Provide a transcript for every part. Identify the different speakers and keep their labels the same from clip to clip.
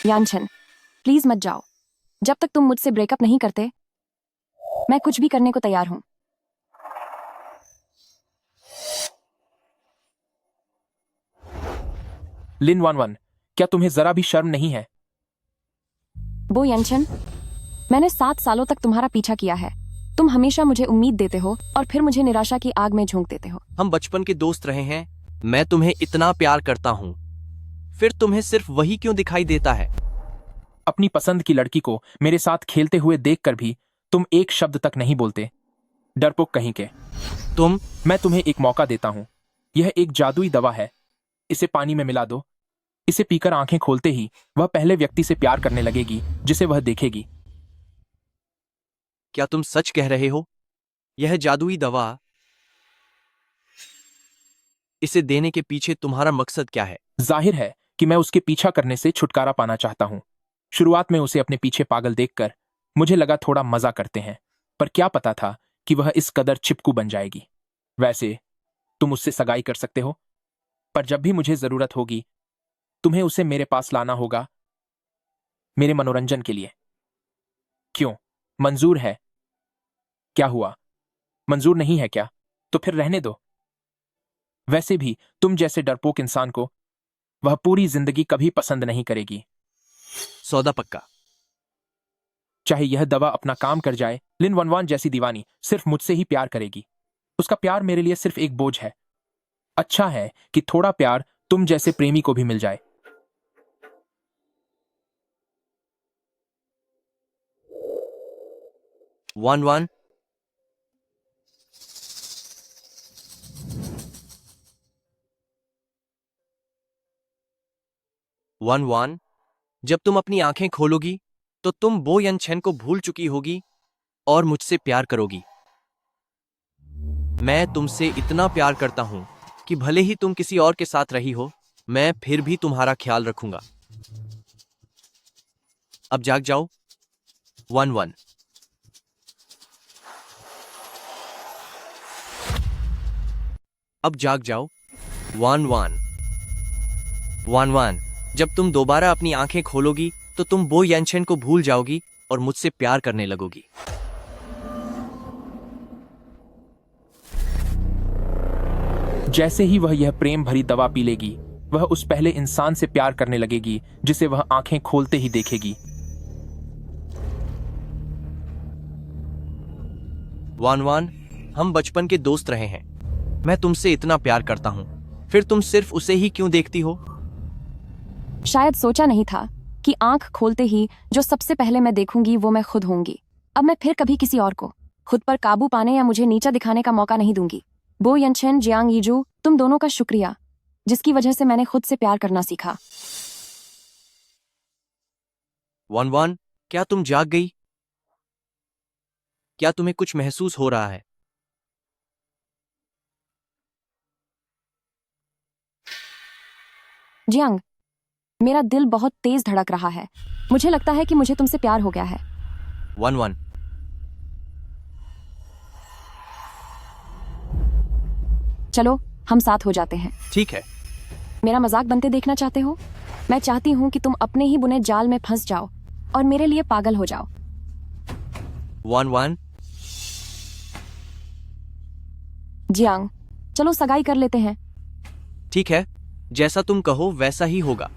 Speaker 1: यानचन, please मत जाओ। जब तक तुम मुझसे ब्रेकअप नहीं करते, मैं कुछ भी करने को तैयार हूं।
Speaker 2: लिन वन वन, क्या तुम्हें जरा भी शर्म नहीं है?
Speaker 1: बो यानचन, मैंने 7 सालों तक तुम्हारा पीछा किया है। तुम हमेशा मुझे उम्मीद देते हो और फिर मुझे निराशा की आग में झोंक देते हो।
Speaker 3: हम बचपन के दोस्त रहे हैं। मैं तुम्हें इतना प्यार करता हूँ, फिर तुम्हें सिर्फ वही क्यों दिखाई देता है?
Speaker 2: अपनी पसंद की लड़की को मेरे साथ खेलते हुए देखकर भी तुम एक शब्द तक नहीं बोलते। डरपोक कहीं के। मैं तुम्हें एक मौका देता हूं। यह एक जादुई दवा है। इसे पानी में मिला दो। इसे पीकर आंखें खोलते ही वह पहले व्यक्ति से प्यार करने लगेगी जिसे वह देखेगी।
Speaker 3: क्या तुम सच कह रहे हो? यह जादुई दवा, इसे देने के पीछे तुम्हारा मकसद क्या है?
Speaker 2: जाहिर है कि मैं उसके पीछा करने से छुटकारा पाना चाहता हूं। शुरुआत में उसे अपने पीछे पागल देखकर मुझे लगा थोड़ा मजा करते हैं, पर क्या पता था कि वह इस कदर चिपकू बन जाएगी। वैसे तुम उससे सगाई कर सकते हो, पर जब भी मुझे जरूरत होगी तुम्हें उसे मेरे पास लाना होगा, मेरे मनोरंजन के लिए। क्यों, मंजूर है? क्या हुआ, मंजूर नहीं है क्या? तो फिर रहने दो। वैसे भी तुम जैसे डरपोक इंसान को वह पूरी जिंदगी कभी पसंद नहीं करेगी।
Speaker 3: सौदा पक्का।
Speaker 2: चाहे यह दवा अपना काम कर जाए, लिन वनवान जैसी दीवानी सिर्फ मुझसे ही प्यार करेगी। उसका प्यार मेरे लिए सिर्फ एक बोझ है। अच्छा है कि थोड़ा प्यार तुम जैसे प्रेमी को भी मिल जाए।
Speaker 3: वन वन, वन वन, जब तुम अपनी आंखें खोलोगी तो तुम बो यनछेन को भूल चुकी होगी और मुझसे प्यार करोगी। मैं तुमसे इतना प्यार करता हूं कि भले ही तुम किसी और के साथ रही हो, मैं फिर भी तुम्हारा ख्याल रखूंगा। अब जाग जाओ वन वन। अब जाग जाओ वन वन। वन वन, जब तुम दोबारा अपनी आंखें खोलोगी तो तुम बो यनछेन को भूल जाओगी और मुझसे प्यार करने लगोगी।
Speaker 2: जैसे ही वह यह प्रेम भरी दवा पी लेगी, वह उस पहले इंसान से प्यार करने लगेगी जिसे वह आंखें खोलते ही देखेगी।
Speaker 3: वन वन, हम बचपन के दोस्त रहे हैं। मैं तुमसे इतना प्यार करता हूं, फिर तुम सिर्फ उसे ही क्यों देखती हो?
Speaker 1: शायद सोचा नहीं था कि आंख खोलते ही जो सबसे पहले मैं देखूंगी वो मैं खुद होंगी। अब मैं फिर कभी किसी और को खुद पर काबू पाने या मुझे नीचा दिखाने का मौका नहीं दूंगी। बो यनछेन, जियांग यीजू, तुम दोनों का शुक्रिया, जिसकी वजह से मैंने खुद से प्यार करना सीखा।
Speaker 3: वन वन, क्या तुम जाग गई? क्या तुम्हें कुछ महसूस हो रहा है?
Speaker 1: जियांग, मेरा दिल बहुत तेज धड़क रहा है। मुझे लगता है कि मुझे तुमसे प्यार हो गया है।
Speaker 3: वन वन,
Speaker 1: चलो हम साथ हो जाते हैं।
Speaker 3: ठीक है।
Speaker 1: मेरा मजाक बनते देखना चाहते हो? मैं चाहती हूँ कि तुम अपने ही बुने जाल में फंस जाओ और मेरे लिए पागल हो जाओ।
Speaker 3: वन वन,
Speaker 1: जियांग, चलो सगाई कर लेते हैं।
Speaker 3: ठीक है, जैसा तुम कहो वैसा ही होगा।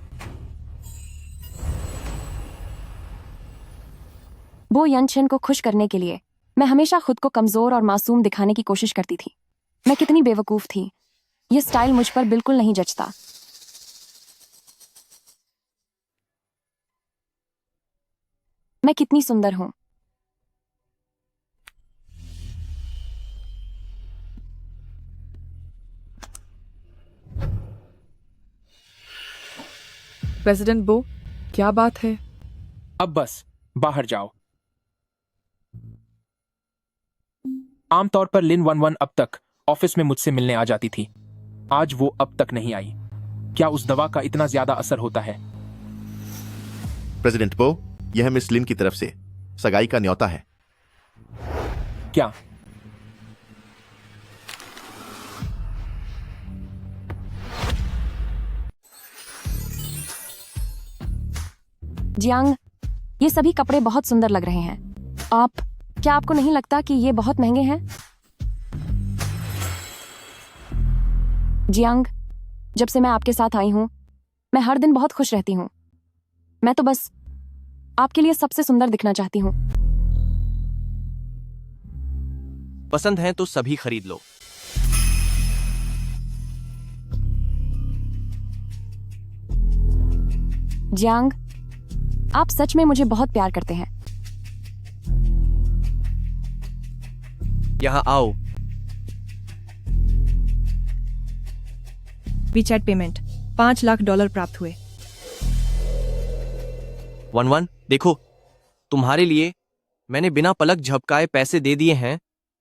Speaker 1: बो यनछेन को खुश करने के लिए मैं हमेशा खुद को कमजोर और मासूम दिखाने की कोशिश करती थी। मैं कितनी बेवकूफ थी। यह स्टाइल मुझ पर बिल्कुल नहीं जचता। मैं कितनी सुंदर हूं।
Speaker 4: प्रेसिडेंट बो, क्या बात है?
Speaker 2: अब बस बाहर जाओ। आमतौर पर लिन वन वन अब तक ऑफिस में मुझसे मिलने आ जाती थी। आज वो अब तक नहीं आई। क्या उस दवा का इतना ज्यादा असर होता है?
Speaker 5: प्रेसिडेंट बो, यह मिस लिन की तरफ से सगाई का न्योता है।
Speaker 2: क्या?
Speaker 1: जियांग, ये सभी कपड़े बहुत सुंदर लग रहे हैं। क्या आपको नहीं लगता कि ये बहुत महंगे हैं? जियांग, जब से मैं आपके साथ आई हूं, मैं हर दिन बहुत खुश रहती हूं। मैं तो बस आपके लिए सबसे सुंदर दिखना चाहती हूं।
Speaker 3: पसंद है तो सभी खरीद लो।
Speaker 1: जियांग, आप सच में मुझे बहुत प्यार करते हैं।
Speaker 3: यहाँ आओ।
Speaker 6: वीचैट पेमेंट $5 लाख प्राप्त हुए।
Speaker 3: 11 देखो, तुम्हारे लिए मैंने बिना पलक झपकाए पैसे दे दिए हैं,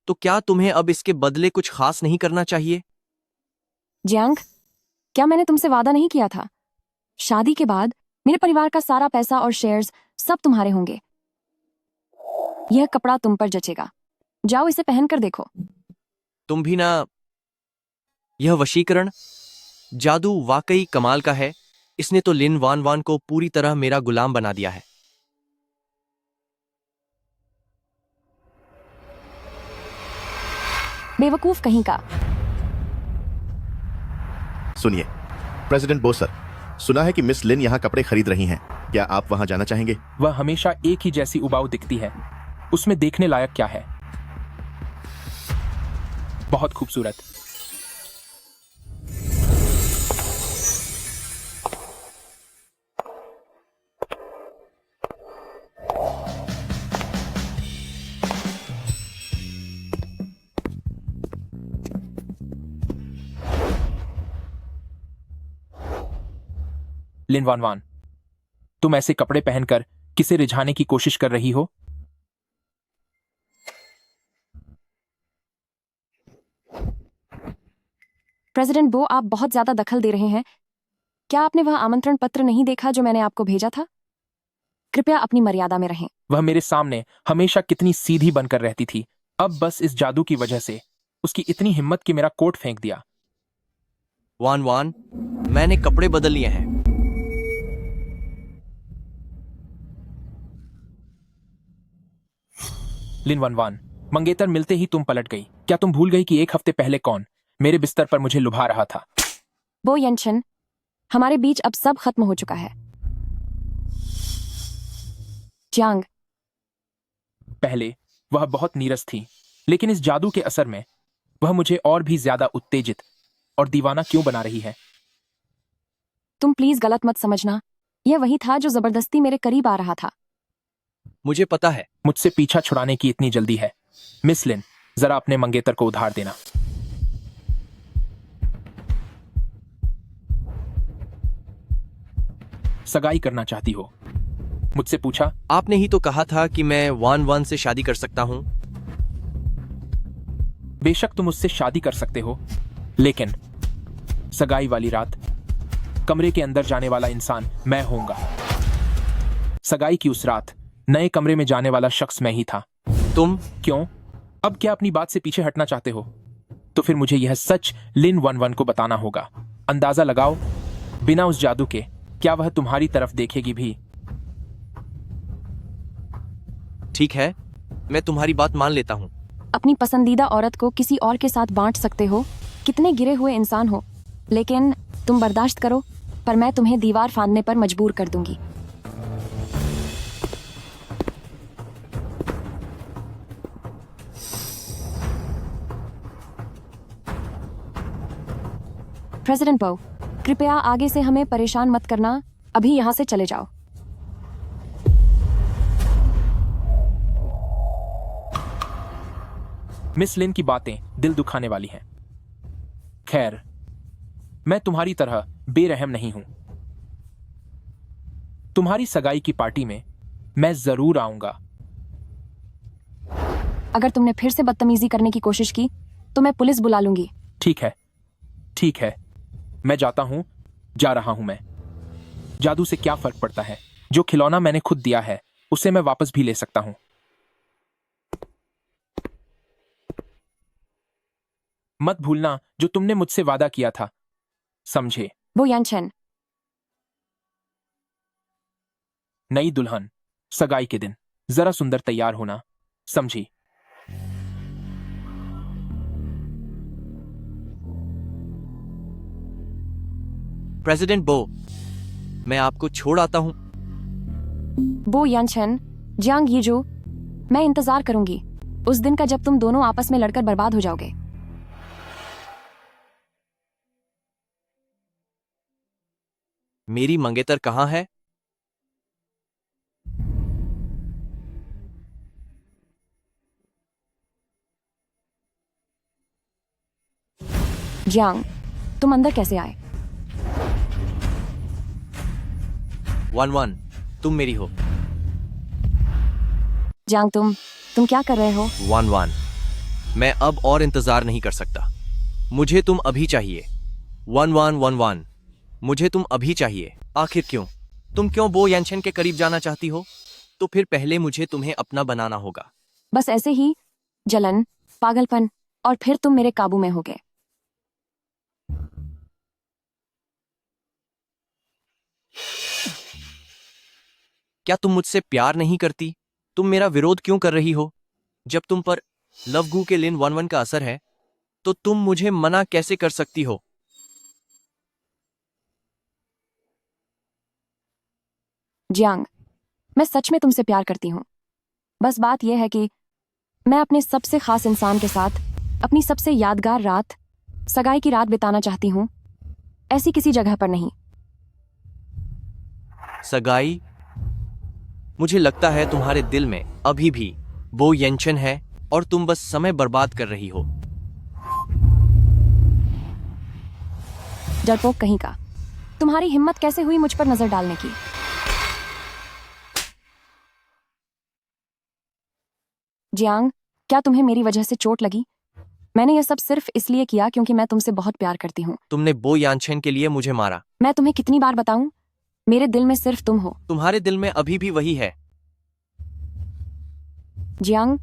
Speaker 3: तो क्या तुम्हें अब इसके बदले कुछ खास नहीं करना चाहिए?
Speaker 1: जियांग, क्या मैंने तुमसे वादा नहीं किया था? शादी के बाद मेरे परिवार का सारा पैसा और शेयर्स सब तुम्हारे होंगे। यह कपड़ा तुम पर जचेगा। जाओ, इसे पहनकर देखो।
Speaker 3: तुम भी ना। यह वशीकरण जादू वाकई कमाल का है। इसने तो लिन वान वान को पूरी तरह मेरा गुलाम बना दिया है।
Speaker 1: बेवकूफ कहीं का।
Speaker 5: सुनिए प्रेसिडेंट बो सर, सुना है कि मिस लिन यहाँ कपड़े खरीद रही हैं। क्या आप वहां जाना चाहेंगे?
Speaker 2: वह हमेशा एक ही जैसी उबाऊ दिखती है। उसमें देखने लायक क्या है? बहुत खूबसूरत। लिन वान वान, तुम ऐसे कपड़े पहनकर किसे रिझाने की कोशिश कर रही हो?
Speaker 1: प्रेसिडेंट बो, आप बहुत ज्यादा दखल दे रहे हैं। क्या आपने वह आमंत्रण पत्र नहीं देखा जो मैंने आपको भेजा था? कृपया अपनी मर्यादा में रहें।
Speaker 2: वह मेरे सामने हमेशा कितनी सीधी बनकर रहती थी। अब बस इस जादू की वजह से उसकी इतनी हिम्मत कि मेरा कोट फेंक दिया।
Speaker 3: वान वान, मैंने कपड़े बदल लिए हैं।
Speaker 2: लिन वन वान, मंगेतर मिलते ही तुम पलट गई। क्या तुम भूल गई कि एक हफ्ते पहले कौन मेरे बिस्तर पर मुझे लुभा रहा था?
Speaker 1: बो यंशन, हमारे बीच अब सब खत्म हो चुका है। जियांग,
Speaker 2: पहले वह बहुत नीरस थी, लेकिन इस जादू के असर में वह मुझे और भी ज्यादा उत्तेजित और दीवाना क्यों बना रही है?
Speaker 1: तुम प्लीज गलत मत समझना। यह वही था जो जबरदस्ती मेरे करीब आ रहा था।
Speaker 3: मुझे पता है।
Speaker 2: मुझसे पीछा छुड़ाने की इतनी जल्दी है? मिस लिन, जरा अपने मंगेतर को उधार देना। सगाई करना चाहती हो? मुझसे पूछा।
Speaker 3: आपने ही तो कहा था कि मैं वान वान से शादी कर सकता हूं।
Speaker 2: बेशक तुम उससे शादी कर सकते हो, लेकिन सगाई वाली रात कमरे के अंदर जाने वाला इंसान मैं होऊंगा। सगाई की उस रात नए कमरे में जाने वाला शख्स मैं ही था।
Speaker 3: तुम
Speaker 2: क्यों? अब क्या अपनी बात से पीछे हटना चाहते हो? तो फिर मुझे यह सच लिन वन वन को बताना होगा। अंदाजा लगाओ, बिना उस जादू के क्या वह तुम्हारी तरफ देखेगी भी?
Speaker 3: ठीक है, मैं तुम्हारी बात मान लेता हूं।
Speaker 1: अपनी पसंदीदा औरत को किसी और के साथ बांट सकते हो। कितने गिरे हुए इंसान हो, लेकिन तुम बर्दाश्त करो, पर मैं तुम्हें दीवार फांदने पर मजबूर कर दूंगी। प्रेसिडेंट बो, कृपया आगे से हमें परेशान मत करना। अभी यहां से चले जाओ।
Speaker 2: मिस लिन की बातें दिल दुखाने वाली हैं। खैर, मैं तुम्हारी तरह बेरहम नहीं हूं। तुम्हारी सगाई की पार्टी में मैं जरूर आऊंगा।
Speaker 1: अगर तुमने फिर से बदतमीजी करने की कोशिश की तो मैं पुलिस बुला लूंगी।
Speaker 2: ठीक है, ठीक है, मैं जाता हूं, जा रहा हूं मैं। जादू से क्या फर्क पड़ता है? जो खिलौना मैंने खुद दिया है उसे मैं वापस भी ले सकता हूं। मत भूलना जो तुमने मुझसे वादा किया था, समझे?
Speaker 1: वो यंशन,
Speaker 2: नई दुल्हन, सगाई के दिन जरा सुंदर तैयार होना, समझी?
Speaker 3: प्रेसिडेंट बो, मैं आपको छोड़ आता हूं।
Speaker 1: बो यानचन, जियांग यीजू, मैं इंतजार करूंगी उस दिन का जब तुम दोनों आपस में लड़कर बर्बाद हो जाओगे।
Speaker 3: मेरी मंगेतर कहाँ है?
Speaker 1: जियांग, तुम अंदर कैसे आए?
Speaker 3: 1-1, तुम मेरी हो।
Speaker 1: जियांग, तुम क्या कर रहे हो?
Speaker 3: 1-1, मैं अब और इंतजार नहीं कर सकता। मुझे तुम अभी चाहिए। 1-1-1-1, मुझे तुम अभी चाहिए। आखिर क्यों? तुम क्यों बो यानचेन के करीब जाना चाहती हो? तो फिर पहले मुझे तुम्हें अपना बनाना होगा।
Speaker 1: बस ऐसे ही, जलन, पागलपन, और फिर तुम मेरे काबू में होगे।
Speaker 3: क्या तुम मुझसे प्यार नहीं करती? तुम मेरा विरोध क्यों कर रही हो? जब तुम पर लवगू के लिन 1-1 का असर है, तो तुम मुझे मना कैसे कर सकती हो?
Speaker 1: जियांग, मैं सच में तुमसे प्यार करती हूँ। बस बात यह है कि मैं अपने सबसे खास इंसान के साथ अपनी सबसे यादगार रात, सगाई की रात बिताना चाहती हूँ, ऐसी किसी जगह पर नहीं।
Speaker 3: सगाई? मुझे लगता है तुम्हारे दिल में अभी भी बो येंचन है और तुम बस समय बर्बाद कर रही हो।
Speaker 1: डरपोक कहीं का, तुम्हारी हिम्मत कैसे हुई मुझ पर नजर डालने की? जियांग, क्या तुम्हें मेरी वजह से चोट लगी? मैंने यह सब सिर्फ इसलिए किया क्योंकि मैं तुमसे बहुत प्यार करती हूँ।
Speaker 3: तुमने बो यानचेन के लिए मुझे मारा।
Speaker 1: मैं तुम्हें कितनी बार बताऊं, मेरे दिल में सिर्फ तुम हो।
Speaker 3: तुम्हारे दिल में अभी भी वही है।
Speaker 1: जियांग,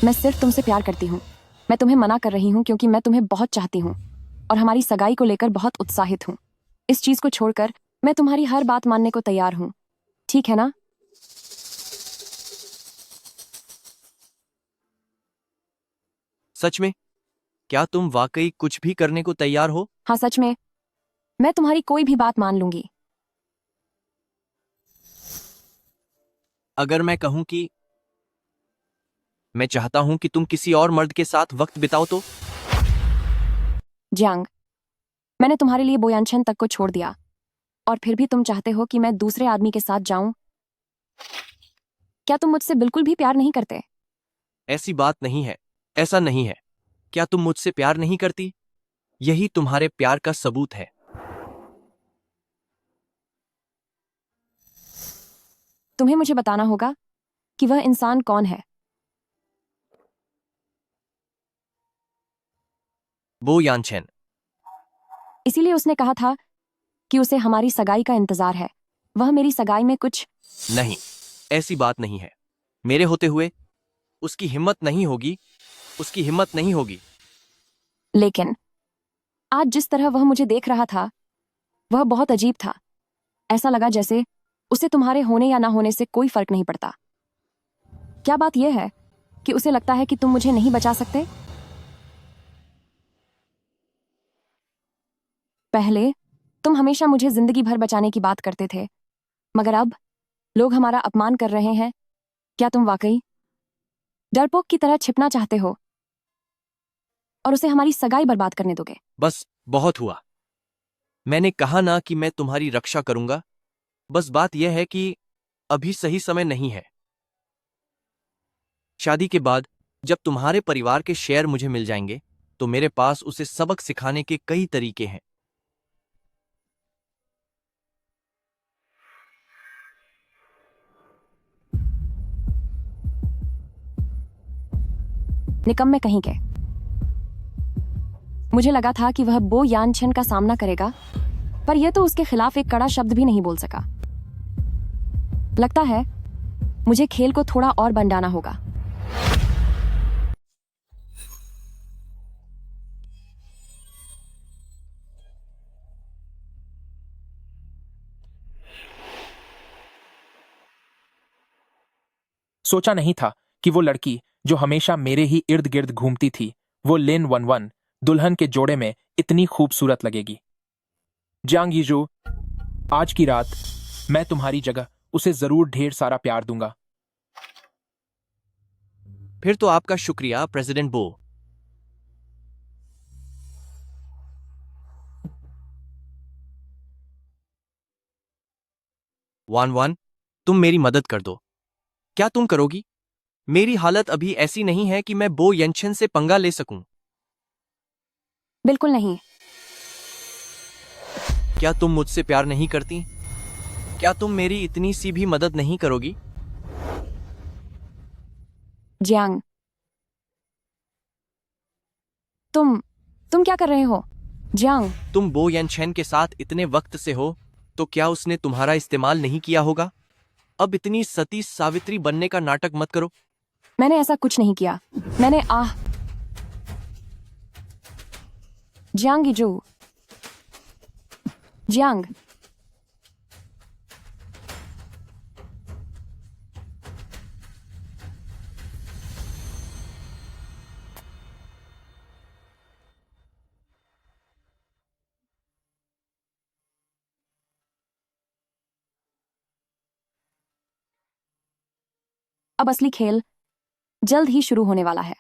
Speaker 1: मैं सिर्फ तुमसे प्यार करती हूँ। मैं तुम्हें मना कर रही हूँ क्योंकि मैं तुम्हें बहुत चाहती हूँ और हमारी सगाई को लेकर बहुत उत्साहित हूँ। इस चीज को छोड़कर मैं तुम्हारी हर बात मानने को तैयार हूँ, ठीक है ना?
Speaker 3: सच में? क्या तुम वाकई कुछ भी करने को तैयार हो?
Speaker 1: हाँ, सच में, मैं तुम्हारी कोई भी बात मान लूंगी।
Speaker 3: अगर मैं कहूं कि मैं चाहता हूं कि तुम किसी और मर्द के साथ वक्त बिताओ तो?
Speaker 1: जियांग, मैंने तुम्हारे लिए बोयांशन तक को छोड़ दिया और फिर भी तुम चाहते हो कि मैं दूसरे आदमी के साथ जाऊं? क्या तुम मुझसे बिल्कुल भी प्यार नहीं करते?
Speaker 3: ऐसी बात नहीं है। ऐसा नहीं है। क्या तुम मुझसे प्यार नहीं करती? यही तुम्हारे प्यार का सबूत है।
Speaker 1: तुम्हें मुझे बताना होगा कि वह इंसान कौन है।
Speaker 3: बो यानचेन।
Speaker 1: इसीलिए उसने कहा था कि उसे हमारी सगाई का इंतजार है। वह मेरी सगाई में कुछ
Speaker 3: नहीं, ऐसी बात नहीं है। मेरे होते हुए उसकी हिम्मत नहीं होगी। उसकी हिम्मत नहीं होगी।
Speaker 1: लेकिन आज जिस तरह वह मुझे देख रहा था, वह बहुत अजीब था। ऐसा लगा जैसे उसे तुम्हारे होने या ना होने से कोई फर्क नहीं पड़ता। क्या बात यह है कि उसे लगता है कि तुम मुझे नहीं बचा सकते? पहले तुम हमेशा मुझे जिंदगी भर बचाने की बात करते थे, मगर अब लोग हमारा अपमान कर रहे हैं। क्या तुम वाकई डरपोक की तरह छिपना चाहते हो और उसे हमारी सगाई बर्बाद करने दोगे?
Speaker 3: बस बहुत हुआ। मैंने कहा ना कि मैं तुम्हारी रक्षा करूंगा। बस बात यह है कि अभी सही समय नहीं है। शादी के बाद जब तुम्हारे परिवार के शेयर मुझे मिल जाएंगे, तो मेरे पास उसे सबक सिखाने के कई तरीके हैं।
Speaker 1: निकम्मे कहीं के। मुझे लगा था कि वह बो यानछन का सामना करेगा, पर यह तो उसके खिलाफ एक कड़ा शब्द भी नहीं बोल सका। लगता है मुझे खेल को थोड़ा और बनडाना होगा।
Speaker 2: सोचा नहीं था कि वो लड़की जो हमेशा मेरे ही इर्द गिर्द घूमती थी, वो लिन 11 दुल्हन के जोड़े में इतनी खूबसूरत लगेगी। जियांग यीजू, आज की रात मैं तुम्हारी जगह उसे जरूर ढेर सारा प्यार दूंगा।
Speaker 3: फिर तो आपका शुक्रिया प्रेसिडेंट बो। वन वन, तुम मेरी मदद कर दो। क्या तुम करोगी? मेरी हालत अभी ऐसी नहीं है कि मैं बो येंशन से पंगा ले सकूं।
Speaker 1: बिल्कुल नहीं।
Speaker 3: क्या तुम मुझसे प्यार नहीं करती? क्या तुम मेरी इतनी सी भी मदद नहीं करोगी?
Speaker 1: जियांग, तुम क्या कर रहे हो? जियांग,
Speaker 3: तुम बो येंशन के साथ इतने वक्त से हो, तो क्या उसने तुम्हारा इस्तेमाल नहीं किया होगा? अब इतनी सती सावित्री बनने का नाटक मत करो।
Speaker 1: मैंने ऐसा कुछ नहीं किया। मैंने जियांग यीजू, जियांग, अब असली खेल जल्द ही शुरू होने वाला है।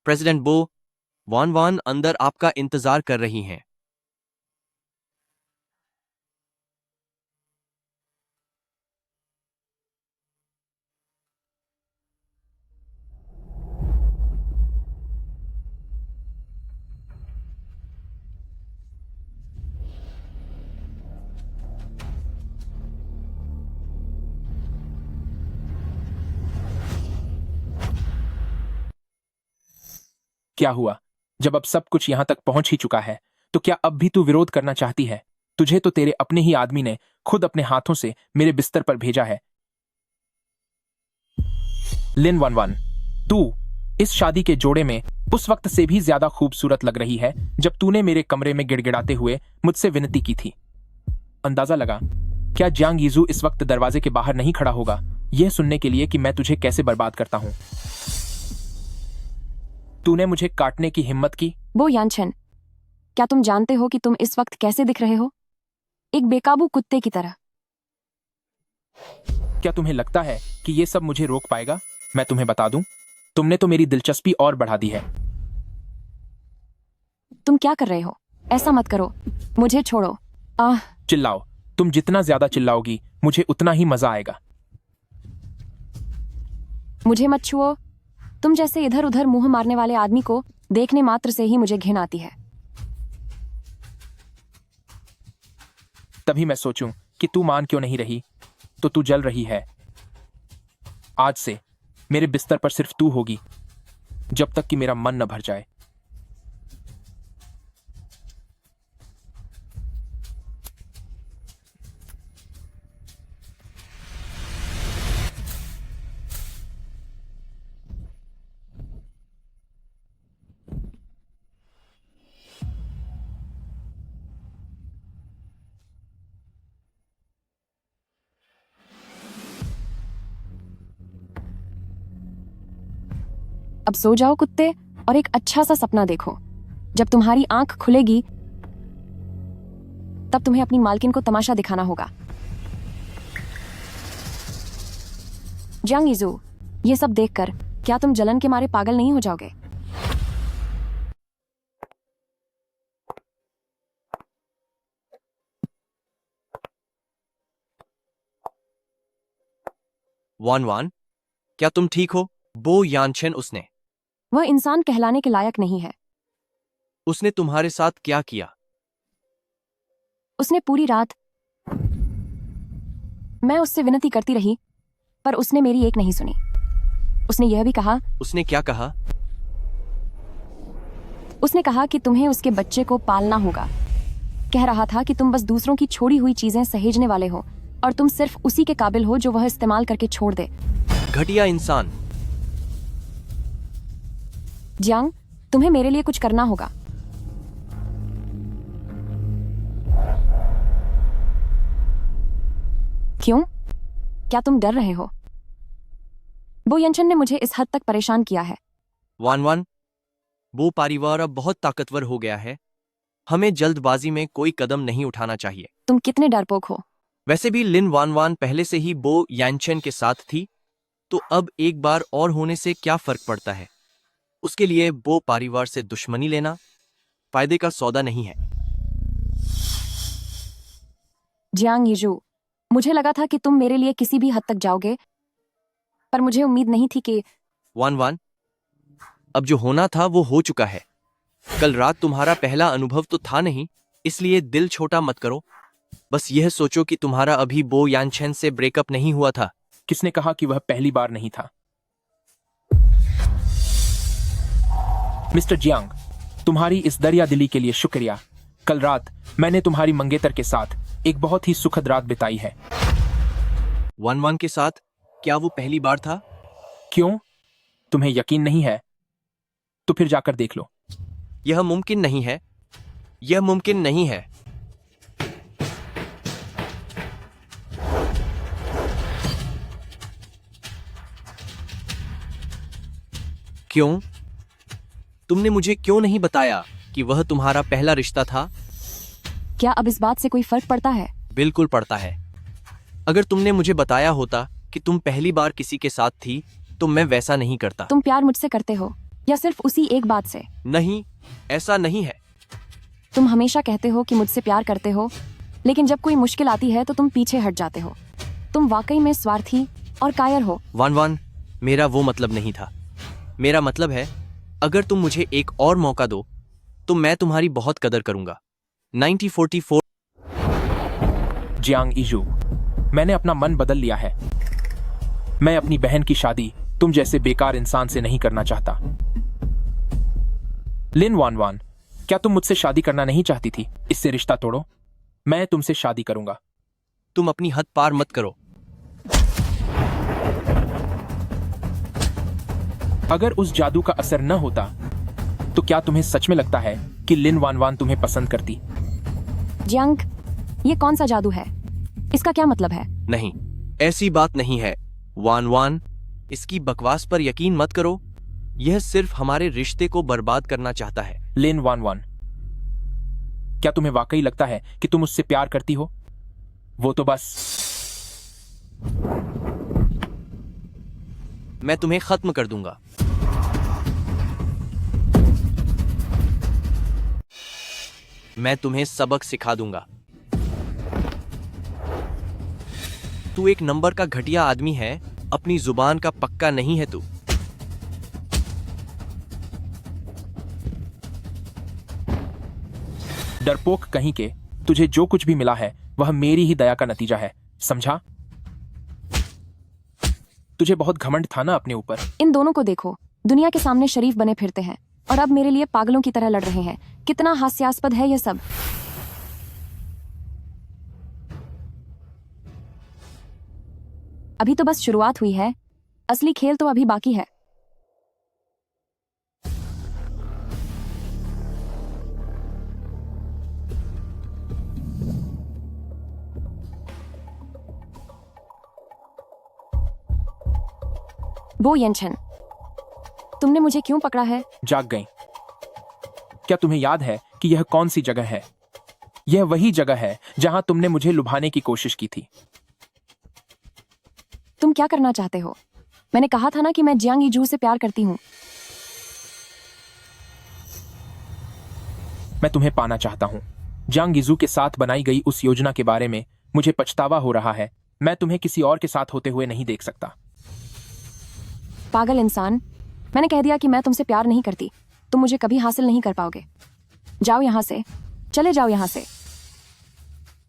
Speaker 3: प्रेसिडेंट बो, वान वान अंदर आपका इंतजार कर रही हैं।
Speaker 2: क्या हुआ? जब अब सब कुछ यहां तक पहुंच ही चुका है, तो क्या अब भी तू विरोध करना चाहती है? तुझे तो तेरे अपने ही आदमी ने खुद अपने हाथों से मेरे बिस्तर पर भेजा है। लिन 11, तू इस शादी के जोड़े में उस वक्त से भी ज्यादा खूबसूरत लग रही है जब तूने मेरे कमरे में गिड़गिड़ाते हुए मुझसे विनती की थी। अंदाजा लगा, क्या जियांग यीजू इस वक्त दरवाजे के बाहर नहीं खड़ा होगा, यह सुनने के लिए कि मैं तुझे कैसे बर्बाद करता हूं? तूने मुझे काटने की हिम्मत की?
Speaker 1: बो यानछन, क्या तुम जानते हो कि तुम इस वक्त कैसे दिख रहे हो? एक बेकाबू कुत्ते की तरह।
Speaker 2: क्या तुम्हें लगता है कि यह सब मुझे रोक पाएगा? मैं तुम्हें बता दूं, तुमने तो मेरी दिलचस्पी और बढ़ा दी है।
Speaker 1: तुम क्या कर रहे हो? ऐसा मत करो, मुझे छोड़ो।
Speaker 2: चिल्लाओ, तुम जितना ज्यादा चिल्लाओगी मुझे उतना ही मजा आएगा।
Speaker 1: मुझे मत छुओ। तुम जैसे इधर उधर मुंह मारने वाले आदमी को देखने मात्र से ही मुझे घिन आती है।
Speaker 2: तभी मैं सोचूं कि तू मान क्यों नहीं रही, तो तू जल रही है। आज से मेरे बिस्तर पर सिर्फ तू होगी, जब तक कि मेरा मन न भर जाए।
Speaker 1: अब सो जाओ कुत्ते, और एक अच्छा सा सपना देखो। जब तुम्हारी आंख खुलेगी तब तुम्हें अपनी मालकिन को तमाशा दिखाना होगा। जियांग यीजू, ये सब देखकर क्या तुम जलन के मारे पागल नहीं हो जाओगे?
Speaker 3: वान वान, क्या तुम ठीक हो? बो यानछन,
Speaker 1: वह इंसान कहलाने के लायक नहीं है।
Speaker 3: उसने तुम्हारे साथ क्या किया?
Speaker 1: उसने पूरी रात, मैं उससे विनती करती रही, पर उसने मेरी एक नहीं सुनी। उसने यह भी कहा,
Speaker 3: उसने क्या कहा?
Speaker 1: उसने कहा कि तुम्हें उसके बच्चे को पालना होगा। कह रहा था कि तुम बस दूसरों की छोड़ी हुई चीजें सहेजने वाले हो और तुम सिर्फ उसी के काबिल हो जो वह इस्तेमाल करके छोड़ दे।
Speaker 3: घटिया इंसान।
Speaker 1: जियांग, तुम्हें मेरे लिए कुछ करना होगा। क्यों? क्या तुम डर रहे हो? बो यंशन ने मुझे इस हद तक परेशान किया है।
Speaker 3: वन वन, वो परिवार अब बहुत ताकतवर हो गया है। हमें जल्दबाजी में कोई कदम नहीं उठाना चाहिए।
Speaker 1: तुम कितने डरपोक हो।
Speaker 3: वैसे भी लिन वान वान पहले से ही बो यानचेन के साथ थी, तो अब एक बार और होने से क्या फर्क पड़ता है। उसके लिए बो परिवार से दुश्मनी लेना फायदे का सौदा नहीं है।
Speaker 1: जियांग यीजू, मुझे लगा था कि तुम मेरे लिए किसी भी हद तक जाओगे, पर मुझे उम्मीद नहीं थी कि।
Speaker 3: वन वन, अब जो होना था वो हो चुका है। कल रात तुम्हारा पहला अनुभव तो था नहीं, इसलिए दिल छोटा मत करो। बस यह सोचो कि तुम्हारा अभी बो यानचेन से ब्रेकअप नहीं हुआ था।
Speaker 2: किसने कहा कि वह पहली बार नहीं था? मिस्टर जियांग, तुम्हारी इस दरिया दिली के लिए शुक्रिया। कल रात मैंने तुम्हारी मंगेतर के साथ एक बहुत ही सुखद रात बिताई है।
Speaker 3: वन वन के साथ? क्या वो पहली बार था?
Speaker 2: क्यों, तुम्हें यकीन नहीं है? तो फिर जाकर देख लो।
Speaker 3: यह मुमकिन नहीं है। यह मुमकिन नहीं है। क्यों? तुमने मुझे क्यों नहीं बताया कि वह तुम्हारा पहला रिश्ता था?
Speaker 1: क्या अब इस बात से कोई फर्क पड़ता है?
Speaker 3: बिल्कुल पड़ता है। अगर तुमने मुझे बताया होता कि तुम पहली बार किसी के साथ थी, तो मैं वैसा नहीं करता।
Speaker 1: तुम प्यार मुझसे करते हो या सिर्फ उसी एक बात से?
Speaker 3: नहीं, ऐसा नहीं है।
Speaker 1: तुम हमेशा कहते हो कि मुझसे प्यार करते हो, लेकिन जब कोई मुश्किल आती है तो तुम पीछे हट जाते हो। तुम वाकई में स्वार्थी और कायर हो।
Speaker 3: वन वन, मेरा वो मतलब नहीं था। मेरा मतलब है, अगर तुम मुझे एक और मौका दो तो मैं तुम्हारी बहुत कदर करूंगा। 1944।
Speaker 2: जियांग इजू, मैंने अपना मन बदल लिया है। मैं अपनी बहन की शादी तुम जैसे बेकार इंसान से नहीं करना चाहता। लिन वान वान, क्या तुम मुझसे शादी करना नहीं चाहती थी? इससे रिश्ता तोड़ो, मैं तुमसे शादी करूंगा।
Speaker 3: तुम अपनी हद पार मत करो।
Speaker 2: अगर उस जादू का असर न होता तो क्या तुम्हें सच में लगता है कि लिन वान वान तुम्हें पसंद करती?
Speaker 1: जियांग, ये कौन सा जादू है? इसका क्या मतलब है?
Speaker 3: नहीं, ऐसी बात नहीं है। वान वान, इसकी बकवास पर यकीन मत करो। यह सिर्फ हमारे रिश्ते को बर्बाद करना चाहता है।
Speaker 2: लिन वान वान, क्या तुम्हें वाकई लगता है कि तुम उससे प्यार करती हो? वो तो बस।
Speaker 3: मैं तुम्हें खत्म कर दूंगा। मैं तुम्हें सबक सिखा दूंगा। तू एक नंबर का घटिया आदमी है। अपनी जुबान का पक्का नहीं है तू।
Speaker 2: डरपोक कहीं के, तुझे जो कुछ भी मिला है वह मेरी ही दया का नतीजा है, समझा? तुझे बहुत घमंड था ना अपने ऊपर।
Speaker 1: इन दोनों को देखो, दुनिया के सामने शरीफ बने फिरते हैं और अब मेरे लिए पागलों की तरह लड़ रहे हैं। कितना हास्यास्पद है यह सब। अभी तो बस शुरुआत हुई है, असली खेल तो अभी बाकी है। बो येनचन, तुमने मुझे क्यों पकड़ा है?
Speaker 2: जाग गई। क्या तुम्हें याद है कि यह कौन सी जगह है? यह वही जगह है जहां तुमने मुझे लुभाने की कोशिश की थी।
Speaker 1: तुम क्या करना चाहते हो? मैंने कहा था ना कि मैं जियांग यीजू से प्यार करती हूँ।
Speaker 2: मैं तुम्हें पाना चाहता हूं। जियांग यीजू के साथ बनाई गई उस योजना के बारे में मुझे पछतावा हो रहा है। मैं तुम्हें किसी और के साथ होते हुए नहीं देख सकता।
Speaker 1: पागल इंसान, मैंने कह दिया कि मैं तुमसे प्यार नहीं करती। तुम मुझे कभी हासिल नहीं कर पाओगे। जाओ यहां से, चले जाओ यहां से।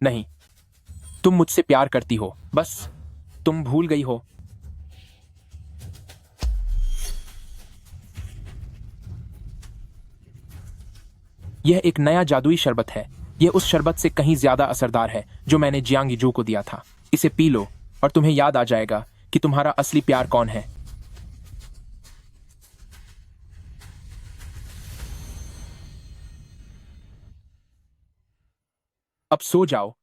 Speaker 2: नहीं, तुम मुझसे प्यार करती हो, बस तुम भूल गई हो। यह एक नया जादुई शरबत है। यह उस शरबत से कहीं ज्यादा असरदार है जो मैंने जियांग यीजू को दिया था। इसे पी लो और तुम्हें याद आ जाएगा कि तुम्हारा असली प्यार कौन है। अब सो जाओ।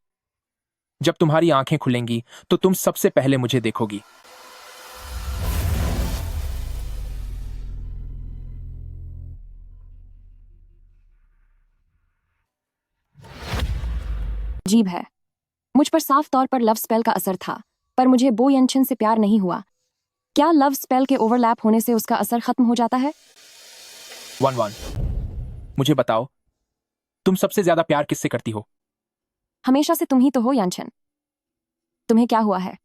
Speaker 2: जब तुम्हारी आंखें खुलेंगी तो तुम सबसे पहले मुझे देखोगी।
Speaker 1: अजीब है, मुझ पर साफ तौर पर लव स्पेल का असर था, पर मुझे बो यनशन से प्यार नहीं हुआ। क्या लव स्पेल के ओवरलैप होने से उसका असर खत्म हो जाता है?
Speaker 2: 1-1 मुझे बताओ, तुम सबसे ज्यादा प्यार किससे करती हो?
Speaker 1: हमेशा से तुम ही तो हो यनशन। तुम्हें क्या हुआ है?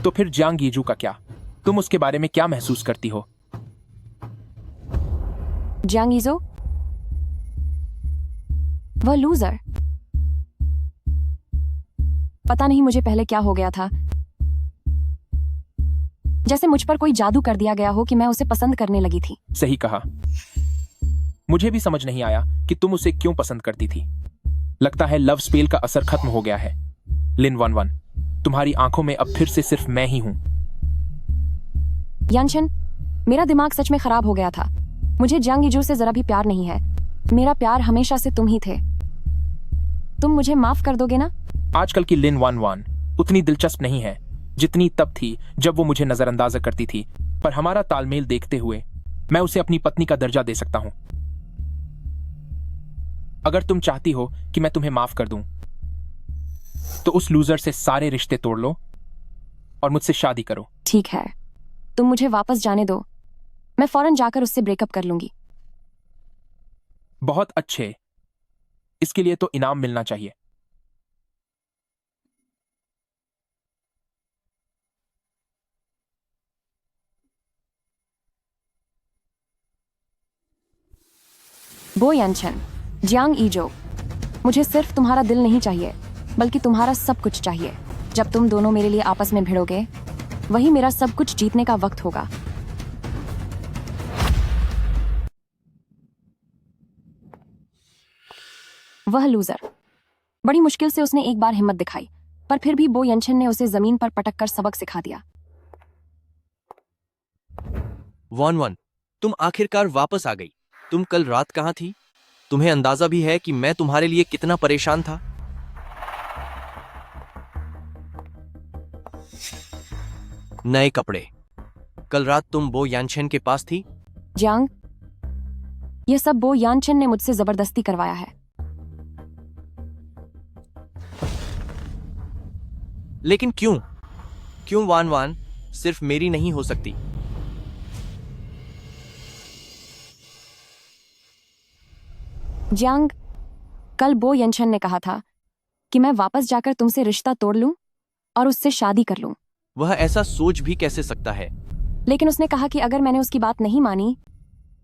Speaker 2: तो फिर जियांग यीजू का क्या? तुम उसके बारे में क्या महसूस करती हो?
Speaker 1: जियांग यीजू? वह लूजर। पता नहीं मुझे पहले क्या हो गया था, जैसे मुझ पर कोई जादू कर दिया गया हो कि मैं उसे पसंद करने लगी थी।
Speaker 2: सही कहा, मुझे भी समझ नहीं आया कि तुम उसे क्यों पसंद करती थी। लगता है लव स्पेल का असर खत्म हो गया है। लिन 1-1 तुम्हारी आंखों में अब फिर से सिर्फ मैं ही हूं।
Speaker 1: यनशन, मेरा दिमाग सच में खराब हो गया था। मुझे जियांग यीजू से जरा भी प्यार नहीं है। मेरा प्यार हमेशा से तुम ही थे। तुम मुझे माफ कर दोगे ना?
Speaker 2: आजकल की लिन 1-1 उतनी दिलचस्प नहीं है जितनी तब थी जब वो मुझे नजरअंदाज करती थी, पर हमारा तालमेल देखते हुए मैं उसे अपनी पत्नी का दर्जा दे सकता हूं। अगर तुम चाहती हो कि मैं तुम्हें माफ कर दूं, तो उस लूजर से सारे रिश्ते तोड़ लो और मुझसे शादी करो।
Speaker 1: ठीक है, तुम मुझे वापस जाने दो। मैं फौरन जाकर उससे ब्रेकअप कर लूंगी।
Speaker 2: बहुत अच्छे, इसके लिए तो इनाम मिलना चाहिए।
Speaker 1: बो यनशन, जियांग यीजू, मुझे सिर्फ तुम्हारा दिल नहीं चाहिए, बल्कि तुम्हारा सब कुछ चाहिए। जब तुम दोनों मेरे लिए आपस में भिड़ोगे, वही मेरा सब कुछ जीतने का वक्त होगा। वह लूजर, बड़ी मुश्किल से उसने एक बार हिम्मत दिखाई, पर फिर भी बो यनशन ने उसे जमीन पर पटक कर सबक सिखा दिया।
Speaker 3: 1-1 तुम आखिरकार वापस आ गई। तुम कल रात कहाँ थी? तुम्हें अंदाजा भी है कि मैं तुम्हारे लिए कितना परेशान था? नए कपड़े। कल रात तुम बो यानशन के पास थी?
Speaker 1: जियांग, यह सब बो यानशन ने मुझसे जबरदस्ती करवाया है।
Speaker 3: लेकिन क्यों? क्यों 1-1 सिर्फ मेरी नहीं हो सकती?
Speaker 1: जियांग, कल बो यनशन ने कहा था कि मैं वापस जाकर तुमसे रिश्ता तोड़ लूं और उससे शादी कर लूं।
Speaker 3: वह ऐसा सोच भी कैसे सकता है?
Speaker 1: लेकिन उसने कहा कि अगर मैंने उसकी बात नहीं मानी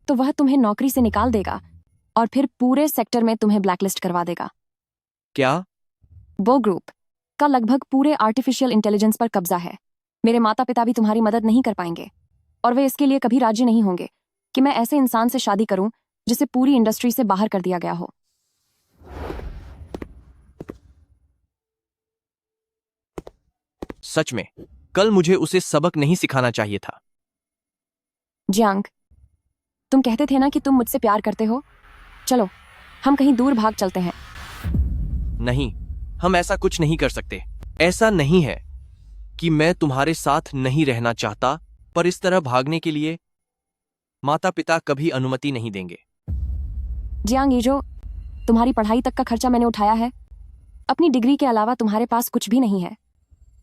Speaker 1: तो वह तुम्हें नौकरी से निकाल देगा और फिर पूरे सेक्टर में तुम्हें ब्लैकलिस्ट करवा देगा।
Speaker 3: क्या?
Speaker 1: बो ग्रुप का लगभग पूरे आर्टिफिशियल इंटेलिजेंस पर कब्जा है। मेरे माता पिता भी तुम्हारी मदद नहीं कर पाएंगे और वे इसके लिए कभी राजी नहीं होंगे कि मैं ऐसे इंसान से शादी करूं जिसे पूरी इंडस्ट्री से बाहर कर दिया गया हो।
Speaker 3: सच में कल मुझे उसे सबक नहीं सिखाना चाहिए था।
Speaker 1: जियांग, तुम कहते थे ना कि तुम मुझसे प्यार करते हो। चलो, हम कहीं दूर भाग चलते हैं।
Speaker 3: नहीं, हम ऐसा कुछ नहीं कर सकते। ऐसा नहीं है कि मैं तुम्हारे साथ नहीं रहना चाहता, पर इस तरह भागने के लिए माता पिता कभी अनुमति नहीं देंगे।
Speaker 1: जियांग यीजू, तुम्हारी पढ़ाई तक का खर्चा मैंने उठाया है। अपनी डिग्री के अलावा तुम्हारे पास कुछ भी नहीं है,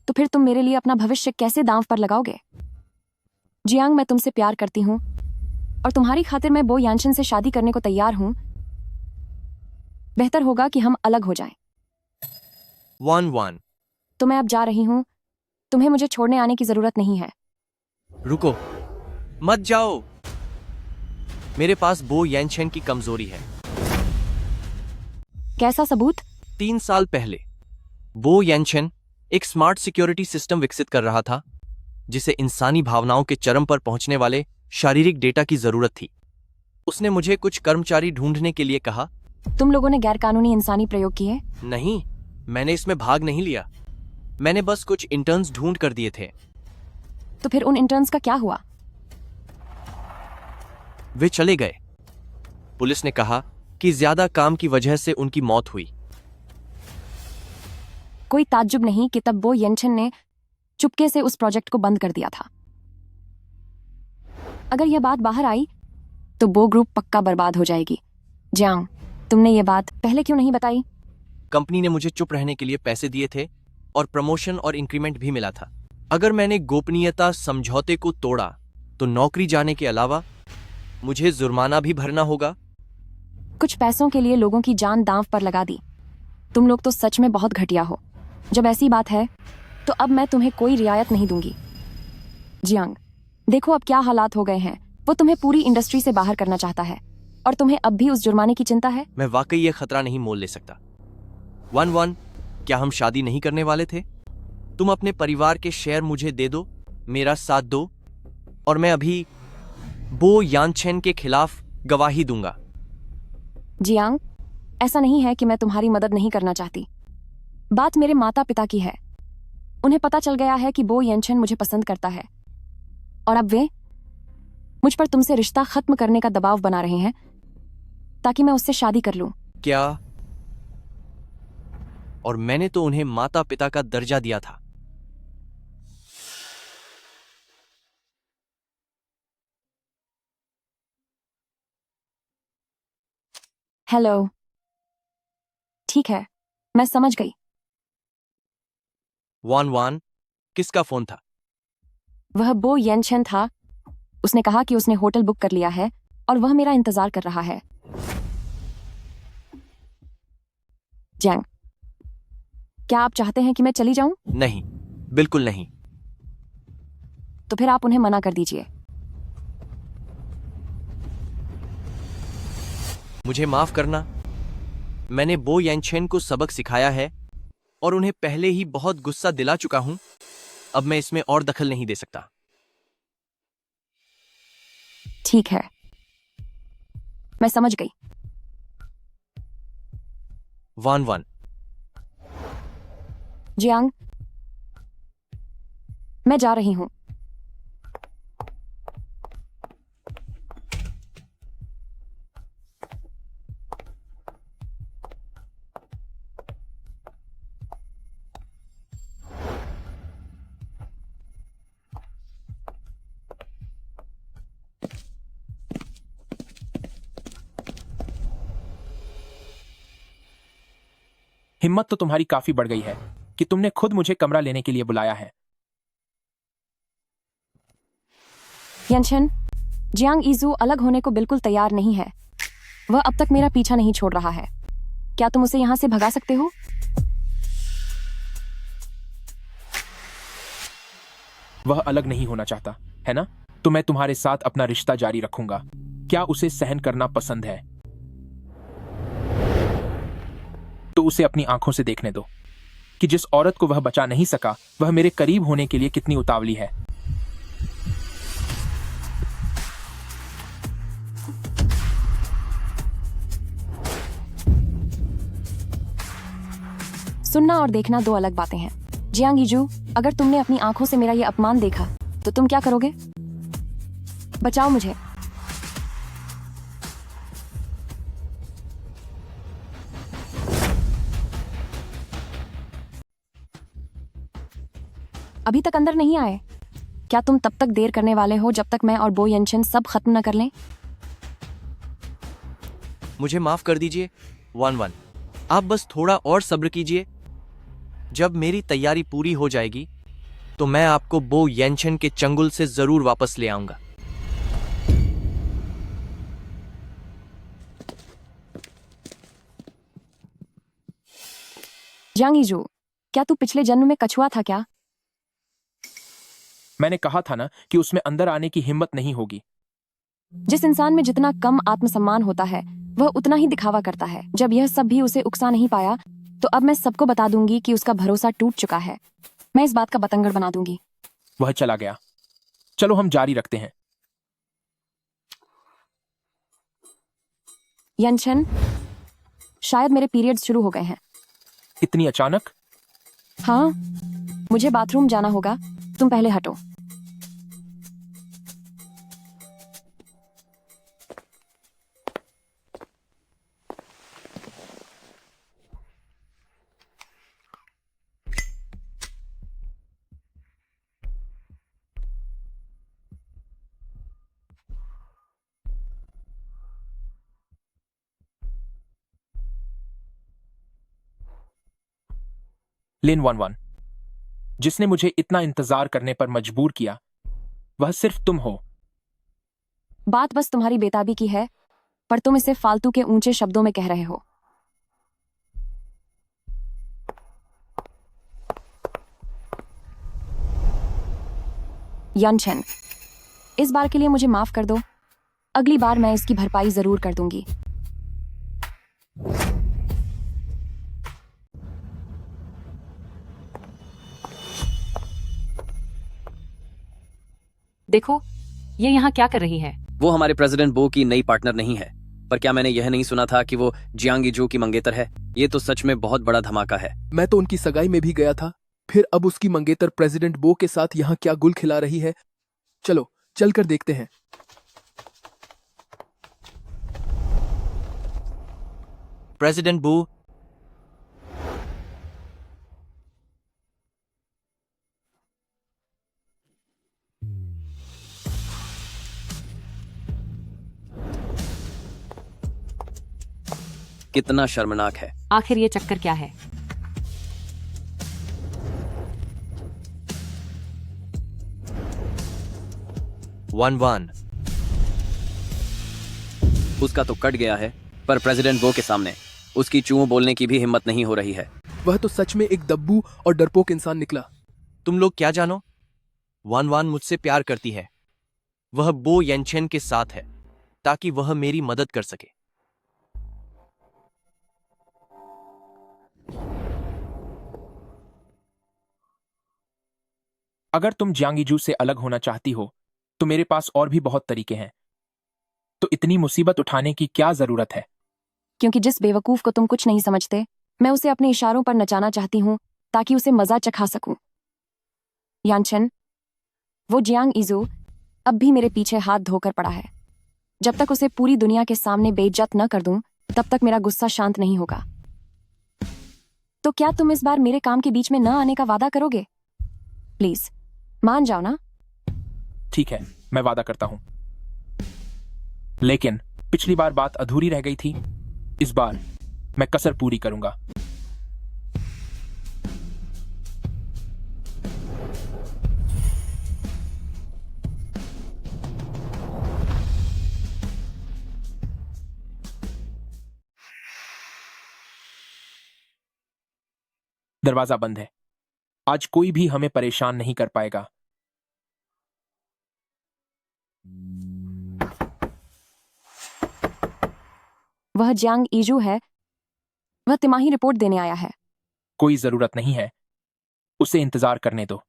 Speaker 1: तो फिर तुम मेरे लिए अपना भविष्य कैसे दांव पर लगाओगे? जियांग, मैं तुमसे प्यार करती हूँ और तुम्हारी खातिर मैं बो यानशन से शादी करने को तैयार हूँ। बेहतर होगा कि हम अलग हो जाएं।
Speaker 3: 1-1
Speaker 1: तो मैं अब जा रही हूँ। तुम्हें मुझे छोड़ने आने की जरूरत नहीं है।
Speaker 3: रुको, मत जाओ। मेरे पास बो यानशन की कमजोरी है।
Speaker 1: कैसा सबूत?
Speaker 3: 3 साल पहले बो यानशन एक स्मार्ट सिक्योरिटी सिस्टम विकसित कर रहा था जिसे इंसानी भावनाओं के चरम पर पहुंचने वाले शारीरिक डेटा की जरूरत थी। उसने मुझे कुछ कर्मचारी ढूंढने के लिए कहा।
Speaker 1: तुम लोगों ने गैरकानूनी इंसानी प्रयोग किए?
Speaker 3: नहीं, मैंने इसमें भाग नहीं लिया। मैंने बस कुछ इंटर्न्स ढूंढ कर दिए थे।
Speaker 1: तो फिर उन इंटर्न्स का क्या हुआ?
Speaker 3: वे चले गए। पुलिस ने कहा कि ज्यादा काम की वजह से उनकी मौत हुई।
Speaker 1: कोई ताज्जुब नहीं कि तब बो येनशन ने चुपके से उस प्रोजेक्ट को बंद कर दिया था। अगर यह बात बाहर आई तो बो ग्रुप पक्का बर्बाद हो जाएगी। जियांग, तुमने ये बात पहले क्यों नहीं बताई?
Speaker 3: कंपनी ने मुझे चुप रहने के लिए पैसे दिए थे और प्रमोशन और इंक्रीमेंट भी मिला था। अगर मैंने गोपनीयता समझौते को तोड़ा तो नौकरी जाने के अलावा मुझे जुर्माना भी भरना होगा।
Speaker 1: कुछ पैसों के लिए लोगों की जान दांव पर लगा दी। तुम लोग तो सच में बहुत घटिया हो। जब ऐसी बात है तो अब मैं तुम्हें कोई रियायत नहीं दूंगी। जियांग, देखो अब क्या हालात हो गए हैं। वो तुम्हें पूरी इंडस्ट्री से बाहर करना चाहता है और तुम्हें अब भी उस जुर्माने की चिंता है।
Speaker 3: मैं वाकई ये खतरा नहीं मोल ले सकता। 1-1, क्या हम शादी नहीं करने वाले थे? तुम अपने परिवार के शेयर मुझे दे दो, मेरा साथ दो और मैं अभी बो यानचेन के खिलाफ गवाही दूंगा।
Speaker 1: जियांग, ऐसा नहीं है कि मैं तुम्हारी मदद नहीं करना चाहती। बात मेरे माता पिता की है। उन्हें पता चल गया है कि बो येनशन मुझे पसंद करता है और अब वे मुझ पर तुमसे रिश्ता खत्म करने का दबाव बना रहे हैं ताकि मैं उससे शादी कर लूं।
Speaker 3: क्या? और मैंने तो उन्हें माता पिता का दर्जा दिया था।
Speaker 1: हेलो, ठीक है, मैं समझ गई।
Speaker 3: 1-1, किसका फोन था?
Speaker 1: वह बो येनशन था। उसने कहा कि उसने होटल बुक कर लिया है और वह मेरा इंतजार कर रहा है। जैंग, क्या आप चाहते हैं कि मैं चली जाऊं?
Speaker 3: नहीं, बिल्कुल नहीं।
Speaker 1: तो फिर आप उन्हें मना कर दीजिए।
Speaker 3: मुझे माफ करना। मैंने बो यानचेन को सबक सिखाया है और उन्हें पहले ही बहुत गुस्सा दिला चुका हूं। अब मैं इसमें और दखल नहीं दे सकता।
Speaker 1: ठीक है, मैं समझ गई।
Speaker 3: 1-1,
Speaker 1: जियांग, मैं जा रही हूं।
Speaker 2: हिम्मत तो तुम्हारी काफी बढ़ गई है कि तुमने खुद मुझे कमरा लेने के लिए बुलाया है।
Speaker 1: येनशन, जियांग इजू अलग होने को बिल्कुल तैयार नहीं है। वह अब तक मेरा पीछा नहीं छोड़ रहा है। क्या तुम उसे यहां से भगा सकते हो?
Speaker 2: वह अलग नहीं होना चाहता, है ना? तो मैं तुम्हारे साथ अपना रिश्ता जारी रखूंगा। क्या उसे सहन करना पसंद है? तो उसे अपनी आंखों से देखने दो कि जिस औरत को वह बचा नहीं सका, वह मेरे करीब होने के लिए कितनी उतावली है।
Speaker 1: सुनना और देखना दो अलग बातें हैं। जियांग इजू, अगर तुमने अपनी आंखों से मेरा यह अपमान देखा तो तुम क्या करोगे? बचाओ मुझे। अभी तक अंदर नहीं आए? क्या तुम तब तक देर करने वाले हो जब तक मैं और बो येनशन सब खत्म न कर लें?
Speaker 3: मुझे माफ कर दीजिए 1-1। आप बस थोड़ा और सब्र कीजिए। जब मेरी तैयारी पूरी हो जाएगी तो मैं आपको बो यानचेन के चंगुल से जरूर वापस ले आऊंगा।
Speaker 1: जियांग इजू, क्या तू पिछले जन्म में कछुआ था क्या?
Speaker 2: मैंने कहा था ना कि उसमें अंदर आने की हिम्मत नहीं होगी।
Speaker 1: जिस इंसान में जितना कम आत्मसम्मान होता है वह उतना ही दिखावा करता है। जब यह सब भी उसे उकसा नहीं पाया तो अब मैं सबको बता दूंगी कि उसका भरोसा टूट चुका है। मैं इस बात का बतंगड़ बना दूंगी।
Speaker 2: वह चला गया। चलो हम जारी रखते हैं।
Speaker 1: यनशन, शायद मेरे पीरियड्स शुरू हो गए हैं।
Speaker 2: इतनी अचानक?
Speaker 1: हाँ, मुझे बाथरूम जाना होगा। तुम पहले हटो।
Speaker 2: लिन 11, जिसने मुझे इतना इंतजार करने पर मजबूर किया वह सिर्फ तुम हो।
Speaker 1: बात बस तुम्हारी बेताबी की है, पर तुम इसे फालतू के ऊंचे शब्दों में कह रहे हो। यानचेन, इस बार के लिए मुझे माफ कर दो। अगली बार मैं इसकी भरपाई जरूर कर दूंगी।
Speaker 7: देखो, ये यहाँ क्या कर रही है?
Speaker 8: वो हमारे प्रेसिडेंट बो की नई पार्टनर नहीं है, पर क्या मैंने यह नहीं सुना था कि वो जियांग इजू की मंगेतर है? ये तो सच में बहुत बड़ा धमाका है।
Speaker 9: मैं तो उनकी सगाई में भी गया था, फिर अब उसकी मंगेतर प्रेसिडेंट बो के साथ यहाँ क्या गुल खिला रही है। चलो चलकर देखते हैं।
Speaker 3: प्रेसिडेंट बू,
Speaker 8: कितना शर्मनाक है।
Speaker 7: आखिर ये चक्कर क्या है?
Speaker 3: वन
Speaker 8: उसका तो कट गया है, पर प्रेसिडेंट बो के सामने उसकी चूं बोलने की भी हिम्मत नहीं हो रही है।
Speaker 9: वह तो सच में एक दब्बू और डरपोक इंसान निकला।
Speaker 3: तुम लोग क्या जानो, वन मुझसे प्यार करती है। वह बो येनचेन के साथ है ताकि वह मेरी मदद कर सके।
Speaker 2: अगर तुम जियांग इजू से अलग होना चाहती हो तो मेरे पास और भी बहुत तरीके हैं, तो इतनी मुसीबत उठाने की क्या जरूरत है?
Speaker 1: क्योंकि जिस बेवकूफ को तुम कुछ नहीं समझते, मैं उसे अपने इशारों पर नचाना चाहती हूँ ताकि उसे मजा चखा सकूं। यानचेन, वो जियांग इजू अब भी मेरे पीछे हाथ धोकर पड़ा है। जब तक उसे पूरी दुनिया के सामने बेइज्जत न कर दूं, तब तक मेरा गुस्सा शांत नहीं होगा। तो क्या तुम इस बार मेरे काम के बीच में न आने का वादा करोगे? प्लीज मान जाओ ना।
Speaker 2: ठीक है, मैं वादा करता हूं। लेकिन पिछली बार बात अधूरी रह गई थी, इस बार मैं कसर पूरी करूंगा। दरवाजा बंद है। आज कोई भी हमें परेशान नहीं कर पाएगा।
Speaker 1: वह जियांग इजू है। वह तिमाही रिपोर्ट देने आया है।
Speaker 2: कोई जरूरत नहीं है, उसे इंतजार करने दो।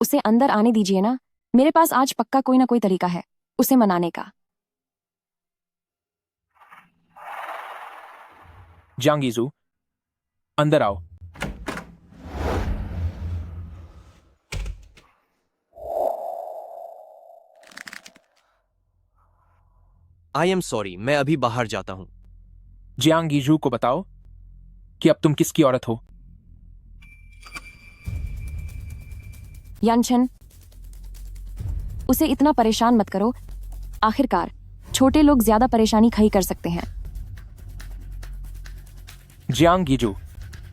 Speaker 1: उसे अंदर आने दीजिए ना। मेरे पास आज पक्का कोई ना कोई तरीका है उसे मनाने का।
Speaker 2: जियांग इजू, अंदर आओ।
Speaker 3: आई एम सॉरी, मैं अभी बाहर जाता हूं।
Speaker 2: जियांग इजू को बताओ कि अब तुम किसकी औरत हो।
Speaker 1: यानचेन, उसे इतना परेशान मत करो। आखिरकार छोटे लोग ज्यादा परेशानी खड़ी कर सकते हैं।
Speaker 2: जियांग इजू,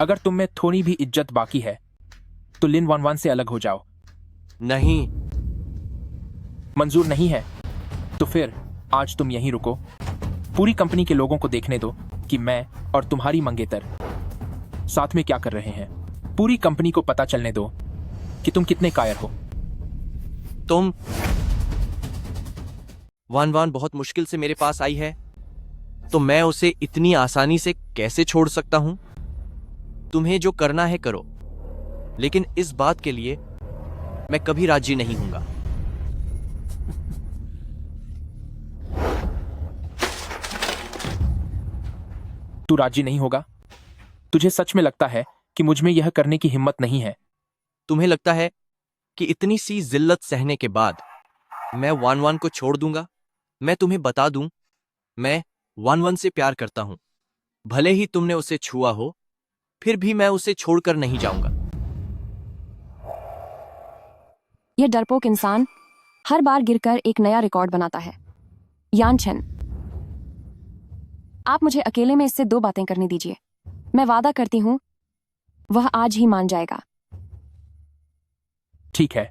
Speaker 2: अगर तुम में थोड़ी भी इज्जत बाकी है तो लिन 11 से अलग हो जाओ।
Speaker 3: नहीं,
Speaker 2: मंजूर नहीं है तो फिर आज तुम यहीं रुको। पूरी कंपनी के लोगों को देखने दो कि मैं और तुम्हारी मंगेतर साथ में क्या कर रहे हैं। पूरी कंपनी को पता चलने दो कि तुम कितने कायर हो।
Speaker 3: तुम वन बहुत मुश्किल से मेरे पास आई है, तो मैं उसे इतनी आसानी से कैसे छोड़ सकता हूं? तुम्हें जो करना है करो, लेकिन इस बात के लिए मैं कभी राजी नहीं हूंगा।
Speaker 2: तू राजी नहीं होगा? तुझे सच में लगता है कि मुझ में यह करने की हिम्मत नहीं है?
Speaker 3: तुम्हें लगता है कि इतनी सी जिल्लत सहने के बाद मैं वन को छोड़ दूंगा? मैं तुम्हें बता दूं, मैं वन से प्यार करता हूं। भले ही तुमने उसे छुआ हो, फिर भी मैं उसे छोड़कर नहीं जाऊंगा।
Speaker 1: यह डरपोक इंसान हर बार गिरकर एक नया रिकॉर्ड बनाता है। यानचेन, आप मुझे अकेले में इससे 2 बातें करने दीजिए। मैं वादा करती हूं वह आज ही मान जाएगा।
Speaker 2: ठीक है।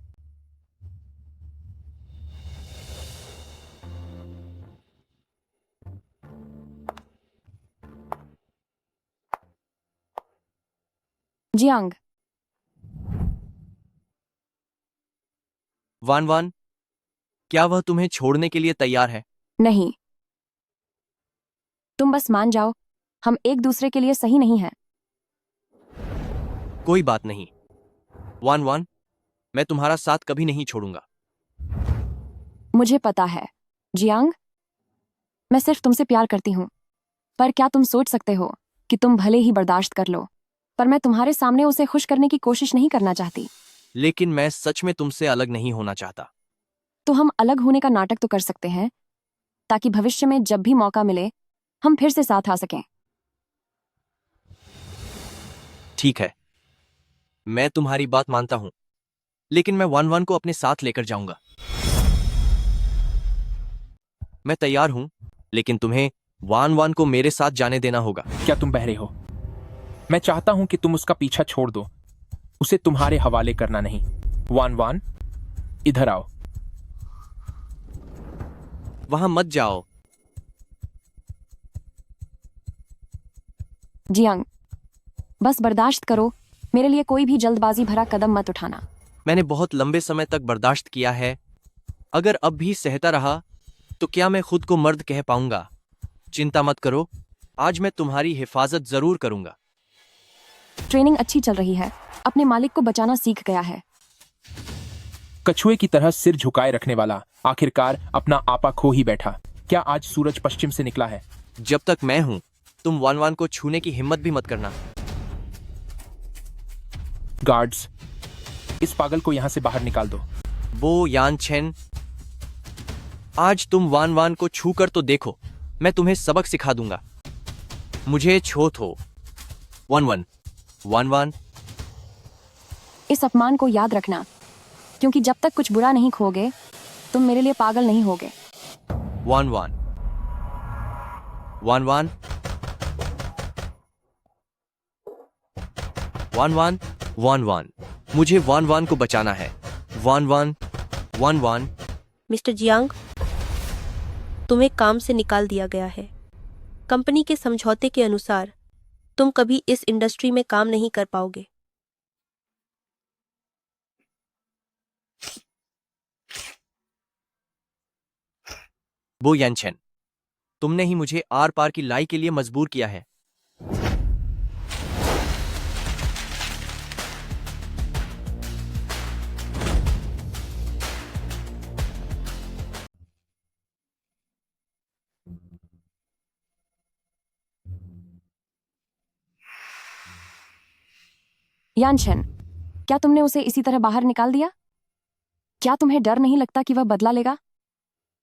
Speaker 1: जियांग,
Speaker 3: वान वान, क्या वह तुम्हें छोड़ने के लिए तैयार है?
Speaker 1: नहीं, तुम बस मान जाओ, हम एक दूसरे के लिए सही नहीं हैं।
Speaker 3: कोई बात नहीं वान वान, मैं तुम्हारा साथ कभी नहीं छोड़ूंगा।
Speaker 1: मुझे पता है जियांग, मैं सिर्फ तुमसे प्यार करती हूं, पर क्या तुम सोच सकते हो कि तुम भले ही बर्दाश्त कर लो, पर मैं तुम्हारे सामने उसे खुश करने की कोशिश नहीं करना चाहती।
Speaker 3: लेकिन मैं सच में तुमसे अलग नहीं होना चाहता।
Speaker 1: तो हम अलग होने का नाटक तो कर सकते हैं, ताकि भविष्य में जब भी मौका मिले हम फिर से साथ आ सकें।
Speaker 3: ठीक है, मैं तुम्हारी बात मानता हूं, लेकिन मैं वान वान को अपने साथ लेकर जाऊंगा। मैं तैयार हूं, लेकिन तुम्हें वान वान को मेरे साथ जाने देना होगा।
Speaker 2: क्या तुम बहरे हो? मैं चाहता हूं कि तुम उसका पीछा छोड़ दो, उसे तुम्हारे हवाले करना नहीं। वान वान, इधर आओ।
Speaker 3: वहां मत जाओ।
Speaker 1: जियांग, बस बर्दाश्त करो, मेरे लिए कोई भी जल्दबाजी भरा कदम मत उठाना।
Speaker 3: मैंने बहुत लंबे समय तक बर्दाश्त किया है, अगर अब भी सहता रहा तो क्या मैं खुद को मर्द कह पाऊंगा? चिंता मत करो, आज मैं तुम्हारी हिफाजत जरूर करूंगा।
Speaker 1: ट्रेनिंग अच्छी चल रही है, अपने मालिक को बचाना सीख गया है।
Speaker 2: कछुए की तरह सिर झुकाए रखने वाला आखिरकार अपना आपा खो ही बैठा। क्या आज सूरज पश्चिम से निकला है?
Speaker 3: जब तक मैं हूं, तुम वान वान को छूने की हिम्मत भी मत करना।
Speaker 2: गार्ड्स, इस पागल को यहां से बाहर निकाल दो।
Speaker 3: बो यान छेन, आज तुम वान वान को छू कर तो देखो, मैं तुम्हें सबक सिखा दूंगा। मुझे छोत हो। वान वान, वान वान,
Speaker 1: इस अपमान को याद रखना, क्योंकि जब तक कुछ बुरा नहीं खोगे तुम मेरे लिए पागल नहीं होगे।
Speaker 3: वान वान, वान वान, वान वान, वान वान, मुझे वान वान को बचाना है। वान वान, वान वान।
Speaker 10: मिस्टर जियांग, तुम्हें काम से निकाल दिया गया है। कंपनी के समझौते के अनुसार तुम कभी इस इंडस्ट्री में काम नहीं कर पाओगे।
Speaker 3: बो यानचेन, तुमने ही मुझे आर पार की लाई के लिए मजबूर किया है।
Speaker 1: यानशन, क्या तुमने उसे इसी तरह बाहर निकाल दिया? क्या तुम्हें डर नहीं लगता कि वह बदला लेगा?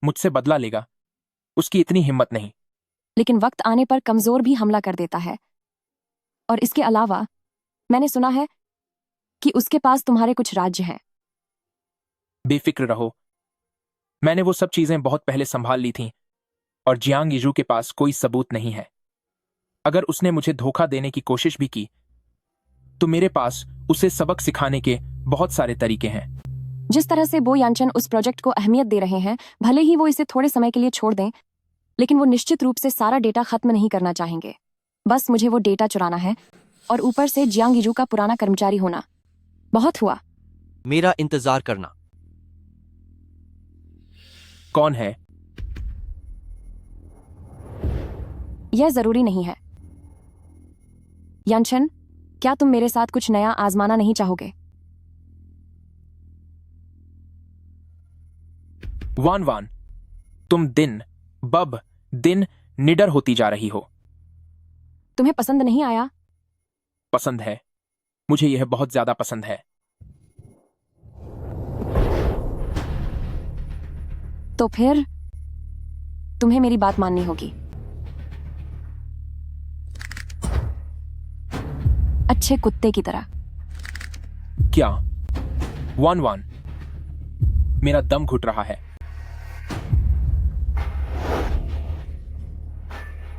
Speaker 2: मुझसे बदला लेगा? उसकी इतनी हिम्मत नहीं।
Speaker 1: लेकिन वक्त आने पर कमजोर भी हमला कर देता है। और इसके अलावा मैंने सुना है कि उसके पास तुम्हारे कुछ राज्य हैं।
Speaker 2: बेफिक्र रहो, मैंने वो सब चीजें बहुत पहले संभाल ली थीं, और जियांग यीजू के पास कोई सबूत नहीं है। अगर उसने मुझे धोखा देने की कोशिश भी की तो मेरे पास उसे सबक सिखाने के बहुत सारे तरीके हैं।
Speaker 1: जिस तरह से बो यानचन उस प्रोजेक्ट को अहमियत दे रहे हैं, भले ही वो इसे थोड़े समय के लिए छोड़ दें, लेकिन वो निश्चित रूप से सारा डेटा खत्म नहीं करना चाहेंगे। बस मुझे वो डेटा चुराना है, और ऊपर से जियांग यीजू का पुराना कर्मचारी होना। बहुत हुआ।
Speaker 3: मेरा इंतजार करना।
Speaker 2: कौन है?
Speaker 1: यह जरूरी नहीं है। यानचन, क्या तुम मेरे साथ कुछ नया आजमाना नहीं चाहोगे?
Speaker 2: वान वान, तुम दिन बब दिन निडर होती जा रही हो।
Speaker 1: तुम्हें पसंद नहीं आया?
Speaker 2: पसंद है, मुझे यह बहुत ज्यादा पसंद है।
Speaker 1: तो फिर तुम्हें मेरी बात माननी होगी। अच्छे कुत्ते की तरह।
Speaker 2: क्या? वान वान, मेरा दम घुट रहा है।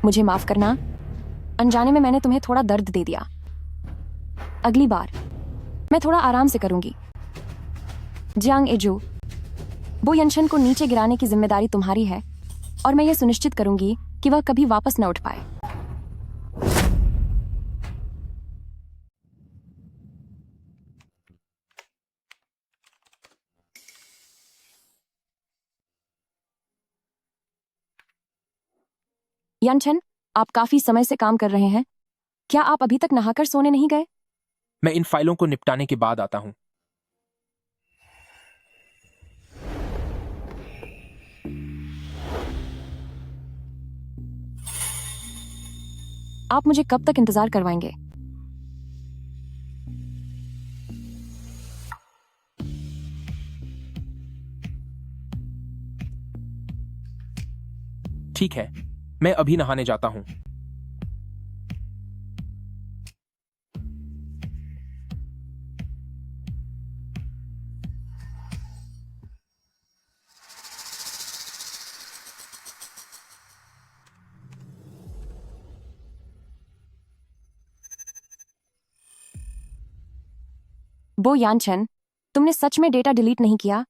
Speaker 1: मुझे माफ करना, अनजाने में मैंने तुम्हें थोड़ा दर्द दे दिया। अगली बार मैं थोड़ा आराम से करूंगी। जियांग इजू, बो यनशन को नीचे गिराने की जिम्मेदारी तुम्हारी है और मैं ये सुनिश्चित करूंगी कि वह कभी वापस न उठ पाए। यनशन, आप काफी समय से काम कर रहे हैं। क्या आप अभी तक नहाकर सोने नहीं गए?
Speaker 2: मैं इन फाइलों को निपटाने के बाद आता हूं।
Speaker 1: आप मुझे कब तक इंतजार करवाएंगे?
Speaker 2: ठीक है, मैं अभी नहाने जाता हूं।
Speaker 1: बो यानचन, तुमने सच में डेटा डिलीट नहीं किया?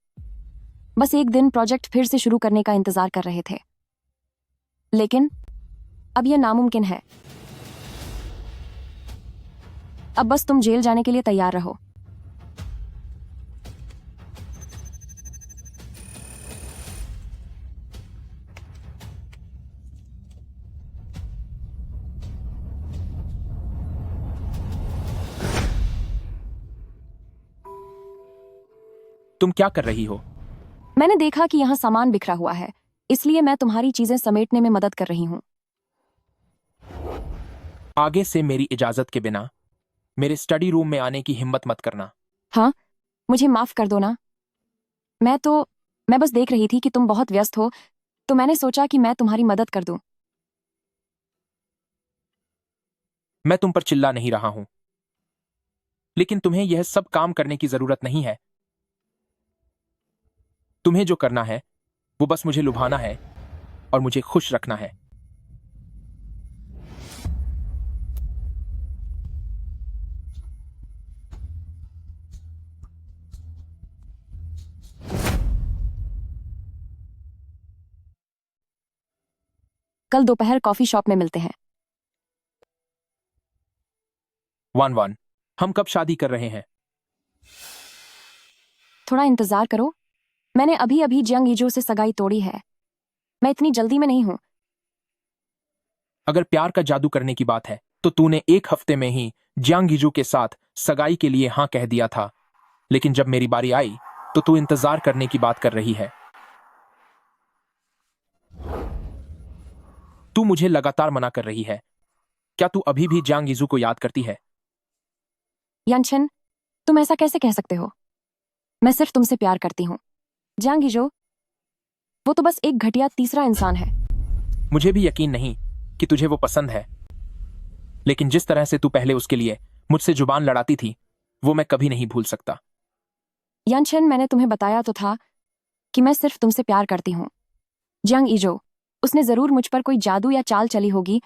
Speaker 1: बस एक दिन प्रोजेक्ट फिर से शुरू करने का इंतजार कर रहे थे, लेकिन अब यह नामुमकिन है। अब बस तुम जेल जाने के लिए तैयार रहो।
Speaker 2: तुम क्या कर रही हो?
Speaker 1: मैंने देखा कि यहाँ सामान बिखरा हुआ है, इसलिए मैं तुम्हारी चीजें समेटने में मदद कर रही हूँ।
Speaker 2: आगे से मेरी इजाजत के बिना मेरे स्टडी रूम में आने की हिम्मत मत करना।
Speaker 1: हाँ, मुझे माफ कर दो ना। मैं बस देख रही थी कि तुम बहुत व्यस्त हो, तो मैंने सोचा कि मैं तुम्हारी मदद कर दूं।
Speaker 2: मैं तुम पर चिल्ला नहीं रहा हूं, लेकिन तुम्हें यह सब काम करने की जरूरत नहीं है। तुम्हें जो करना है वो बस मुझे लुभाना है और मुझे खुश रखना है।
Speaker 1: कल दोपहर कॉफी शॉप में मिलते हैं।
Speaker 2: वन, हम कब शादी कर रहे हैं?
Speaker 1: थोड़ा इंतजार करो। मैंने अभी अभी जियांग इजू से सगाई तोड़ी है। मैं इतनी जल्दी में नहीं हूं।
Speaker 2: अगर प्यार का जादू करने की बात है तो तूने एक हफ्ते में ही जियांग इजू के साथ सगाई के लिए हां कह दिया था, लेकिन जब मेरी बारी आई तो तू इंतजार करने की बात कर रही है। तू मुझे लगातार मना कर रही है। क्या तू अभी भी जियांग इजू को याद करती है?
Speaker 1: यानचन, तुम ऐसा कैसे कह सकते हो? मैं सिर्फ तुमसे प्यार करती हूँ। जियांग इजू, वो तो बस एक घटिया तीसरा इंसान है।
Speaker 2: मुझे भी यकीन नहीं कि तुझे वो पसंद है, लेकिन जिस तरह से तू पहले उसके लिए मुझसे जुबान लड़ाती थी वो मैं कभी नहीं भूल सकता।
Speaker 1: यानचन, मैंने तुम्हें बताया तो था कि मैं सिर्फ तुमसे प्यार करती हूँ। जियांग इजू, उसने जरूर मुझ पर कोई जादू या चाल चली होगी,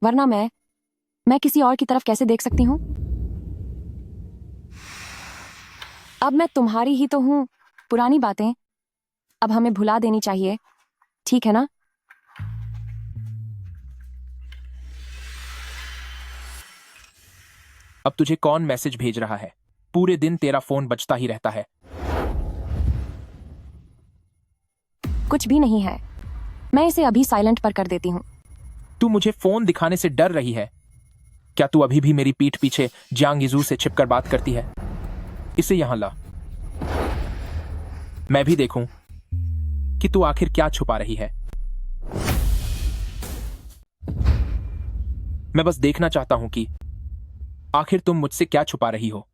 Speaker 1: वरना मैं किसी और की तरफ कैसे देख सकती हूँ? अब मैं तुम्हारी ही तो हूं। पुरानी बातें अब हमें भुला देनी चाहिए, ठीक है ना?
Speaker 2: अब तुझे कौन मैसेज भेज रहा है? पूरे दिन तेरा फोन बजता ही रहता है।
Speaker 1: कुछ भी नहीं है। मैं इसे अभी साइलेंट पर कर देती हूँ।
Speaker 2: तू मुझे फोन दिखाने से डर रही है? क्या तू अभी भी मेरी पीठ पीछे जियांग इजू से छिपकर बात करती है? इसे यहां ला, मैं भी देखूं कि तू आखिर क्या छुपा रही है। मैं बस देखना चाहता हूं कि आखिर तुम मुझसे क्या छुपा रही हो।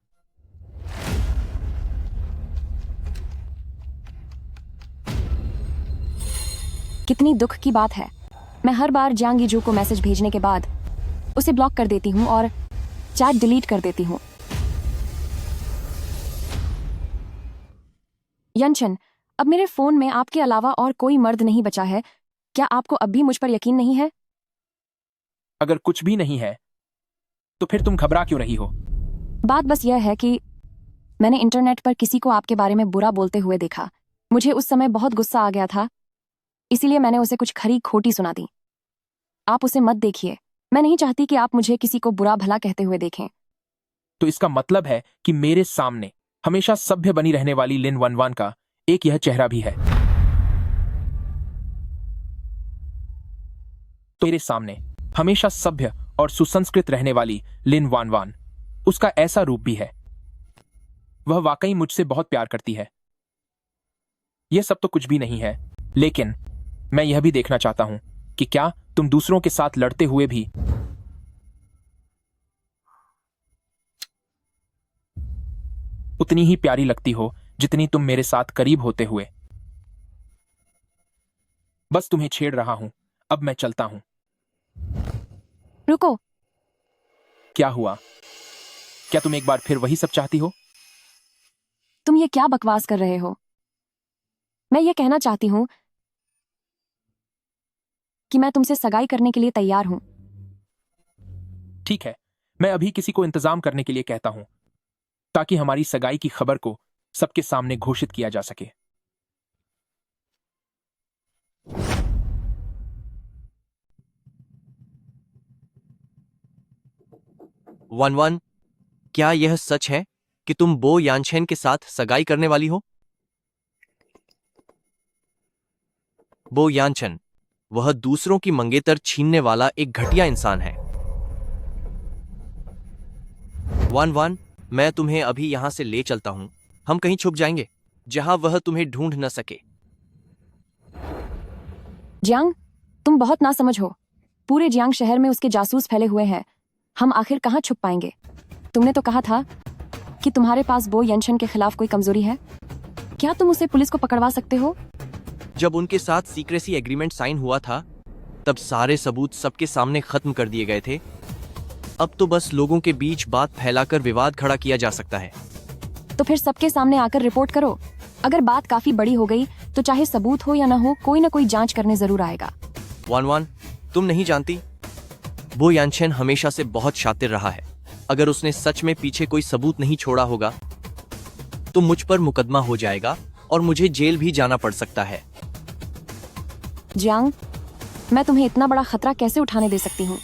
Speaker 1: कितनी दुख की बात है। मैं हर बार जियांग इजू को मैसेज भेजने के बाद उसे ब्लॉक कर देती हूँ और चैट डिलीट कर देती हूँ। यनचन, अब मेरे फोन में आपके अलावा और कोई मर्द नहीं बचा है। क्या आपको अब भी मुझ पर यकीन नहीं है?
Speaker 2: अगर कुछ भी नहीं है तो फिर तुम घबरा क्यों रही हो?
Speaker 1: बात बस यह है कि मैंने इंटरनेट पर किसी को आपके बारे में बुरा बोलते हुए देखा। मुझे उस समय बहुत गुस्सा आ गया था, इसीलिए मैंने उसे कुछ खरी खोटी सुना दी। आप उसे मत देखिए। मैं नहीं चाहती कि आप मुझे किसी को बुरा भला कहते हुए देखें।
Speaker 2: तो इसका मतलब है कि मेरे सामने हमेशा सभ्य बनी रहने वाली लिन वनवान का एक यह चेहरा भी है। तो मेरे सामने हमेशा सभ्य और सुसंस्कृत रहने वाली लिन वानवान, उसका ऐसा रूप भी है। वह वाकई मुझसे बहुत प्यार करती है। यह सब तो कुछ भी नहीं है, लेकिन मैं यह भी देखना चाहता हूं कि क्या तुम दूसरों के साथ लड़ते हुए भी उतनी ही प्यारी लगती हो जितनी तुम मेरे साथ करीब होते हुए। बस तुम्हें छेड़ रहा हूं, अब मैं चलता हूं।
Speaker 1: रुको।
Speaker 2: क्या हुआ? क्या तुम एक बार फिर वही सब चाहती हो?
Speaker 1: तुम ये क्या बकवास कर रहे हो? मैं ये कहना चाहती हूं कि मैं तुमसे सगाई करने के लिए तैयार हूं।
Speaker 2: ठीक है, मैं अभी किसी को इंतजाम करने के लिए कहता हूं ताकि हमारी सगाई की खबर को सबके सामने घोषित किया जा सके।
Speaker 3: वन वन, क्या यह सच है कि तुम बो यानचेन के साथ सगाई करने वाली हो? बो यानचेन, वह दूसरों की मंगेतर छीनने वाला एक घटिया इंसान है। वन वन, मैं तुम्हें अभी यहां से ले चलता हूं। हम कहीं छुप जाएंगे जहां वह तुम्हें ढूंढ न सके।
Speaker 1: जियांग, तुम बहुत नासमझ हो। पूरे जियांग शहर में उसके जासूस फैले हुए हैं। हम आखिर कहाँ छुप पाएंगे? तुमने तो कहा था कि तुम्हारे पास बो यंशन के खिलाफ कोई कमजोरी है। क्या तुम उसे पुलिस को पकड़वा सकते हो?
Speaker 3: जब उनके साथ सीक्रेसी एग्रीमेंट साइन हुआ था, तब सारे सबूत सबके सामने खत्म कर दिए गए थे। अब तो बस लोगों के बीच बात फैलाकर विवाद खड़ा किया जा सकता है।
Speaker 1: तो फिर सबके सामने आकर रिपोर्ट करो। अगर बात काफी बड़ी हो गई तो चाहे सबूत हो या ना हो, कोई ना कोई जांच करने जरूर आएगा।
Speaker 3: वन वन, तुम नहीं जानती, बो यानचेन हमेशा से बहुत शातिर रहा है। अगर उसने सच में पीछे कोई सबूत नहीं छोड़ा होगा तो मुझ पर मुकदमा हो जाएगा और मुझे जेल भी जाना पड़ सकता है।
Speaker 1: जियांग, मैं तुम्हें इतना बड़ा खतरा कैसे उठाने दे सकती हूँ?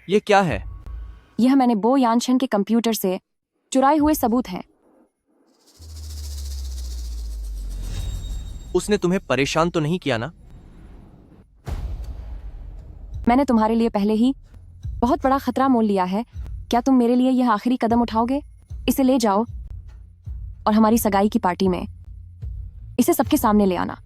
Speaker 3: ये क्या है?
Speaker 1: यह मैंने बो यानशन के कंप्यूटर से चुराए हुए सबूत हैं।
Speaker 3: उसने तुम्हें परेशान तो नहीं किया ना?
Speaker 1: मैंने तुम्हारे लिए पहले ही बहुत बड़ा खतरा मोल लिया है। क्या तुम मेरे लिए यह आखिरी कदम उठाओगे? इसे ले जाओ और हमारी सगाई की पार्टी में इसे सबके सामने ले आना।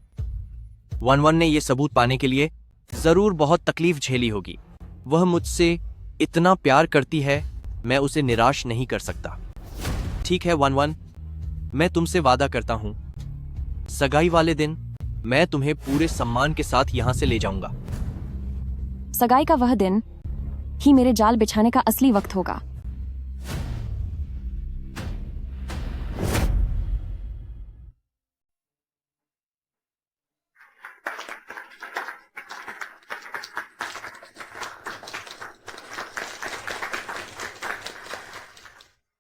Speaker 3: वन वन ने यह सबूत पाने के लिए जरूर बहुत तकलीफ झेली होगी। वह मुझसे इतना प्यार करती है, मैं उसे निराश नहीं कर सकता। ठीक है वन वन, मैं तुमसे वादा करता हूं, सगाई वाले दिन मैं तुम्हें पूरे सम्मान के साथ यहां से ले जाऊंगा।
Speaker 1: सगाई का वह दिन ही मेरे जाल बिछाने का असली वक्त होगा।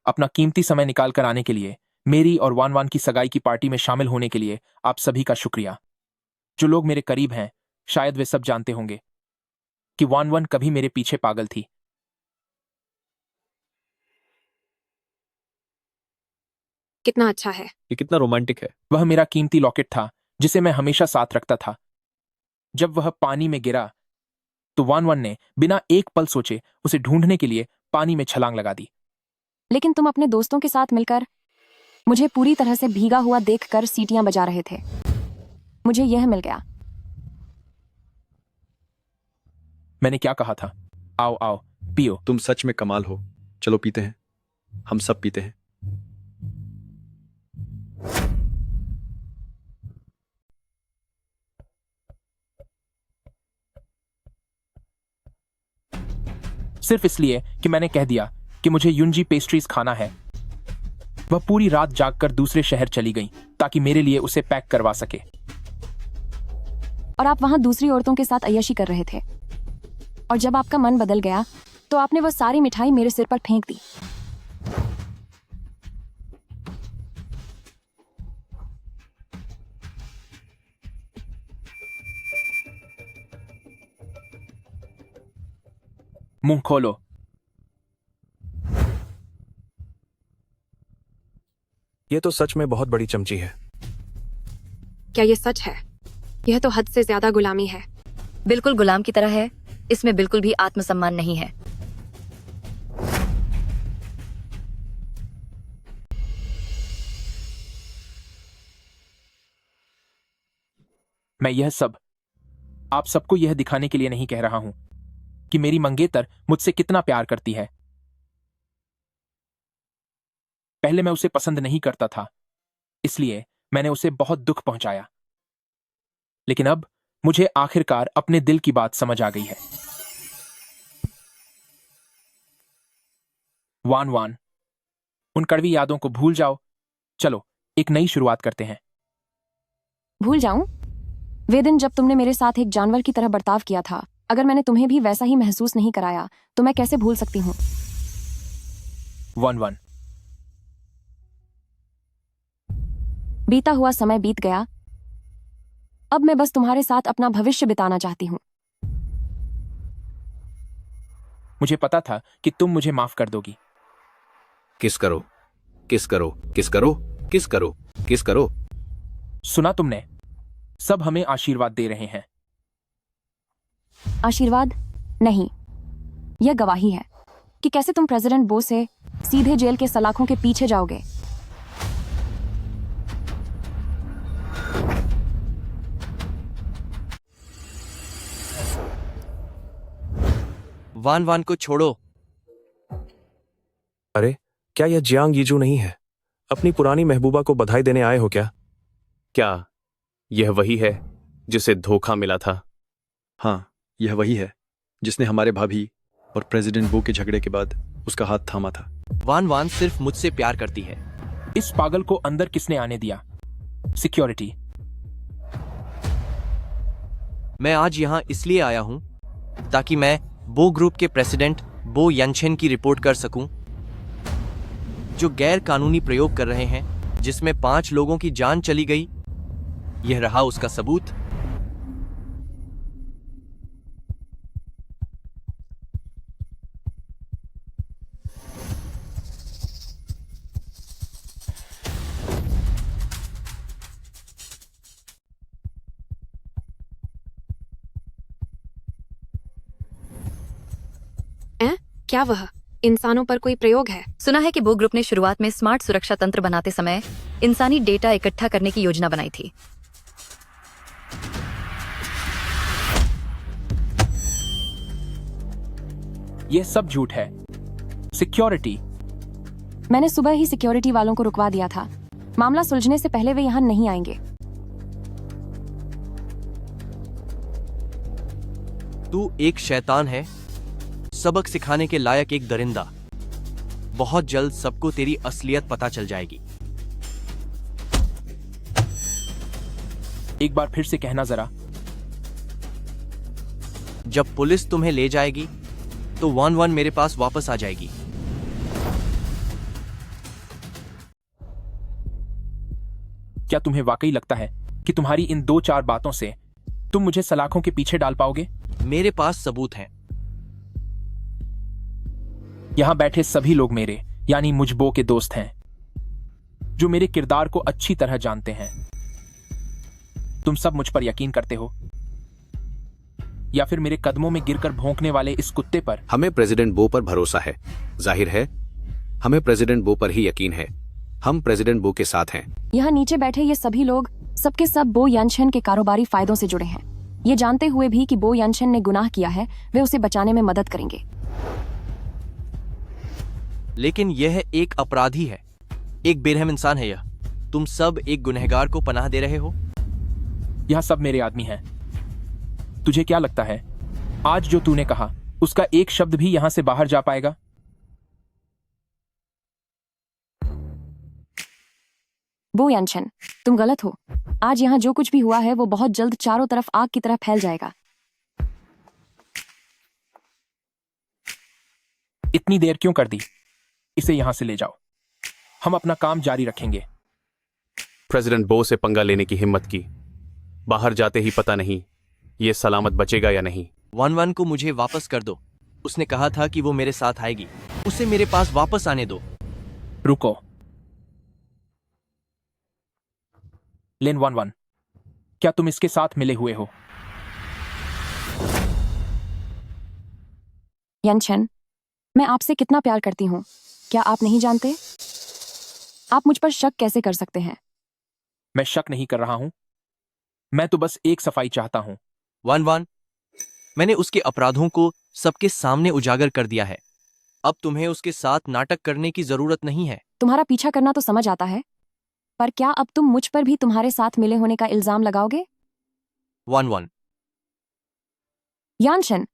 Speaker 2: अपना कीमती समय निकाल कर आने के लिए, मेरी और वान वान की सगाई की पार्टी में शामिल होने के लिए आप सभी का शुक्रिया। जो लोग मेरे करीब हैं, शायद वे सब जानते होंगे कि वान वान कभी मेरे पीछे पागल थी।
Speaker 1: कितना अच्छा है।
Speaker 9: ये कितना रोमांटिक है।
Speaker 2: वह मेरा कीमती लॉकेट था जिसे मैं हमेशा साथ रखता था। जब वह पानी में गिरा तो वान वान ने बिना एक पल सोचे उसे ढूंढने के लिए पानी में छलांग लगा दी।
Speaker 1: लेकिन तुम अपने दोस्तों के साथ मिलकर मुझे पूरी तरह से भीगा हुआ देखकर सीटियां बजा रहे थे। मुझे यह मिल गया।
Speaker 2: मैंने क्या कहा था? आओ आओ पियो।
Speaker 9: तुम सच में कमाल हो। चलो पीते हैं। हम सब पीते हैं।
Speaker 2: सिर्फ इसलिए कि मैंने कह दिया कि मुझे युंजी पेस्ट्रीज खाना है। वह पूरी रात जागकर दूसरे शहर चली गई ताकि मेरे लिए उसे पैक करवा सके।
Speaker 1: और आप वहां दूसरी औरतों के साथ अय्याशी कर रहे थे। और जब आपका मन बदल गया तो आपने वह सारी मिठाई मेरे सिर पर फेंक दी।
Speaker 2: मुंह खोलो।
Speaker 11: ये तो सच में बहुत बड़ी चमची है।
Speaker 12: क्या ये सच है? यह तो हद से ज्यादा गुलामी है।
Speaker 13: बिल्कुल गुलाम की तरह है। इसमें बिल्कुल भी आत्मसम्मान नहीं है।
Speaker 2: मैं यह सब आप सबको यह दिखाने के लिए नहीं कह रहा हूं कि मेरी मंगेतर मुझसे कितना प्यार करती है। पहले मैं उसे पसंद नहीं करता था, इसलिए मैंने उसे बहुत दुख पहुंचाया। लेकिन अब मुझे आखिरकार अपने दिल की बात समझ आ गई है। वान वान, उन कड़वी यादों को भूल जाओ। चलो एक नई शुरुआत करते हैं।
Speaker 1: भूल जाऊं? वे दिन जब तुमने मेरे साथ एक जानवर की तरह बर्ताव किया था, अगर मैंने तुम्हें भी वैसा ही महसूस नहीं कराया तो मैं कैसे भूल सकती हूं?
Speaker 2: One one.
Speaker 1: बीता हुआ समय बीत गया। अब मैं बस तुम्हारे साथ अपना भविष्य बिताना चाहती हूं।
Speaker 2: मुझे पता था कि तुम मुझे माफ कर दोगी।
Speaker 14: किस करो, किस करो, किस करो, किस करो, किस करो।
Speaker 2: सुना तुमने? सब हमें आशीर्वाद दे रहे हैं।
Speaker 1: आशीर्वाद नहीं, यह गवाही है कि कैसे तुम प्रेसिडेंट बो से सीधे जेल के सलाखों के पीछे जाओगे।
Speaker 3: वान वान को छोड़ो।
Speaker 11: अरे क्या यह जियांग यीजू नहीं है? अपनी पुरानी महबूबा को बधाई देने आए हो क्या?
Speaker 15: क्या यह वही है जिसे धोखा मिला था?
Speaker 16: हाँ, यह वही है जिसने हमारे भाभी और प्रेसिडेंट बो के झगड़े के बाद उसका हाथ थामा था।
Speaker 3: वान वान सिर्फ मुझसे प्यार करती है।
Speaker 2: इस पागल को अंदर किसने आने दिया? सिक्योरिटी।
Speaker 3: मैं आज यहां इसलिए आया हूं ताकि मैं बो ग्रुप के प्रेसिडेंट बो यानचेन की रिपोर्ट कर सकूं, जो गैर कानूनी प्रयोग कर रहे हैं, जिसमें 5 लोगों की जान चली गई। यह रहा उसका सबूत।
Speaker 12: क्या वह इंसानों पर कोई प्रयोग है?
Speaker 13: सुना है कि बो ग्रुप ने शुरुआत में स्मार्ट सुरक्षा तंत्र बनाते समय इंसानी डेटा इकट्ठा करने की योजना बनाई थी।
Speaker 2: यह सब झूठ है। सिक्योरिटी।
Speaker 1: मैंने सुबह ही सिक्योरिटी वालों को रुकवा दिया था। मामला सुलझने से पहले वे यहां नहीं आएंगे।
Speaker 3: तू एक शैतान है, सबक सिखाने के लायक एक दरिंदा। बहुत जल्द सबको तेरी असलियत पता चल जाएगी।
Speaker 2: एक बार फिर से कहना जरा।
Speaker 3: जब पुलिस तुम्हें ले जाएगी तो वन वन मेरे पास वापस आ जाएगी।
Speaker 2: क्या तुम्हें वाकई लगता है कि तुम्हारी इन 2-4 बातों से तुम मुझे सलाखों के पीछे डाल पाओगे?
Speaker 3: मेरे पास सबूत हैं।
Speaker 2: यहां बैठे सभी लोग मेरे यानी मुझबो के दोस्त हैं, जो मेरे किरदार को अच्छी तरह जानते हैं। तुम सब मुझ पर यकीन करते हो या फिर मेरे कदमों में गिरकर भौंकने वाले इस कुत्ते पर?
Speaker 14: हमें प्रेसिडेंट बो पर भरोसा है। जाहिर है हमें प्रेसिडेंट बो पर ही यकीन है। हम प्रेसिडेंट बो के साथ हैं।
Speaker 1: यहाँ नीचे बैठे ये सभी लोग सबके सब बो यानचेन के कारोबारी फायदों से जुड़े हैं। ये जानते हुए भी कि बो यानचेन ने गुनाह किया है, वे उसे बचाने में मदद करेंगे।
Speaker 3: लेकिन यह एक अपराधी है, एक बेरहम इंसान है। यह तुम सब एक गुनहगार को पनाह दे रहे हो।
Speaker 2: यह सब मेरे आदमी हैं। तुझे क्या लगता है आज जो तूने कहा उसका एक शब्द भी यहां से बाहर जा पाएगा?
Speaker 1: बो यानशन, तुम गलत हो। आज यहाँ जो कुछ भी हुआ है वो बहुत जल्द चारों तरफ आग की तरह फैल जाएगा।
Speaker 2: इतनी देर क्यों कर दी? इसे यहां से ले जाओ। हम अपना काम जारी रखेंगे।
Speaker 15: प्रेसिडेंट बो से पंगा लेने की हिम्मत की। बाहर जाते ही पता नहीं ये सलामत बचेगा या नहीं।
Speaker 3: 1-1 को मुझे वापस कर दो। उसने कहा था कि वो मेरे साथ आएगी। उसे मेरे पास वापस आने दो।
Speaker 2: रुको। लिन 1-1, क्या तुम इसके साथ मिले हुए हो?
Speaker 1: यानशन, मैं आपसे कितना प्यार करती हूँ, क्या आप नहीं जानते? आप मुझ पर शक कैसे कर सकते हैं?
Speaker 2: मैं शक नहीं कर रहा हूं। मैं तो बस एक सफाई चाहता हूं।
Speaker 3: 1-1, मैंने उसके अपराधों को सबके सामने उजागर कर दिया है। अब तुम्हें उसके साथ नाटक करने की जरूरत नहीं है।
Speaker 1: तुम्हारा पीछा करना तो समझ आता है, पर क्या अब तुम मुझ पर भी तुम्हारे साथ मिले होने का इल्जाम लगाओगे?
Speaker 3: 1-1,
Speaker 1: यानशन,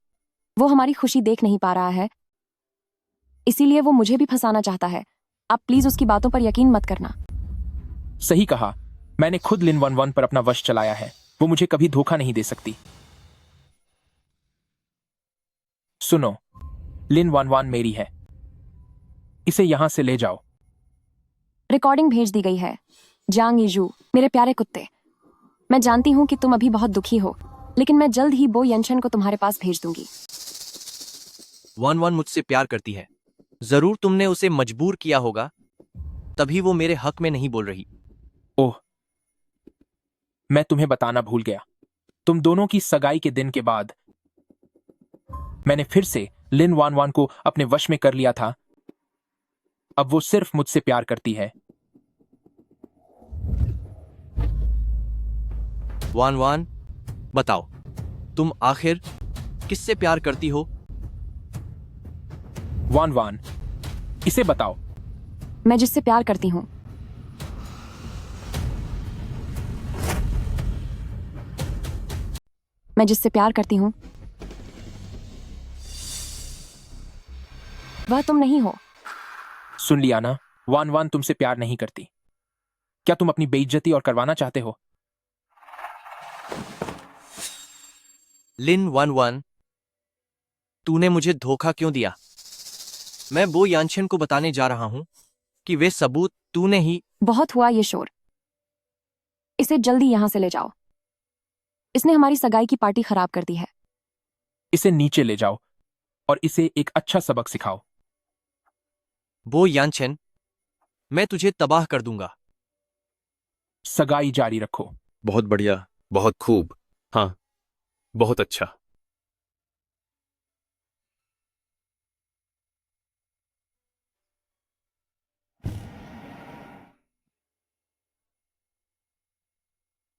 Speaker 1: वो हमारी खुशी देख नहीं पा रहा है, इसीलिए वो मुझे भी फंसाना चाहता है। आप प्लीज उसकी बातों पर यकीन मत करना।
Speaker 2: सही कहा। मैंने खुद लिन 1-1 पर अपना वश चलाया है। वो मुझे कभी धोखा नहीं दे सकती। सुनो, लिन 1-1 मेरी है। इसे यहां से ले जाओ।
Speaker 1: रिकॉर्डिंग भेज दी गई है। जांग यीजू, मेरे प्यारे कुत्ते, मैं जानती हूं कि तुम अभी बहुत दुखी हो, लेकिन मैं जल्द ही बो यंशन को तुम्हारे पास भेज दूंगी।
Speaker 3: 1-1 मुझसे प्यार करती है। जरूर तुमने उसे मजबूर किया होगा, तभी वो मेरे हक में नहीं बोल रही।
Speaker 2: ओह, मैं तुम्हें बताना भूल गया। तुम दोनों की सगाई के दिन के बाद मैंने फिर से लिन 1-1 को अपने वश में कर लिया था। अब वो सिर्फ मुझसे प्यार करती है।
Speaker 3: 1-1, बताओ, तुम आखिर किससे प्यार करती हो?
Speaker 2: 1-1, इसे बताओ।
Speaker 1: मैं जिससे प्यार करती हूँ। मैं जिससे प्यार करती हूँ वह तुम नहीं हो।
Speaker 2: सुन लिया ना, 1-1 तुमसे प्यार नहीं करती। क्या तुम अपनी बेइज्जती और करवाना चाहते हो?
Speaker 3: लिन 1-1, तूने मुझे धोखा क्यों दिया? मैं बो यानशन को बताने जा रहा हूं कि वे सबूत तूने ही।
Speaker 1: बहुत हुआ ये शोर। इसे जल्दी यहां से ले जाओ। इसने हमारी सगाई की पार्टी खराब कर दी है।
Speaker 2: इसे नीचे ले जाओ और इसे एक अच्छा सबक सिखाओ।
Speaker 3: बो यानशन, मैं तुझे तबाह कर दूंगा।
Speaker 2: सगाई जारी रखो।
Speaker 16: बहुत बढ़िया।
Speaker 14: बहुत खूब।
Speaker 15: हाँ, बहुत अच्छा।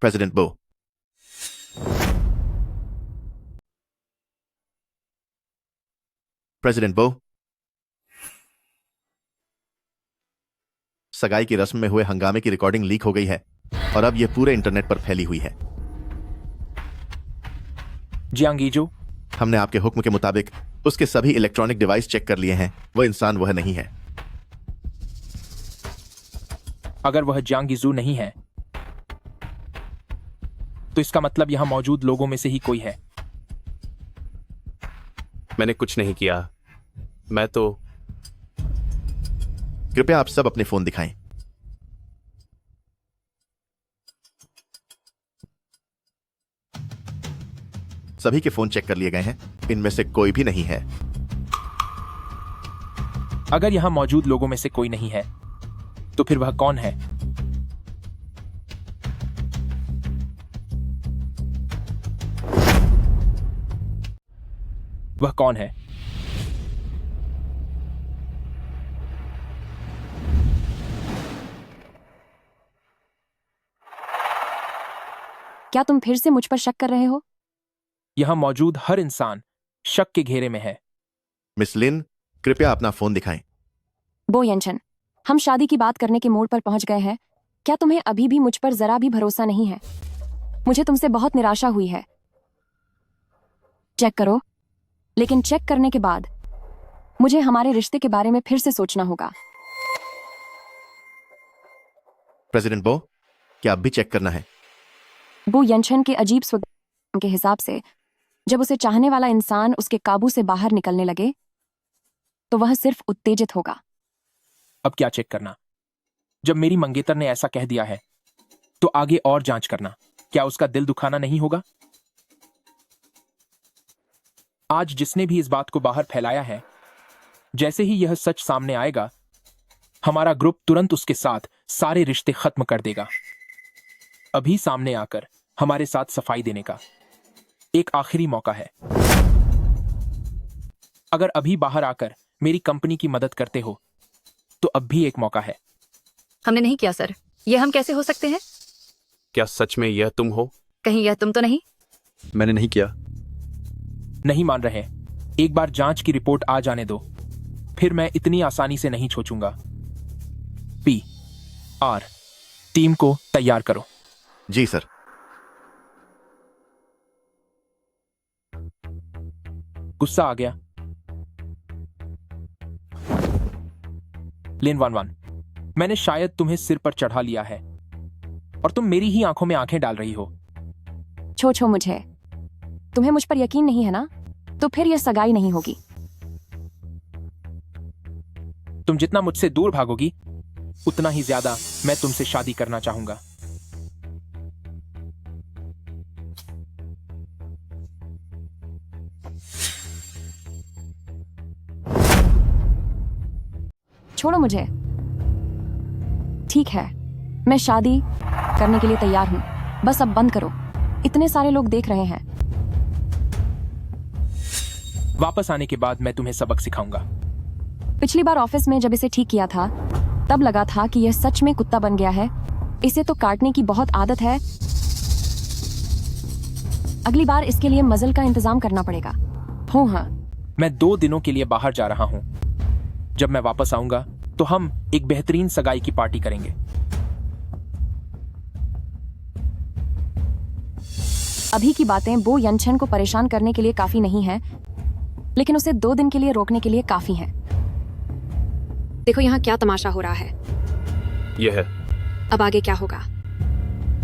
Speaker 5: प्रेसिडेंट बो, प्रेसिडेंट बो, सगाई की रस्म में हुए हंगामे की रिकॉर्डिंग लीक हो गई है और अब यह पूरे इंटरनेट पर फैली हुई है।
Speaker 2: जियांग यीजू,
Speaker 5: हमने आपके हुक्म के मुताबिक उसके सभी इलेक्ट्रॉनिक डिवाइस चेक कर लिए हैं। वह इंसान वह नहीं है।
Speaker 2: अगर वह जियांग यीजू नहीं है तो इसका मतलब यहां मौजूद लोगों में से ही कोई है।
Speaker 15: मैंने कुछ नहीं किया। मैं तो।
Speaker 5: कृपया आप सब अपने फोन दिखाएं। सभी के फोन चेक कर लिए गए हैं। इनमें से कोई भी नहीं है।
Speaker 2: अगर यहां मौजूद लोगों में से कोई नहीं है तो फिर वह कौन है? वह कौन है?
Speaker 1: क्या तुम फिर से मुझ पर शक कर रहे हो?
Speaker 2: यहां मौजूद हर इंसान शक के घेरे में है।
Speaker 5: मिस लिन, कृपया अपना फोन दिखाएं।
Speaker 1: बो यंशन, हम शादी की बात करने के मोड़ पर पहुंच गए हैं। क्या तुम्हें अभी भी मुझ पर जरा भी भरोसा नहीं है? मुझे तुमसे बहुत निराशा हुई है। चेक करो, लेकिन चेक करने के बाद मुझे हमारे रिश्ते के बारे में फिर से सोचना होगा।
Speaker 5: प्रेसिडेंट बो, क्या अब भी चेक करना है?
Speaker 1: बो यंशन के अजीब स्वभाव के हिसाब से जब उसे चाहने वाला इंसान उसके काबू से बाहर निकलने लगे तो वह सिर्फ उत्तेजित होगा।
Speaker 2: अब क्या चेक करना? जब मेरी मंगेतर ने ऐसा कह दिया है तो आगे और जांच करना। क्या उसका दिल दुखाना नहीं होगा? आज जिसने भी इस बात को बाहर फैलाया है, जैसे ही यह सच सामने आएगा, हमारा ग्रुप तुरंत उसके साथ सारे रिश्ते खत्म कर देगा। अभी सामने आकर हमारे साथ सफाई देने का एक आखिरी मौका है। अगर अभी बाहर आकर मेरी कंपनी की मदद करते हो तो अब भी एक मौका है।
Speaker 13: हमने नहीं किया सर, ये हम कैसे हो सकते हैं?
Speaker 15: क्या सच में यह तुम हो?
Speaker 13: कहीं यह तुम तो नहीं?
Speaker 16: मैंने नहीं किया।
Speaker 2: नहीं मान रहे? एक बार जांच की रिपोर्ट आ जाने दो, फिर मैं इतनी आसानी से नहीं छोचूंगा। PR, टीम को तैयार करो।
Speaker 5: जी सर।
Speaker 2: गुस्सा आ गया? लेन 11, मैंने शायद तुम्हें सिर पर चढ़ा लिया है और तुम मेरी ही आंखों में आंखें डाल रही हो।
Speaker 1: छो मुझे, तुम्हें मुझ पर यकीन नहीं है ना? तो फिर यह सगाई नहीं होगी।
Speaker 2: तुम जितना मुझसे दूर भागोगी उतना ही ज्यादा मैं तुमसे शादी करना चाहूंगा।
Speaker 1: छोड़ो मुझे। ठीक है, मैं शादी करने के लिए तैयार हूं, बस अब बंद करो। इतने सारे लोग देख रहे हैं।
Speaker 2: वापस आने के बाद मैं तुम्हें सबक सिखाऊंगा।
Speaker 1: पिछली बार ऑफिस में जब इसे ठीक किया था तब लगा था कि यह सच में कुत्ता बन गया है। इसे तो काटने की बहुत आदत है। अगली बार इसके लिए मजल का इंतजाम करना पड़ेगा। हो हाँ,
Speaker 2: मैं 2 दिनों के लिए बाहर जा रहा हूं। जब मैं वापस आऊंगा तो हम एक बेहतरीन सगाई की पार्टी करेंगे।
Speaker 1: अभी की बातें बो यंशन को परेशान करने के लिए काफी नहीं है, लेकिन उसे 2 दिन के लिए रोकने के लिए काफी है।
Speaker 12: देखो यहाँ क्या तमाशा हो रहा है।
Speaker 15: यह है।
Speaker 12: अब आगे क्या होगा?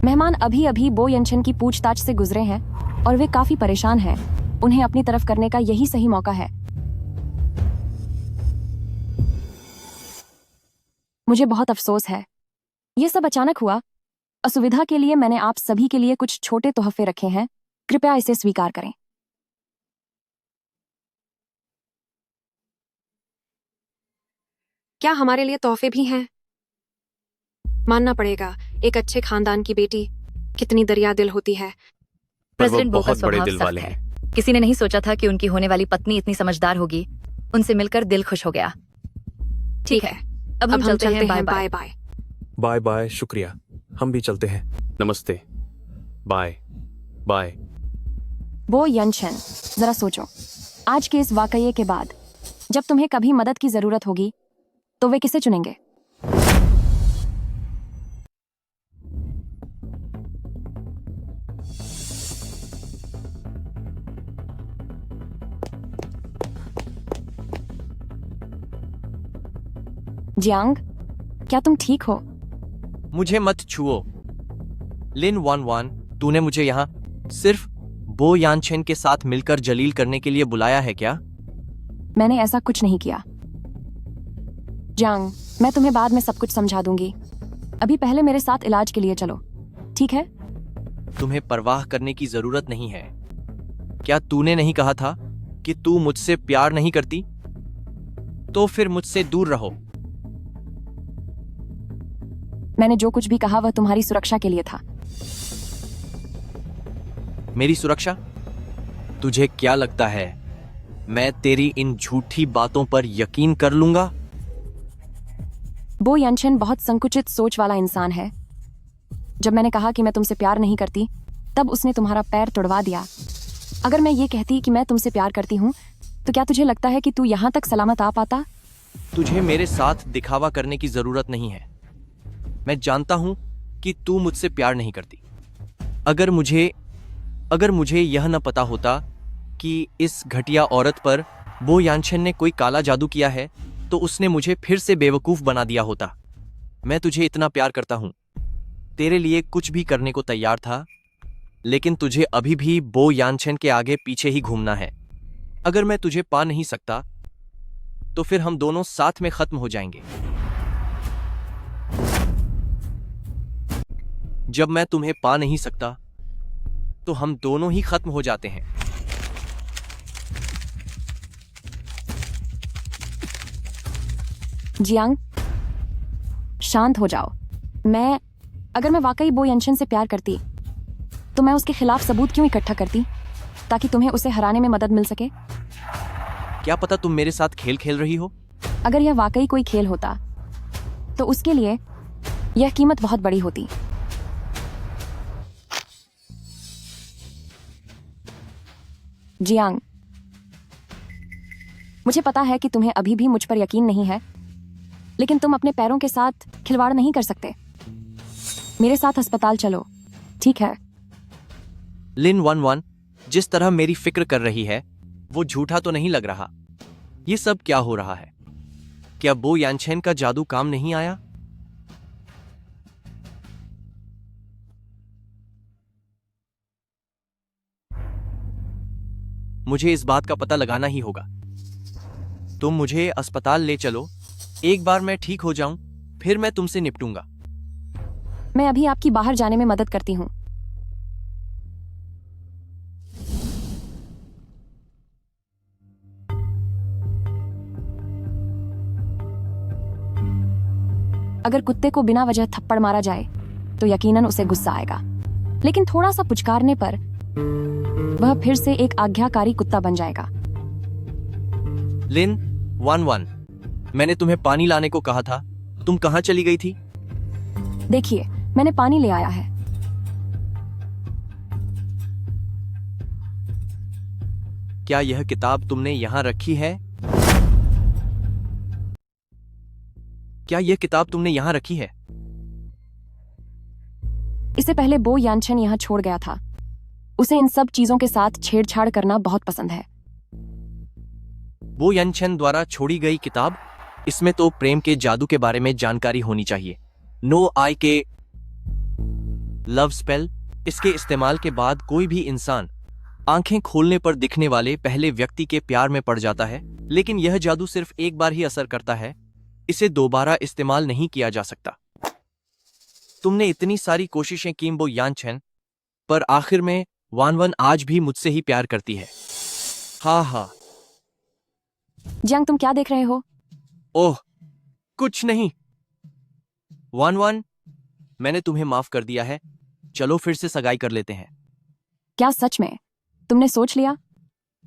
Speaker 1: मेहमान अभी अभी बो यंशन की पूछताछ से गुजरे हैं और वे काफी परेशान हैं। उन्हें अपनी तरफ करने का यही सही मौका है। मुझे बहुत अफसोस है, ये सब अचानक हुआ। असुविधा के लिए मैंने आप सभी के लिए कुछ छोटे तोहफे रखे हैं, कृपया इसे स्वीकार करें।
Speaker 12: क्या हमारे लिए तोहफे भी हैं? मानना पड़ेगा, एक अच्छे खानदान की बेटी कितनी दरिया दिल होती है।
Speaker 13: प्रेसिडेंट बो का
Speaker 15: बहुत बड़े
Speaker 13: स्वभाव
Speaker 15: दिल
Speaker 13: सख्त
Speaker 15: वाले
Speaker 13: है।
Speaker 15: हैं।
Speaker 13: किसी ने नहीं सोचा था कि उनकी होने वाली पत्नी इतनी समझदार होगी। उनसे मिलकर दिल खुश हो गया। ठीक है, अब हम चलते हैं। Bye bye.
Speaker 12: Bye.
Speaker 11: Bye bye, शुक्रिया। हम भी चलते हैं।
Speaker 15: नमस्ते। Bye bye.
Speaker 1: बो यंशन, जरा सोचो, आज के इस वाकये के बाद जब तुम्हें कभी मदद की जरूरत होगी तो वे किसे चुनेंगे? जियांग, क्या तुम ठीक हो?
Speaker 3: मुझे मत छुओ। लिन 11, तूने मुझे यहाँ सिर्फ बो यानचेन के साथ मिलकर जलील करने के लिए बुलाया है क्या?
Speaker 1: मैंने ऐसा कुछ नहीं किया। जियांग, मैं तुम्हें बाद में सब कुछ समझा दूंगी। अभी पहले मेरे साथ इलाज के लिए चलो, ठीक है?
Speaker 3: तुम्हें परवाह करने की जरूरत नहीं है। क्या तूने नहीं कहा था कि तू मुझसे प्यार नहीं करती? तो फिर मुझसे दूर रहो।
Speaker 1: मैंने जो कुछ भी कहा वह तुम्हारी सुरक्षा के लिए था।
Speaker 3: मेरी सुरक्षा? तुझे क्या लगता है मैं तेरी इन झूठी बातों पर यकीन कर लूंगा?
Speaker 1: बो यंशन बहुत संकुचित सोच वाला इंसान है। जब मैंने कहा कि मैं तुमसे प्यार नहीं करती, तब उसने तुम्हारा पैर तुड़वा दिया। अगर मैं ये कहती कि मैं तुमसे प्यार करती हूँ, तो क्या तुझे लगता है कि तू यहाँ तक सलामत आ पाता?
Speaker 3: तुझे मेरे साथ दिखावा करने की जरूरत नहीं है। मैं जानता हूं कि तू मुझसे प्यार नहीं करती। अगर मुझे यह न पता होता कि इस घटिया औरत पर बो यानशन ने कोई काला जादू किया है, तो उसने मुझे फिर से बेवकूफ बना दिया होता। मैं तुझे इतना प्यार करता हूं तेरे लिए कुछ भी करने को तैयार था, लेकिन तुझे अभी भी बो यानचेन के आगे पीछे ही घूमना है। अगर मैं तुझे पा नहीं सकता तो फिर हम दोनों साथ में खत्म हो जाएंगे। जब मैं तुम्हें पा नहीं सकता तो हम दोनों ही खत्म हो जाते हैं।
Speaker 1: जियांग, शांत हो जाओ। अगर मैं वाकई बो यानचेन से प्यार करती तो मैं उसके खिलाफ सबूत क्यों इकट्ठा करती, ताकि तुम्हें उसे हराने में मदद मिल सके।
Speaker 3: क्या पता तुम मेरे साथ खेल खेल रही हो?
Speaker 1: अगर यह वाकई कोई खेल होता तो उसके लिए यह कीमत बहुत बड़ी होती। जियांग, मुझे पता है कि तुम्हें अभी भी मुझ पर यकीन नहीं है, लेकिन तुम अपने पैरों के साथ खिलवाड़ नहीं कर सकते। मेरे साथ अस्पताल चलो, ठीक है?
Speaker 3: लिन 11, जिस तरह मेरी फिक्र कर रही है वो झूठा तो नहीं लग रहा। ये सब क्या हो रहा है? क्या बो यानचेन का जादू काम नहीं आया? मुझे इस बात का पता लगाना ही होगा। तुम मुझे अस्पताल ले चलो, एक बार मैं ठीक हो जाऊं फिर मैं तुमसे निपटूंगा।
Speaker 1: मैं अभी आपकी बाहर जाने में मदद करती हूँ। अगर कुत्ते को बिना वजह थप्पड़ मारा जाए तो यकीनन उसे गुस्सा आएगा, लेकिन थोड़ा सा पुचकारने पर वह फिर से एक आज्ञाकारी कुत्ता बन जाएगा।
Speaker 3: लिन 11, मैंने तुम्हें पानी लाने को कहा था, तुम कहां चली गई थी?
Speaker 1: देखिए, मैंने पानी ले आया है।
Speaker 3: क्या यह किताब तुमने यहां रखी है? क्या यह किताब तुमने यहां रखी है?
Speaker 1: इससे पहले बो यानचेन यहां छोड़ गया था। उसे इन सब चीजों के साथ छेड़छाड़ करना बहुत पसंद है।
Speaker 3: बो यानचेन द्वारा छोड़ी गई किताब? इसमें तो प्रेम के जादू के बारे में जानकारी होनी चाहिए। नो आई के लव स्पेल। इसके इस्तेमाल के बाद कोई भी इंसान आंखें खोलने पर दिखने वाले पहले व्यक्ति के प्यार में पड़ जाता है, लेकिन यह जादू सिर्फ एक बार ही असर करता है, इसे दोबारा इस्तेमाल नहीं किया जा सकता। तुमने इतनी सारी कोशिशें की बो यानचेन, पर आखिर में 11 आज भी मुझसे ही प्यार करती है। हाँ।
Speaker 1: जियांग, तुम क्या देख रहे हो?
Speaker 3: ओह, कुछ नहीं। 11, मैंने तुम्हें माफ कर दिया है, चलो फिर से सगाई कर लेते हैं।
Speaker 1: क्या सच में तुमने सोच लिया?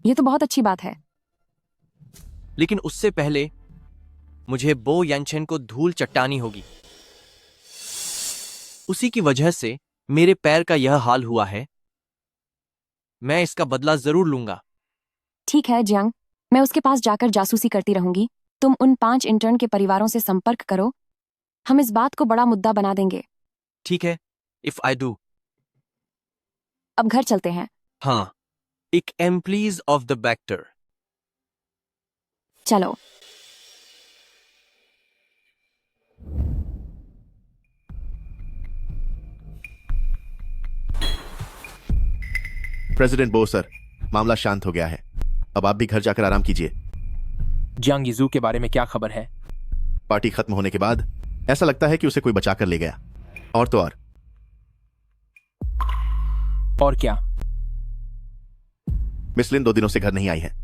Speaker 1: यह तो बहुत अच्छी बात है।
Speaker 3: लेकिन उससे पहले मुझे बो यानचेन को धूल चट्टानी होगी। उसी की वजह से मेरे पैर का यह हाल हुआ है। मैं इसका बदला जरूर लूंगा।
Speaker 1: ठीक है जियांग, मैं उसके पास जाकर जासूसी करती रहूंगी। तुम उन 5 इंटर्न के परिवारों से संपर्क करो। हम इस बात को बड़ा मुद्दा बना देंगे।
Speaker 3: ठीक है, इफ आई डू।
Speaker 1: अब घर चलते हैं।
Speaker 3: हाँ, एक एम्प्लीज ऑफ द बैक्टर।
Speaker 1: चलो।
Speaker 5: प्रेसिडेंट बो सर, मामला शांत हो गया है। अब आप भी घर जाकर आराम कीजिए।
Speaker 2: जियांग यीजू के बारे में क्या खबर है?
Speaker 5: पार्टी खत्म होने के बाद ऐसा लगता है कि उसे कोई बचा कर ले गया। और तो
Speaker 2: और क्या?
Speaker 5: मिस लिन 2 दिनों से घर नहीं आई है।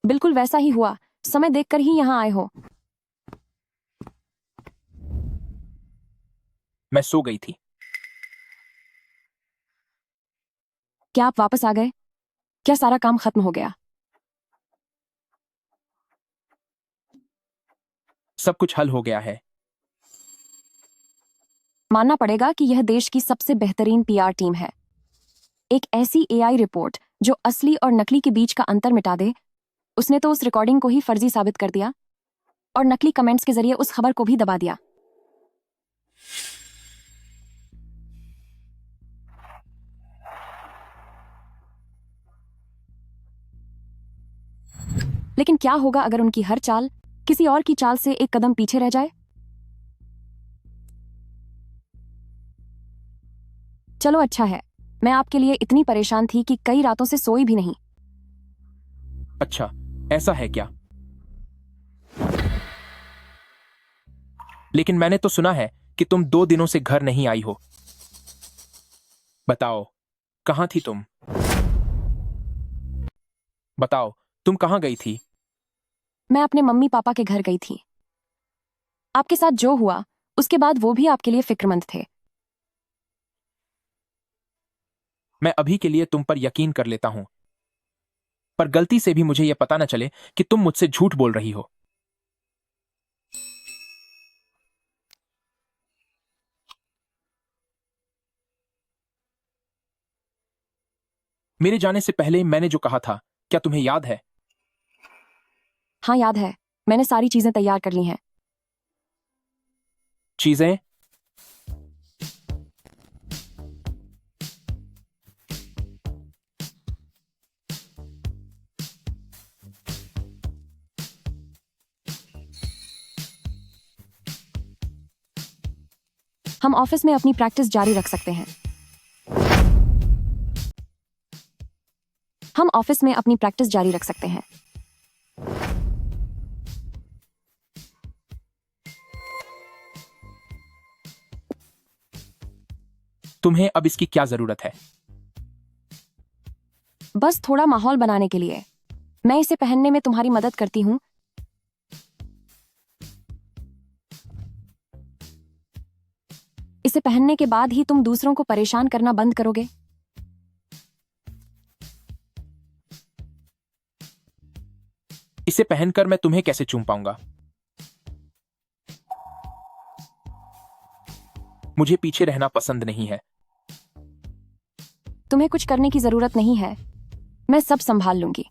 Speaker 1: बिल्कुल वैसा ही हुआ। समय देखकर ही यहां आए हो।
Speaker 2: मैं सो गई थी।
Speaker 1: क्या आप वापस आ गए? क्या सारा काम खत्म हो गया?
Speaker 2: सब कुछ हल हो गया है।
Speaker 1: मानना पड़ेगा कि यह देश की सबसे बेहतरीन पीआर टीम है। एक ऐसी एआई रिपोर्ट जो असली और नकली के बीच का अंतर मिटा दे, उसने तो उस रिकॉर्डिंग को ही फर्जी साबित कर दिया और नकली कमेंट्स के जरिए उस खबर को भी दबा दिया। लेकिन क्या होगा अगर उनकी हर चाल किसी और की चाल से एक कदम पीछे रह जाए? चलो अच्छा है, मैं आपके लिए इतनी परेशान थी कि कई रातों से सोई भी नहीं।
Speaker 2: अच्छा, ऐसा है क्या? लेकिन मैंने तो सुना है कि तुम 2 दिनों से घर नहीं आई हो। बताओ, कहां थी तुम? बताओ, तुम कहां गई थी?
Speaker 1: मैं अपने मम्मी पापा के घर गई थी। आपके साथ जो हुआ उसके बाद वो भी आपके लिए फिक्रमंद थे।
Speaker 2: मैं अभी के लिए तुम पर यकीन कर लेता हूं, पर गलती से भी मुझे यह पता न चले कि तुम मुझसे झूठ बोल रही हो। मेरे जाने से पहले मैंने जो कहा था, क्या तुम्हें याद है?
Speaker 1: हाँ याद है, मैंने सारी चीजें तैयार कर ली हैं।
Speaker 2: चीजें?
Speaker 1: हम ऑफिस में अपनी प्रैक्टिस जारी रख सकते हैं। हम ऑफिस में अपनी प्रैक्टिस जारी रख सकते हैं।
Speaker 2: तुम्हें अब इसकी क्या जरूरत है?
Speaker 1: बस थोड़ा माहौल बनाने के लिए। मैं इसे पहनने में तुम्हारी मदद करती हूँ। इसे पहनने के बाद ही तुम दूसरों को परेशान करना बंद करोगे।
Speaker 2: इसे पहनकर मैं तुम्हें कैसे चूम पाऊंगा? मुझे पीछे रहना पसंद नहीं है।
Speaker 1: तुम्हें कुछ करने की जरूरत नहीं है, मैं सब संभाल लूंगी।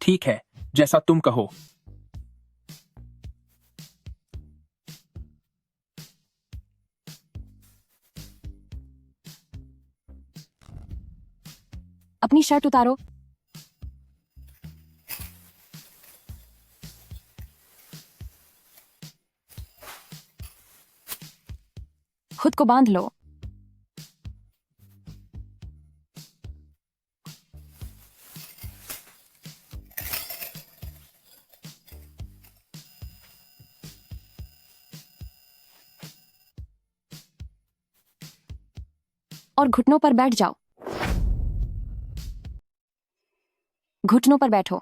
Speaker 2: ठीक है, जैसा तुम कहो।
Speaker 1: अपनी शर्ट उतारो। खुद को बांध लो। और घुटनों पर बैठ जाओ। घुटनों पर बैठो।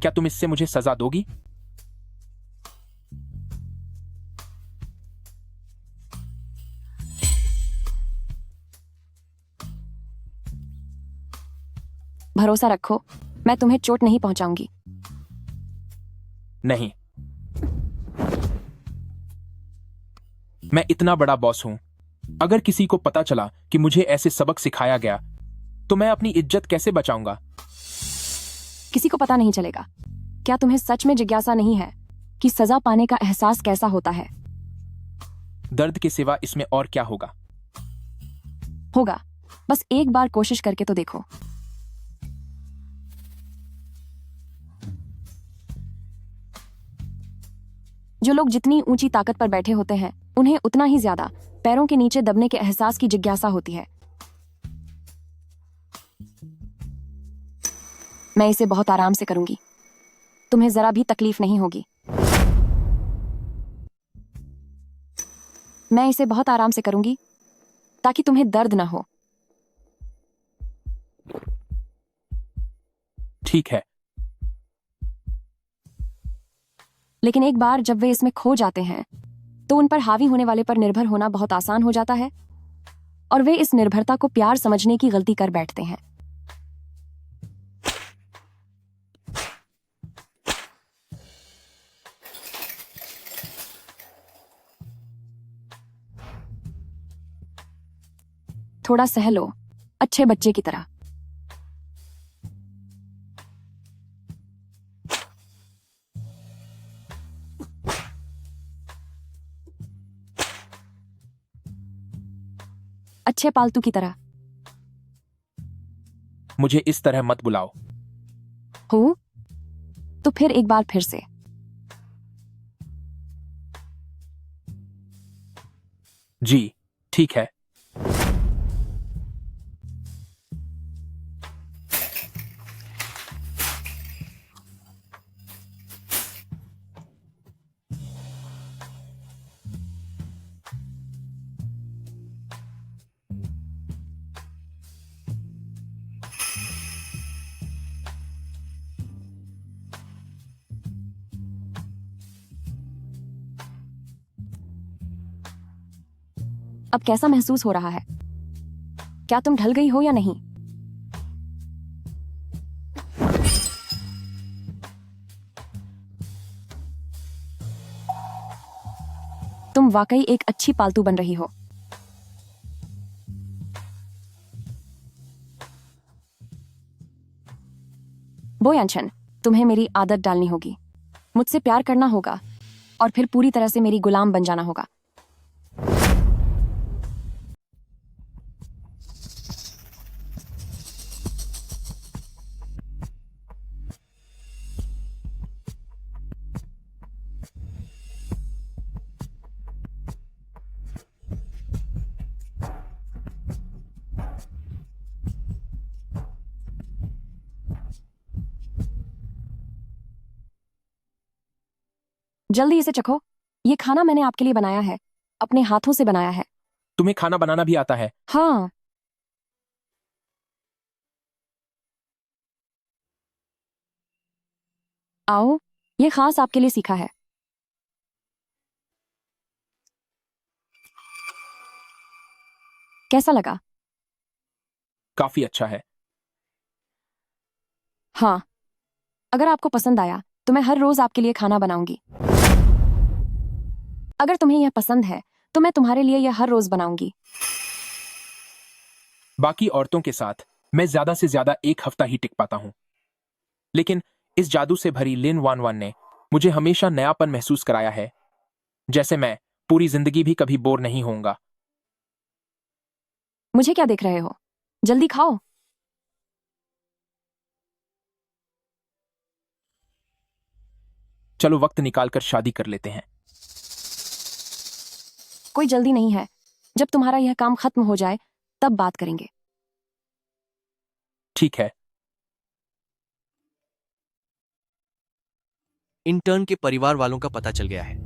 Speaker 2: क्या तुम इससे मुझे सजा दोगी?
Speaker 1: भरोसा रखो, मैं तुम्हें चोट नहीं पहुंचाऊंगी।
Speaker 2: नहीं, मैं इतना बड़ा बॉस हूं। अगर किसी को पता चला कि मुझे ऐसे सबक सिखाया गया तो मैं अपनी इज्जत कैसे बचाऊंगा?
Speaker 1: किसी को पता नहीं चलेगा। क्या तुम्हें सच में जिज्ञासा नहीं है कि सजा पाने का एहसास कैसा होता है?
Speaker 2: दर्द के सिवा इसमें और क्या होगा?
Speaker 1: होगा, बस एक बार कोशिश करके तो देखो। जो लोग जितनी ऊंची ताकत पर बैठे होते हैं उन्हें उतना ही ज्यादा पैरों के नीचे दबने के एहसास की जिज्ञासा होती है। मैं इसे बहुत आराम से करूंगी, तुम्हें जरा भी तकलीफ नहीं होगी। मैं इसे बहुत आराम से करूंगी ताकि तुम्हें दर्द ना हो।
Speaker 2: ठीक है,
Speaker 1: लेकिन एक बार जब वे इसमें खो जाते हैं तो उन पर हावी होने वाले पर निर्भर होना बहुत आसान हो जाता है और वे इस निर्भरता को प्यार समझने की गलती कर बैठते हैं। थोड़ा सह लो, अच्छे बच्चे की तरह। अच्छे पालतू की तरह।
Speaker 2: मुझे इस तरह मत बुलाओ।
Speaker 1: हो तो फिर एक बार फिर से।
Speaker 2: जी ठीक है।
Speaker 1: अब कैसा महसूस हो रहा है? क्या तुम ढल गई हो या नहीं? तुम वाकई एक अच्छी पालतू बन रही हो। बोयांशन, तुम्हें मेरी आदत डालनी होगी, मुझसे प्यार करना होगा और फिर पूरी तरह से मेरी गुलाम बन जाना होगा। जल्दी इसे चखो। ये खाना मैंने आपके लिए बनाया है, अपने हाथों से बनाया है।
Speaker 2: तुम्हें खाना बनाना भी आता है?
Speaker 1: हाँ। आओ, ये खास आपके लिए सीखा है। कैसा लगा?
Speaker 2: काफी अच्छा है।
Speaker 1: हाँ, अगर आपको पसंद आया तो मैं हर रोज आपके लिए खाना बनाऊंगी। अगर तुम्हें यह पसंद है तो मैं तुम्हारे लिए यह हर रोज बनाऊंगी।
Speaker 2: बाकी औरतों के साथ मैं ज्यादा से ज्यादा एक हफ्ता ही टिक पाता हूं, लेकिन इस जादू से भरी लिन वान वान ने मुझे हमेशा नयापन महसूस कराया है, जैसे मैं पूरी जिंदगी भी कभी बोर नहीं होऊंगा।
Speaker 1: मुझे क्या देख रहे हो? जल्दी खाओ।
Speaker 2: चलो वक्त निकालकर शादी कर लेते हैं।
Speaker 1: कोई जल्दी नहीं है, जब तुम्हारा यह काम खत्म हो जाए तब बात करेंगे।
Speaker 2: ठीक है।
Speaker 3: इंटर्न के परिवार वालों का पता चल गया है।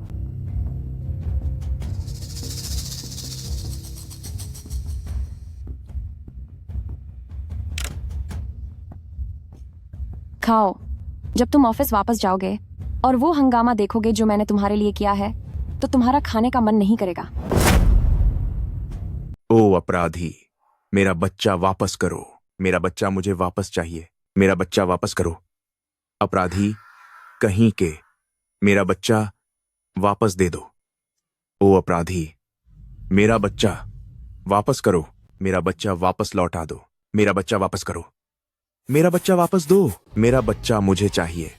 Speaker 1: खाओ। जब तुम ऑफिस वापस जाओगे और वो हंगामा देखोगे जो मैंने तुम्हारे लिए किया है, तो तुम्हारा खाने का मन नहीं करेगा।
Speaker 17: ओ अपराधी, मेरा बच्चा वापस करो। मेरा बच्चा मुझे वापस चाहिए। मेरा बच्चा वापस करो। अपराधी कहीं के, मेरा बच्चा वापस दे दो। ओ अपराधी, मेरा बच्चा वापस करो। मेरा बच्चा वापस लौटा दो। मेरा बच्चा वापस करो। मेरा बच्चा वापस दो। मेरा बच्चा मुझे चाहिए।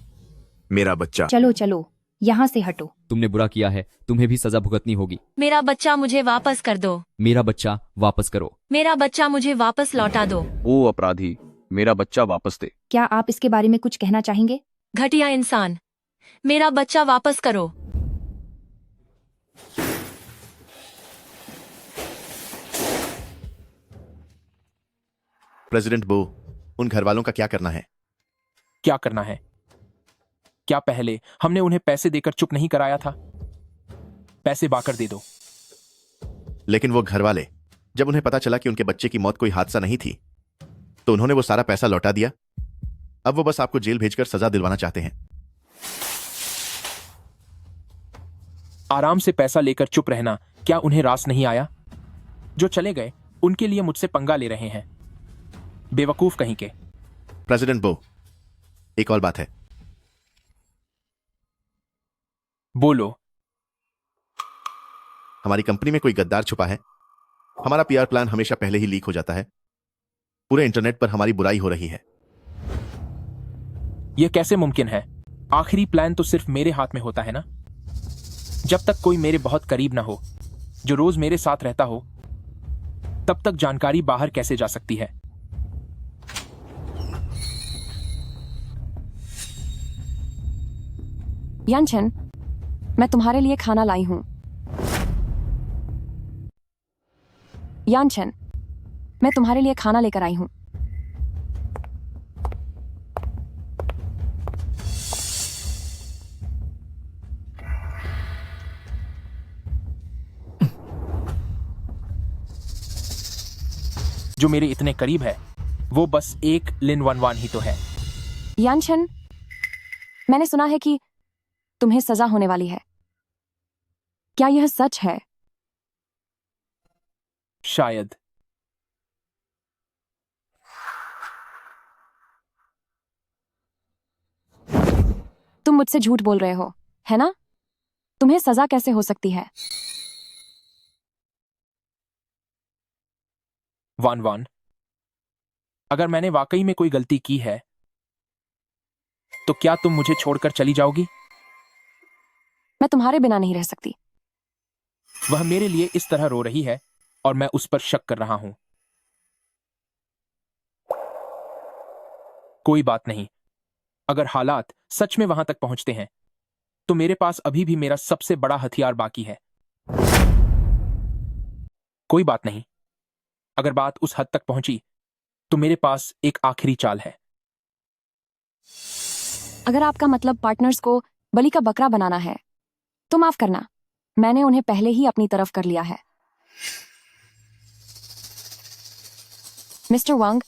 Speaker 17: मेरा बच्चा।
Speaker 13: चलो चलो, यहाँ से हटो।
Speaker 18: तुमने बुरा किया है, तुम्हें भी सजा भुगतनी होगी।
Speaker 19: मेरा बच्चा मुझे वापस कर दो।
Speaker 18: मेरा बच्चा वापस करो।
Speaker 19: मेरा बच्चा मुझे वापस लौटा दो।
Speaker 14: ओ अपराधी, मेरा बच्चा वापस दे।
Speaker 13: क्या आप इसके बारे में कुछ कहना चाहेंगे?
Speaker 19: घटिया इंसान, मेरा बच्चा वापस करो।
Speaker 5: प्रेसिडेंट बो, उन घर वालों का क्या करना है?
Speaker 2: क्या करना है? क्या पहले हमने उन्हें पैसे देकर चुप नहीं कराया था? पैसे बाकर दे दो।
Speaker 5: लेकिन वो घर वाले, जब उन्हें पता चला कि उनके बच्चे की मौत कोई हादसा नहीं थी, तो उन्होंने वो सारा पैसा लौटा दिया। अब वो बस आपको जेल भेजकर सजा दिलवाना चाहते हैं।
Speaker 2: आराम से पैसा लेकर चुप रहना क्या उन्हें रास नहीं आया? जो चले गए उनके लिए मुझसे पंगा ले रहे हैं, बेवकूफ कहीं के।
Speaker 5: प्रेसिडेंट बो, एक और बात है।
Speaker 2: बोलो।
Speaker 5: हमारी कंपनी में कोई गद्दार छुपा है। हमारा पीआर प्लान हमेशा पहले ही लीक हो जाता है। पूरे इंटरनेट पर हमारी बुराई हो रही है।
Speaker 2: यह कैसे मुमकिन है? आखिरी प्लान तो सिर्फ मेरे हाथ में होता है ना। जब तक कोई मेरे बहुत करीब ना हो, जो रोज मेरे साथ रहता हो, तब तक जानकारी बाहर कैसे जा सकती है?
Speaker 1: यानचन, मैं तुम्हारे लिए खाना लाई हूं। यानचन, मैं तुम्हारे लिए खाना लेकर आई हूं।
Speaker 2: जो मेरे इतने करीब है वो बस एक लिन वनवान ही तो है।
Speaker 1: यानचन, मैंने सुना है कि तुम्हें सजा होने वाली है। क्या यह सच है?
Speaker 2: शायद।
Speaker 1: तुम मुझसे झूठ बोल रहे हो, है ना? तुम्हें सजा कैसे हो सकती है?
Speaker 2: वान वान, अगर मैंने वाकई में कोई गलती की है तो क्या तुम मुझे छोड़कर चली जाओगी?
Speaker 1: मैं तुम्हारे बिना नहीं रह सकती।
Speaker 2: वह मेरे लिए इस तरह रो रही है और मैं उस पर शक कर रहा हूं। कोई बात नहीं, अगर हालात सच में वहां तक पहुंचते हैं तो मेरे पास अभी भी मेरा सबसे बड़ा हथियार बाकी है। कोई बात नहीं, अगर बात उस हद तक पहुंची तो मेरे पास एक आखिरी चाल है।
Speaker 1: अगर आपका मतलब पार्टनर्स को बलि का बकरा बनाना है तो माफ करना, मैंने उन्हें पहले ही अपनी तरफ कर लिया है। मिस्टर वांग,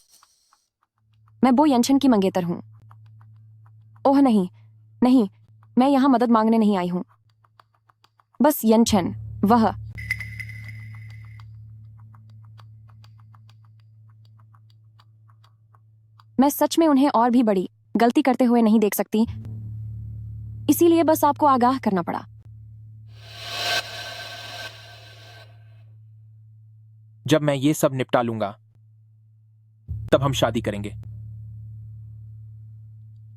Speaker 1: मैं बो यंशन की मंगेतर हूं। ओह नहीं, नहीं, मैं यहां मदद मांगने नहीं आई हूं। बस यंशन, वह मैं सच में उन्हें और भी बड़ी गलती करते हुए नहीं देख सकती, इसीलिए बस आपको आगाह करना पड़ा।
Speaker 2: जब मैं ये सब निपटा लूंगा तब हम शादी करेंगे।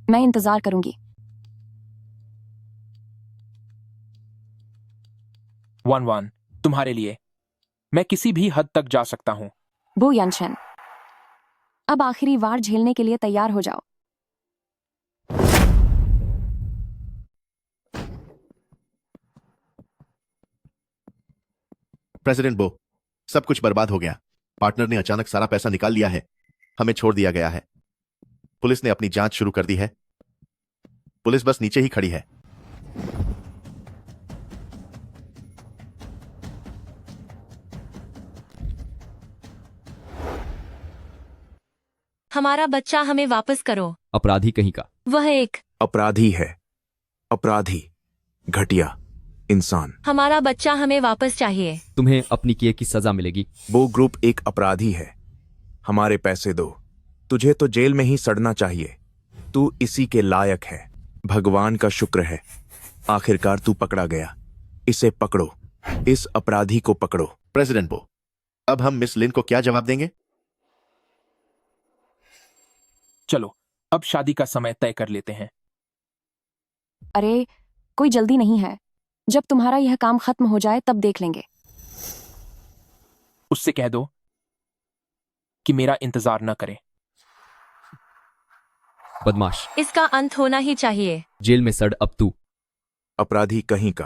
Speaker 1: मैं इंतजार करूंगी।
Speaker 2: वन वन, तुम्हारे लिए मैं किसी भी हद तक जा सकता हूं।
Speaker 1: बो यंशन, अब आखिरी वार झेलने के लिए तैयार हो जाओ।
Speaker 5: प्रेसिडेंट बो, सब कुछ बर्बाद हो गया। पार्टनर ने अचानक सारा पैसा निकाल लिया है। हमें छोड़ दिया गया है। पुलिस ने अपनी जांच शुरू कर दी है। पुलिस बस नीचे ही खड़ी है।
Speaker 19: हमारा बच्चा हमें वापस करो।
Speaker 18: अपराधी कहीं का।
Speaker 19: वह एक
Speaker 17: अपराधी है। अपराधी, घटिया इंसान।
Speaker 19: हमारा बच्चा हमें वापस चाहिए।
Speaker 18: तुम्हें अपनी किए की सजा मिलेगी।
Speaker 17: वो ग्रुप एक अपराधी है। हमारे पैसे दो। तुझे तो जेल में ही सड़ना चाहिए। तू इसी के लायक है। भगवान का शुक्र है, आखिरकार तू पकड़ा गया। इसे पकड़ो, इस अपराधी को पकड़ो।
Speaker 5: प्रेसिडेंट बो, अब हम मिस लिन को क्या जवाब देंगे?
Speaker 2: चलो अब शादी का समय तय कर लेते हैं।
Speaker 1: अरे, कोई जल्दी नहीं है। जब तुम्हारा यह काम खत्म हो जाए तब देख लेंगे।
Speaker 2: उससे कह दो कि मेरा इंतजार न करे।
Speaker 18: बदमाश,
Speaker 19: इसका अंत होना ही चाहिए।
Speaker 18: जेल में सड़ अब तू।
Speaker 17: अपराधी कहीं का।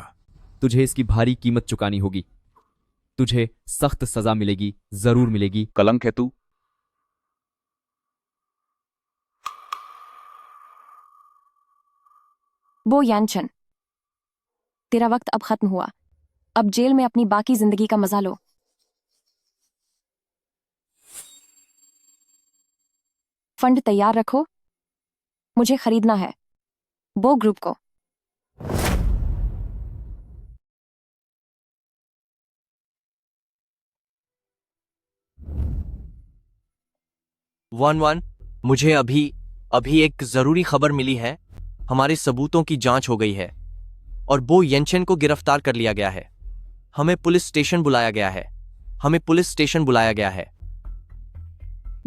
Speaker 18: तुझे इसकी भारी कीमत चुकानी होगी। तुझे सख्त सजा मिलेगी, जरूर मिलेगी।
Speaker 15: कलंक है तू।
Speaker 1: बो यानचन, तेरा वक्त अब खत्म हुआ। अब जेल में अपनी बाकी जिंदगी का मजा लो। फंड तैयार रखो, मुझे खरीदना है बो ग्रुप को।
Speaker 3: वन वन, मुझे अभी एक जरूरी खबर मिली है। हमारे सबूतों की जांच हो गई है और बो येंचेन को गिरफ्तार कर लिया गया है। हमें पुलिस स्टेशन बुलाया गया है। हमें पुलिस स्टेशन बुलाया गया है।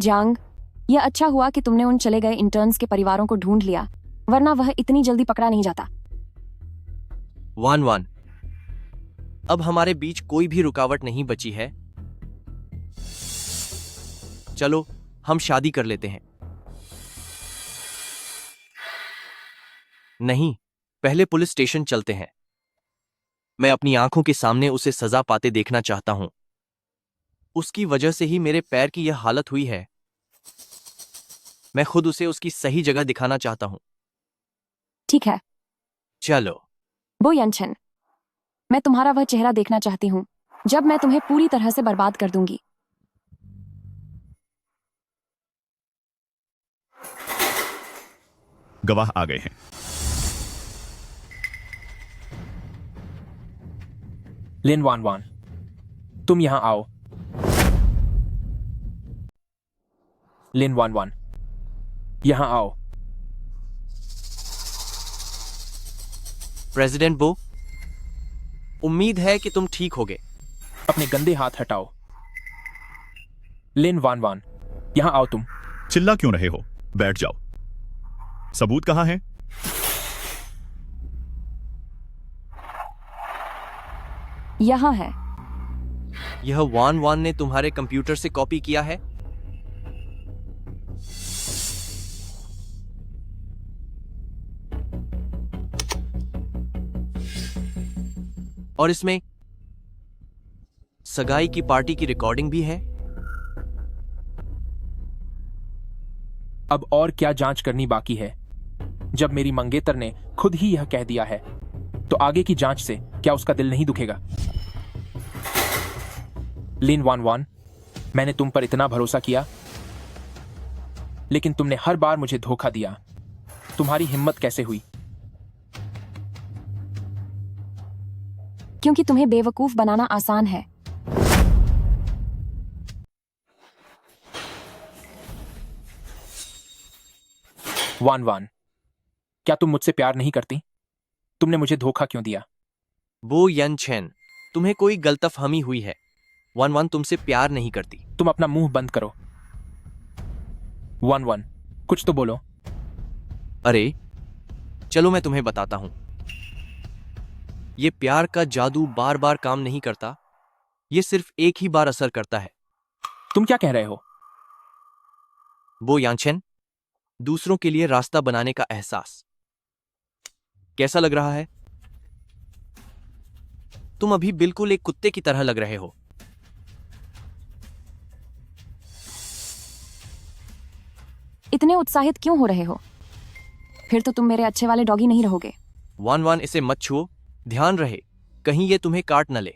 Speaker 1: जांग, यह अच्छा हुआ कि तुमने उन चले गए इंटर्न्स के परिवारों को ढूंढ लिया, वरना वह इतनी जल्दी पकड़ा नहीं जाता।
Speaker 3: वन वन, अब हमारे बीच कोई भी रुकावट नहीं बची है। चलो हम शादी कर लेते हैं। नहीं, पहले पुलिस स्टेशन चलते हैं। मैं अपनी आंखों के सामने उसे सजा पाते देखना चाहता हूं। उसकी वजह से ही मेरे पैर की यह हालत हुई है। मैं खुद उसे उसकी सही जगह दिखाना चाहता हूं।
Speaker 1: ठीक है
Speaker 3: चलो।
Speaker 1: बो यनचन, मैं तुम्हारा वह चेहरा देखना चाहती हूँ जब मैं तुम्हें पूरी तरह से बर्बाद कर दूंगी।
Speaker 20: गवाह आ गए हैं।
Speaker 2: लिन वान वान, तुम यहां आओ। लिन वान वान, यहां आओ।
Speaker 3: प्रेसिडेंट बो, उम्मीद है कि तुम ठीक होगे।
Speaker 2: अपने गंदे हाथ हटाओ। लिन वान वान, यहां आओ तुम।
Speaker 20: चिल्ला क्यों रहे हो? बैठ जाओ। सबूत कहां है?
Speaker 1: यहां है।
Speaker 3: यह वान वान ने तुम्हारे कंप्यूटर से कॉपी किया है? और इसमें सगाई की पार्टी की रिकॉर्डिंग भी है।
Speaker 2: अब और क्या जांच करनी बाकी है? जब मेरी मंगेतर ने खुद ही यह कह दिया है तो आगे की जांच से क्या उसका दिल नहीं दुखेगा? लिन वान वान, मैंने तुम पर इतना भरोसा किया, लेकिन तुमने हर बार मुझे धोखा दिया। तुम्हारी हिम्मत कैसे हुई?
Speaker 1: क्योंकि तुम्हें बेवकूफ बनाना आसान है।
Speaker 2: वान वान, क्या तुम मुझसे प्यार नहीं करती? तुमने मुझे धोखा क्यों दिया?
Speaker 3: वो यनचेन, तुम्हें कोई गलतफहमी हुई है। वान वान तुमसे प्यार नहीं करती।
Speaker 2: तुम अपना मुंह बंद करो। वान वान, कुछ तो बोलो।
Speaker 3: अरे चलो मैं तुम्हें बताता हूं। ये प्यार का जादू बार बार काम नहीं करता, ये सिर्फ एक ही बार असर करता है।
Speaker 2: तुम क्या कह रहे हो?
Speaker 3: वो यांचेन, दूसरों के लिए रास्ता बनाने का एहसास कैसा लग रहा है? तुम अभी बिल्कुल एक कुत्ते की तरह लग रहे हो।
Speaker 1: इतने उत्साहित क्यों हो रहे हो? फिर तो तुम मेरे अच्छे वाले डॉगी नहीं रहोगे।
Speaker 3: वान वान, इसे मत छुओ। ध्यान रहे कहीं ये तुम्हें काट न ले।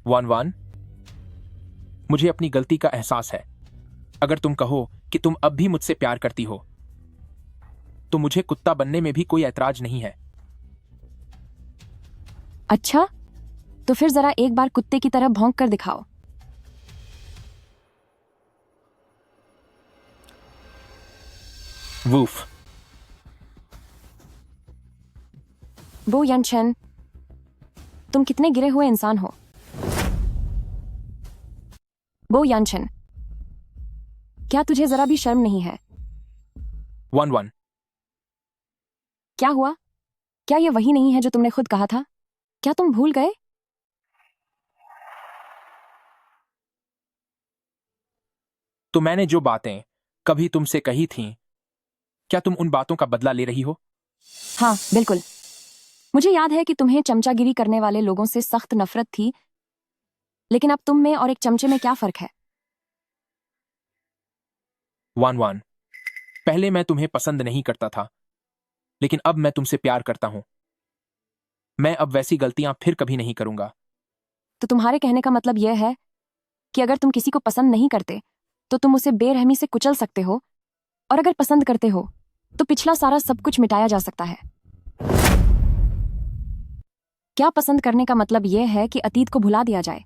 Speaker 2: वान वान, मुझे अपनी गलती का एहसास है। अगर तुम कहो कि तुम अब भी मुझसे प्यार करती हो तो मुझे कुत्ता बनने में भी कोई ऐतराज नहीं है।
Speaker 1: अच्छा, तो फिर जरा एक बार कुत्ते की तरह भौंक कर दिखाओ।
Speaker 2: वूफ।
Speaker 1: बो यनचेन, तुम कितने गिरे हुए इंसान हो। बो यनचेन, क्या तुझे जरा भी शर्म नहीं है?
Speaker 2: वान वान,
Speaker 1: क्या हुआ? क्या ये वही नहीं है जो तुमने खुद कहा था? क्या तुम भूल गए?
Speaker 2: तो मैंने जो बातें कभी तुमसे कही थीं, क्या तुम उन बातों का बदला ले रही हो?
Speaker 1: हाँ, बिल्कुल। मुझे याद है कि तुम्हें चमचागिरी करने वाले लोगों से सख्त नफरत थी, लेकिन अब तुम में और एक चमचे में क्या फर्क है?
Speaker 2: वान वान, पहले मैं तुम्हें पसंद नहीं करता था, लेकिन अब मैं तुमसे प्यार करता हूं। मैं अब वैसी गलतियां फिर कभी नहीं करूंगा।
Speaker 1: तो तुम्हारे कहने का मतलब यह है कि अगर तुम किसी को पसंद नहीं करते तो तुम उसे बेरहमी से कुचल सकते हो, और अगर पसंद करते हो तो पिछला सारा सब कुछ मिटाया जा सकता है। क्या पसंद करने का मतलब यह है कि अतीत को भुला दिया जाए?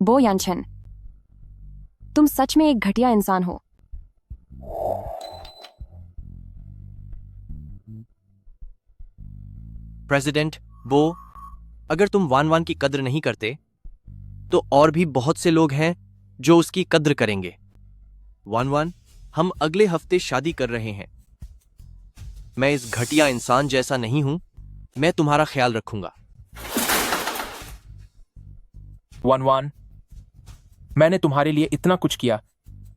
Speaker 1: बो यांचन, तुम सच में एक घटिया इंसान हो।
Speaker 3: प्रेसिडेंट बो, अगर तुम वान वान की कद्र नहीं करते तो और भी बहुत से लोग हैं जो उसकी कद्र करेंगे। वान वान, हम अगले हफ्ते शादी कर रहे हैं। मैं इस घटिया इंसान जैसा नहीं हूं मैं तुम्हारा ख्याल रखूंगा।
Speaker 2: 1-1, मैंने तुम्हारे लिए इतना कुछ किया,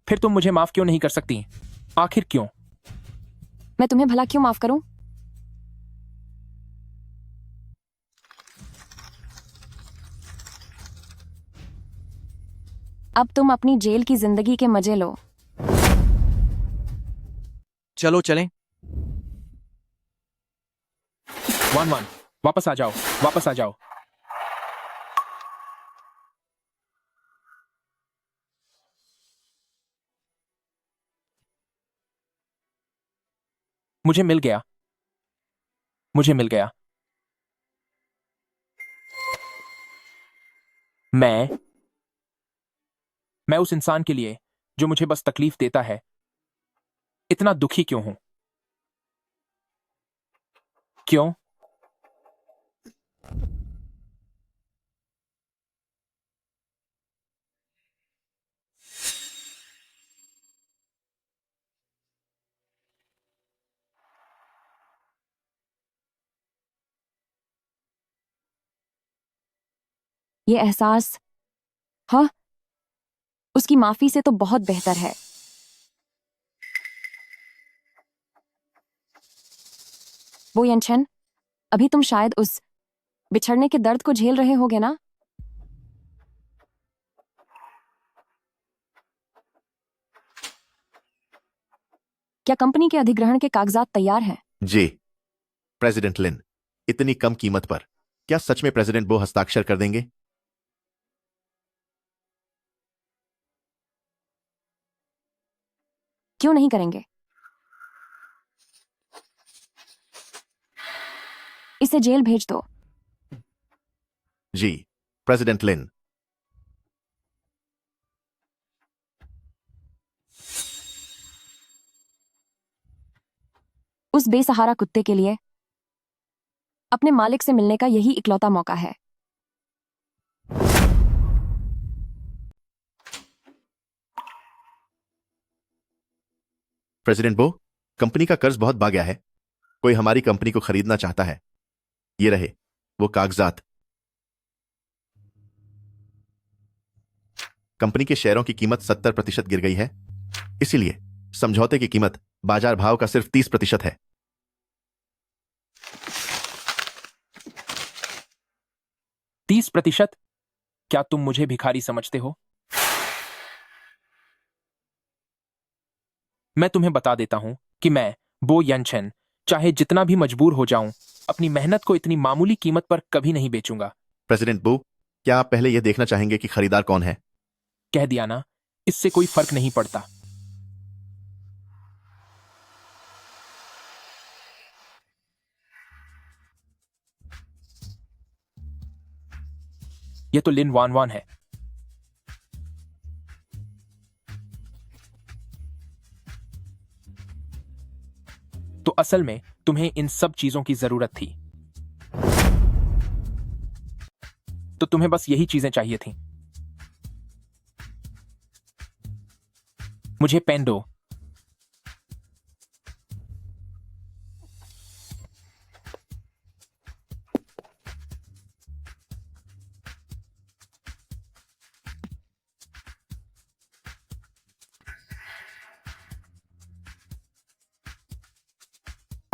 Speaker 2: फिर तुम मुझे माफ क्यों नहीं कर सकती? आखिर क्यों?
Speaker 1: मैं तुम्हें भला क्यों माफ करूं? अब तुम अपनी जेल की जिंदगी के मजे लो।
Speaker 3: चलो चलें।
Speaker 2: 1-1, वापस आ जाओ, वापस आ जाओ। मुझे मिल गया, मुझे मिल गया। मैं उस इंसान के लिए जो मुझे बस तकलीफ देता है इतना दुखी क्यों हूं? क्यों?
Speaker 1: ये एहसास, हाँ, उसकी माफी से तो बहुत बेहतर है। वो यनछन, अभी तुम शायद उस बिछड़ने के दर्द को झेल रहे होगे ना? क्या कंपनी के अधिग्रहण के कागजात तैयार हैं?
Speaker 5: जी प्रेसिडेंट लिन, इतनी कम कीमत पर क्या सच में प्रेसिडेंट बो हस्ताक्षर कर देंगे?
Speaker 1: क्यों नहीं करेंगे? इसे जेल भेज दो।
Speaker 5: जी प्रेसिडेंट लिन।
Speaker 1: उस बेसहारा कुत्ते के लिए अपने मालिक से मिलने का यही इकलौता मौका है।
Speaker 5: प्रेसिडेंट बो, कंपनी का कर्ज बहुत बढ़ गया है। कोई हमारी कंपनी को खरीदना चाहता है। ये रहे वो कागजात। कंपनी के शेयरों की कीमत 70% गिर गई है, इसीलिए समझौते की कीमत बाजार भाव का सिर्फ 30% है।
Speaker 2: 30%? क्या तुम मुझे भिखारी समझते हो? मैं तुम्हें बता देता हूं कि मैं, बो यनछन, चाहे जितना भी मजबूर हो जाऊं, अपनी मेहनत को इतनी मामूली कीमत पर कभी नहीं बेचूंगा।
Speaker 5: प्रेसिडेंट बो, क्या आप पहले यह देखना चाहेंगे कि खरीदार कौन है?
Speaker 2: कह दिया ना, इससे कोई फर्क नहीं पड़ता। यह तो लिन वान वान है। तो असल में तुम्हें इन सब चीजों की जरूरत थी, तो तुम्हें बस यही चीजें चाहिए थी। मुझे पेन दो।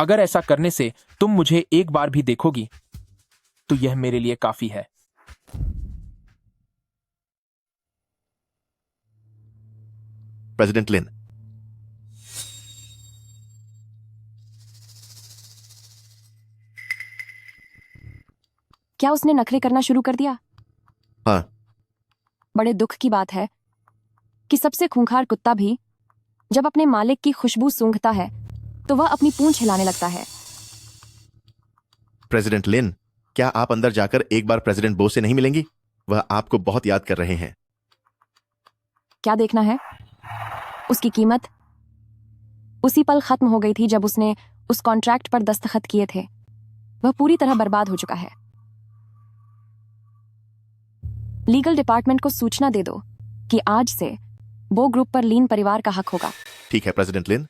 Speaker 2: अगर ऐसा करने से तुम मुझे एक बार भी देखोगी तो यह मेरे लिए काफी है।
Speaker 5: प्रेसिडेंट लिन,
Speaker 1: क्या उसने नखरे करना शुरू कर दिया?
Speaker 5: हाँ।
Speaker 1: बड़े दुख की बात है कि सबसे खूंखार कुत्ता भी जब अपने मालिक की खुशबू सूंघता है तो वह अपनी पूंछ हिलाने लगता है।
Speaker 5: प्रेसिडेंट लिन, क्या आप अंदर जाकर एक बार प्रेसिडेंट बो से नहीं मिलेंगी? वह आपको बहुत याद कर रहे हैं।
Speaker 1: क्या देखना है? उसकी कीमत उसी पल खत्म हो गई थी जब उसने उस कॉन्ट्रैक्ट पर दस्तखत किए थे। वह पूरी तरह बर्बाद हो चुका है। लीगल डिपार्टमेंट को सूचना दे दो कि आज से बो ग्रुप पर लीन परिवार का हक होगा।
Speaker 5: ठीक है प्रेसिडेंट लिन।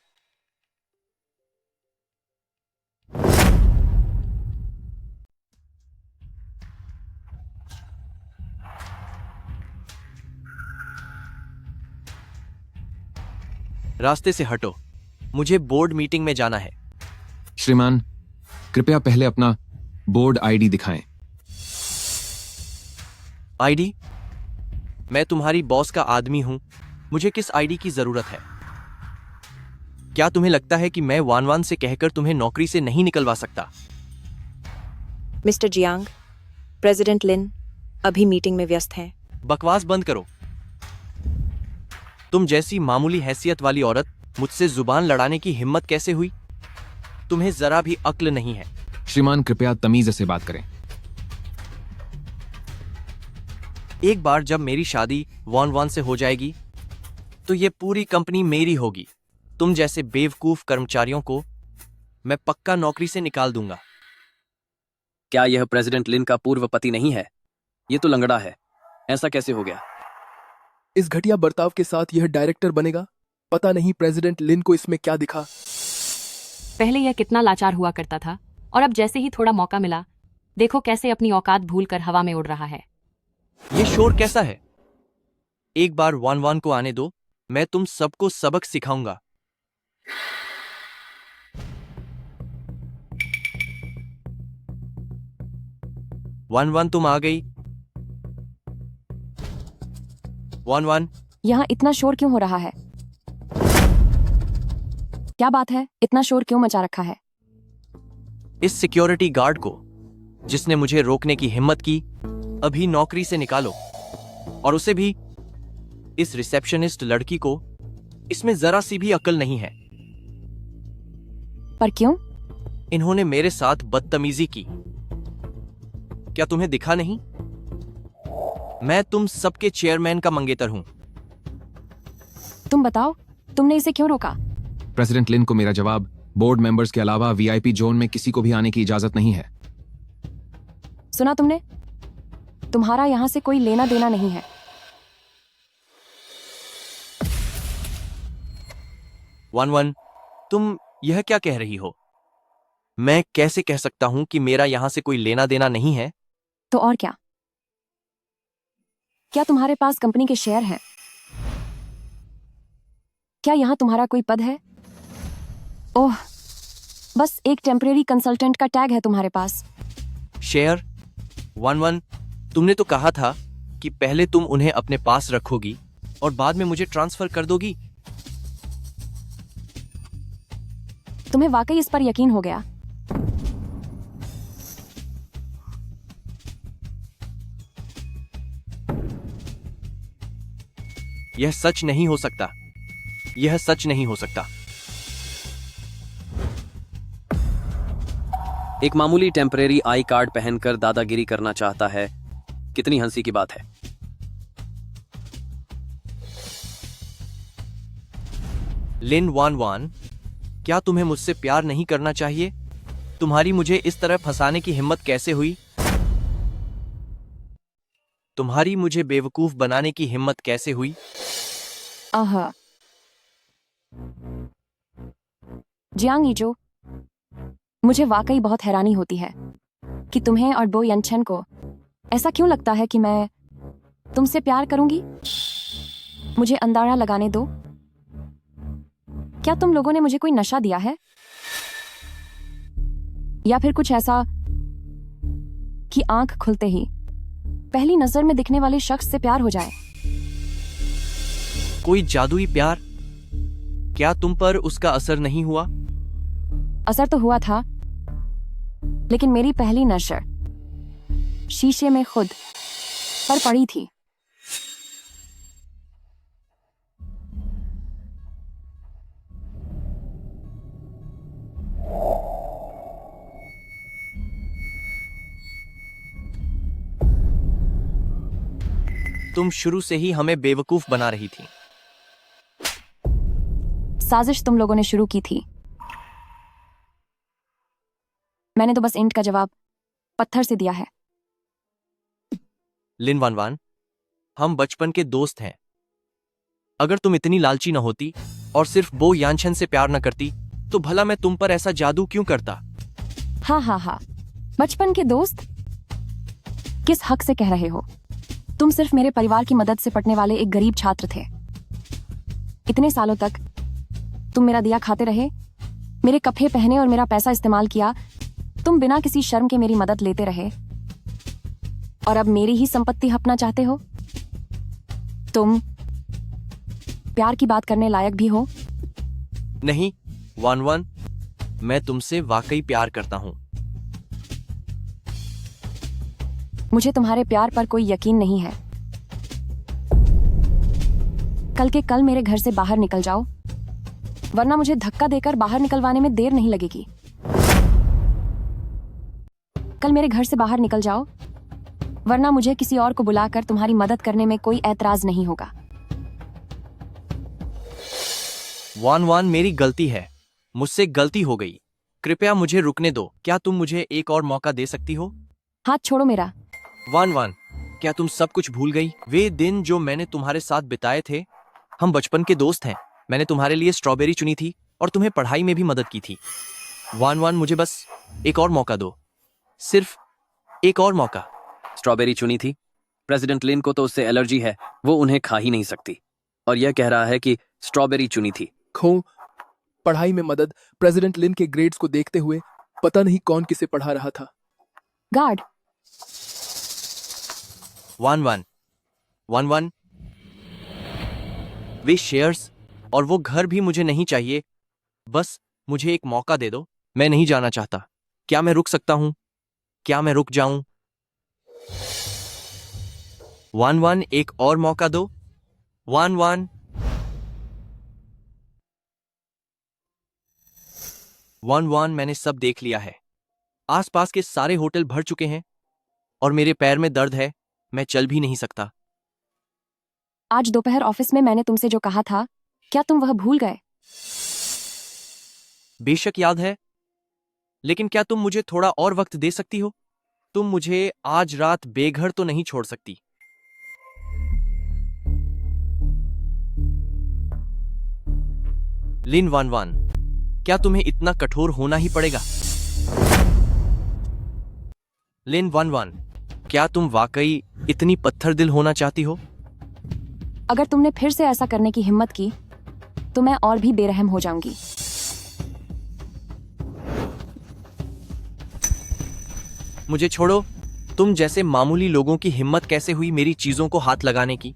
Speaker 3: रास्ते से हटो, मुझे बोर्ड मीटिंग में जाना है।
Speaker 21: श्रीमान, कृपया पहले अपना बोर्ड आईडी दिखाएं।
Speaker 3: आईडी? मैं तुम्हारी बॉस का आदमी हूं, मुझे किस आईडी की जरूरत है? क्या तुम्हें लगता है कि मैं वान वान से कहकर तुम्हें नौकरी से नहीं निकलवा सकता?
Speaker 6: मिस्टर जियांग, प्रेसिडेंट लिन अभी मीटिंग में व्यस्त हैं।
Speaker 3: बकवास बंद करो। तुम जैसी मामूली हैसियत वाली औरत मुझसे जुबान लड़ाने की हिम्मत कैसे हुई? तुम्हें जरा भी अक्ल नहीं है।
Speaker 21: श्रीमान, कृपया तमीज से बात करें।
Speaker 3: एक बार जब मेरी शादी वान वान से हो जाएगी तो ये पूरी कंपनी मेरी होगी। तुम जैसे बेवकूफ कर्मचारियों को मैं पक्का नौकरी से निकाल दूंगा।
Speaker 8: क्या यह प्रेसिडेंट लिन का पूर्व पति नहीं है? ये तो लंगड़ा है, ऐसा कैसे हो गया?
Speaker 9: इस घटिया बर्ताव के साथ यह डायरेक्टर बनेगा? पता नहीं प्रेसिडेंट लिन को इसमें क्या दिखा।
Speaker 7: पहले यह कितना लाचार हुआ करता था और अब जैसे ही थोड़ा मौका मिला, देखो कैसे अपनी औकात भूलकर हवा में उड़ रहा है।
Speaker 3: ये शोर कैसा है? एक बार वान वान को आने दो, मैं तुम सबको सबक सिखाऊंगा। वान वान, तुम आ गई। वान वान,
Speaker 1: यहाँ इतना शोर क्यों हो रहा है? क्या बात है, इतना शोर क्यों मचा रखा है?
Speaker 3: इस सिक्योरिटी गार्ड को, जिसने मुझे रोकने की हिम्मत की, अभी नौकरी से निकालो। और उसे भी, इस रिसेप्शनिस्ट लड़की को, इसमें जरा सी भी अकल नहीं है।
Speaker 1: पर क्यों?
Speaker 3: इन्होंने मेरे साथ बदतमीजी की। क्या तुम्हें दिखा नहीं? मैं तुम सबके चेयरमैन का मंगेतर हूं।
Speaker 1: तुम बताओ, तुमने इसे क्यों रोका?
Speaker 21: प्रेसिडेंट लिन को मेरा जवाब, बोर्ड मेंबर्स के अलावा वीआईपी जोन में किसी को भी आने की इजाजत नहीं है।
Speaker 1: सुना तुमने? तुम्हारा यहां से कोई लेना देना नहीं है।
Speaker 3: वान वान, तुम यह क्या कह रही हो? मैं कैसे कह सकता हूं कि मेरा यहां से कोई लेना देना नहीं है?
Speaker 1: तो और क्या? क्या तुम्हारे पास कंपनी के शेयर हैं? क्या यहां तुम्हारा कोई पद है? ओह, बस एक टेम्परेरी कंसल्टेंट का टैग है तुम्हारे पास।
Speaker 3: शेयर? वान वान, तुमने तो कहा था कि पहले तुम उन्हें अपने पास रखोगी और बाद में मुझे ट्रांसफर कर दोगी।
Speaker 1: तुम्हें वाकई इस पर यकीन हो गया?
Speaker 3: यह सच नहीं हो सकता। यह सच नहीं हो सकता।
Speaker 8: एक मामूली टेम्परेरी आई कार्ड पहनकर दादागिरी करना चाहता है। कितनी हंसी की बात है।
Speaker 3: लिन वान वान, क्या तुम्हें मुझसे प्यार नहीं करना चाहिए? तुम्हारी मुझे इस तरह फंसाने की हिम्मत कैसे हुई? तुम्हारी मुझे बेवकूफ बनाने की हिम्मत कैसे हुई?
Speaker 1: आहा। जियांग ईजो, मुझे वाकई बहुत हैरानी होती है कि तुम्हें और बो यनचन को ऐसा क्यों लगता है कि मैं तुमसे प्यार करूंगी। मुझे अंदाजा लगाने दो। क्या तुम लोगों ने मुझे कोई नशा दिया है, या फिर कुछ ऐसा कि आंख खुलते ही पहली नजर में दिखने वाले शख्स से प्यार हो जाए?
Speaker 3: कोई जादुई प्यार? क्या तुम पर उसका असर नहीं हुआ?
Speaker 1: असर तो हुआ था, लेकिन मेरी पहली नजर शीशे में खुद पर पड़ी थी।
Speaker 3: तुम शुरू से ही हमें बेवकूफ बना रही थी।
Speaker 1: साजिश तुम लोगों ने शुरू की थी। मैंने तो बस ईंट का जवाब पत्थर से दिया है।
Speaker 3: लिन वान वान, हम बचपन के दोस्त हैं। अगर तुम इतनी लालची न होती और सिर्फ बो यानशन से प्यार न करती, तो भला मैं तुम पर ऐसा जादू क्यों करता?
Speaker 1: हाँ हाँ हाँ, बचपन के दोस्त? किस हक से कह रहे हो? तुम सिर्फ मेरे परिवार की मदद से पढ़ने वाले एक गरीब छात्र थे। इतने सालों तक तुम मेरा दिया खाते रहे, मेरे कपड़े पहने और मेरा पैसा इस्तेमाल किया। तुम बिना किसी शर्म के मेरी मदद लेते रहे और अब मेरी ही संपत्ति हड़पना चाहते हो। तुम प्यार की बात करने लायक भी हो?
Speaker 3: नहीं 1-1, मैं तुमसे वाकई प्यार करता हूं।
Speaker 1: मुझे तुम्हारे प्यार पर कोई यकीन नहीं है। कल के कल मेरे घर से बाहर निकल जाओ, वरना मुझे धक्का देकर बाहर निकलवाने में देर नहीं लगेगी। कल मेरे घर से बाहर निकल जाओ, वरना मुझे किसी और को बुलाकर तुम्हारी मदद करने में कोई ऐतराज नहीं होगा।
Speaker 3: 1-1, मेरी गलती है, मुझसे गलती हो गई। कृपया मुझे रुकने दो। क्या तुम मुझे एक और मौका दे सकती हो?
Speaker 1: हाथ छोड़ो मेरा।
Speaker 3: 1-1, क्या तुम सब कुछ भूल गई? वे दिन जो मैंने तुम्हारे साथ बिताए थे। हम बचपन के दोस्त हैं। मैंने तुम्हारे लिए स्ट्रॉबेरी चुनी थी और तुम्हें पढ़ाई में भी मदद की थी। 1-1, मुझे बस एक और मौका दो, सिर्फ एक और मौका।
Speaker 8: स्ट्रॉबेरी चुनी थी? प्रेसिडेंट लिन को तो उससे एलर्जी है, वो उन्हें खा ही नहीं सकती। और यह कह रहा है कि स्ट्रॉबेरी चुनी थी।
Speaker 9: पढ़ाई में मदद। प्रेसिडेंट लिन के ग्रेड्स को देखते हुए पता नहीं कौन किसे पढ़ा रहा था।
Speaker 1: गार्ड।
Speaker 3: 1-1, वे शेयर्स और वो घर भी मुझे नहीं चाहिए। बस मुझे एक मौका दे दो। मैं नहीं जाना चाहता। क्या मैं रुक सकता हूं? क्या मैं रुक जाऊं? 1-1, एक और मौका दो। 1-1, 1-1, मैंने सब देख लिया है। आसपास के सारे होटल भर चुके हैं और मेरे पैर में दर्द है। मैं चल भी नहीं सकता।
Speaker 1: आज दोपहर ऑफिस में मैंने तुमसे जो कहा था, क्या तुम वह भूल गए?
Speaker 3: बेशक याद है, लेकिन क्या तुम मुझे थोड़ा और वक्त दे सकती हो? तुम मुझे आज रात बेघर तो नहीं छोड़ सकती। लिन 1-1, क्या तुम्हें इतना कठोर होना ही पड़ेगा? लिन 1-1, क्या तुम वाकई इतनी पत्थर दिल होना चाहती हो?
Speaker 1: अगर तुमने फिर से ऐसा करने की हिम्मत की तो मैं और भी बेरहम हो जाऊंगी।
Speaker 3: मुझे छोड़ो। तुम जैसे मामूली लोगों की हिम्मत कैसे हुई मेरी चीजों को हाथ लगाने की?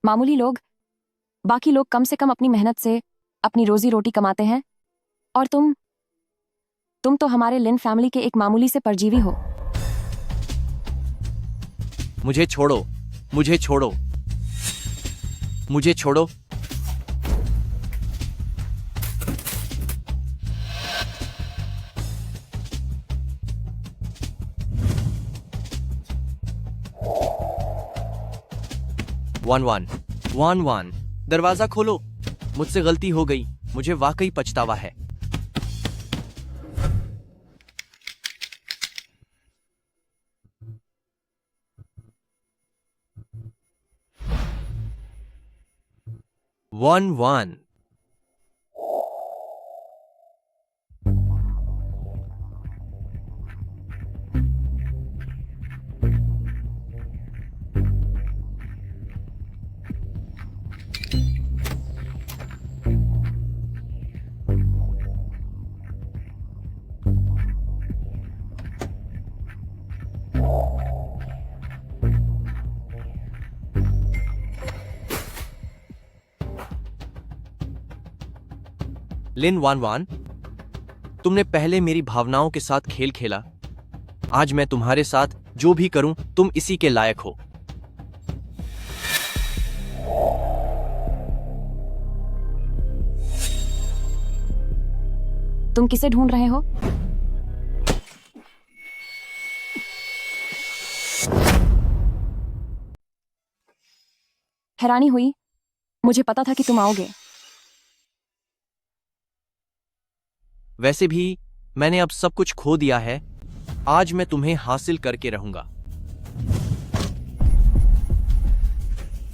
Speaker 1: मामूली लोग? बाकी लोग कम से कम अपनी मेहनत से अपनी रोजी रोटी कमाते हैं, और तुम तो हमारे लिन फैमिली के एक मामूली से परजीवी हो।
Speaker 3: मुझे छोड़ो, मुझे छोड़ो, मुझे छोड़ो। वन वन, दरवाजा खोलो। मुझसे गलती हो गई, मुझे वाकई पछतावा है। वन। लिन 1-1, तुमने पहले मेरी भावनाओं के साथ खेल खेला। आज मैं तुम्हारे साथ जो भी करूं, तुम इसी के लायक हो।
Speaker 1: तुम किसे ढूंढ रहे हो? हैरानी हुई, मुझे पता था कि तुम आओगे।
Speaker 3: वैसे भी मैंने अब सब कुछ खो दिया है। आज मैं तुम्हें हासिल करके रहूंगा।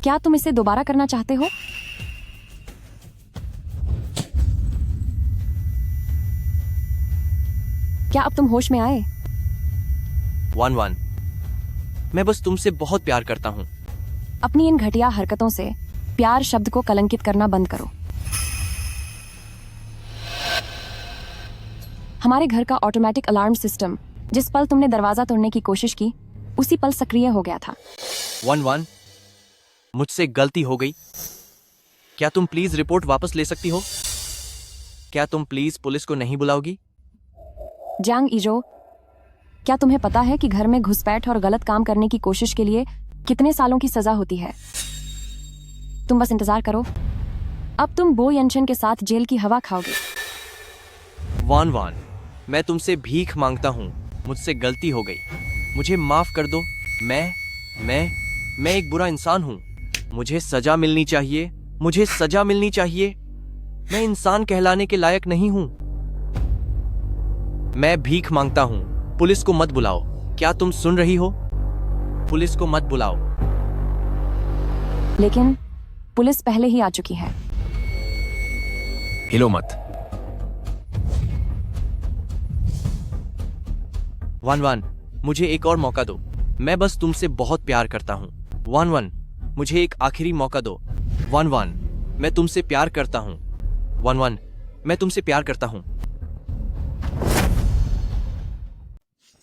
Speaker 1: क्या तुम इसे दोबारा करना चाहते हो? क्या अब तुम होश में आए?
Speaker 3: 1-1, मैं बस तुमसे बहुत प्यार करता हूं।
Speaker 1: अपनी इन घटिया हरकतों से प्यार शब्द को कलंकित करना बंद करो। हमारे घर का ऑटोमेटिक अलार्म सिस्टम जिस पल तुमने दरवाजा तोड़ने की कोशिश की उसी पल सक्रिय हो गया था।
Speaker 3: 1-1 मुझसे गलती हो गई। क्या तुम प्लीज रिपोर्ट वापस ले सकती हो? क्या तुम प्लीज पुलिस को नहीं बुलाओगी?
Speaker 1: जियांग ईजो, क्या तुम्हें पता है कि घर में घुसपैठ और गलत काम करने की कोशिश के लिए कितने सालों की सजा होती है? तुम बस इंतजार करो, अब तुम बो यनशन के साथ जेल की हवा खाओगे।
Speaker 3: 1-1 मैं तुमसे भीख मांगता हूँ, मुझसे गलती हो गई, मुझे माफ कर दो। मैं एक बुरा इंसान हूँ, मुझे सजा मिलनी चाहिए, मुझे सजा मिलनी चाहिए। मैं इंसान कहलाने के लायक नहीं हूँ। मैं भीख मांगता हूँ, पुलिस को मत बुलाओ। क्या तुम सुन रही हो? पुलिस को मत बुलाओ।
Speaker 1: लेकिन पुलिस पहले ही आ चुकी है।
Speaker 17: हिलो मत।
Speaker 3: 1-1 मुझे एक और मौका दो, मैं बस तुमसे बहुत प्यार करता हूँ। 1-1 मुझे एक आखिरी मौका दो। 1-1 मैं तुमसे प्यार करता हूँ। 1-1 मैं तुमसे प्यार करता हूँ।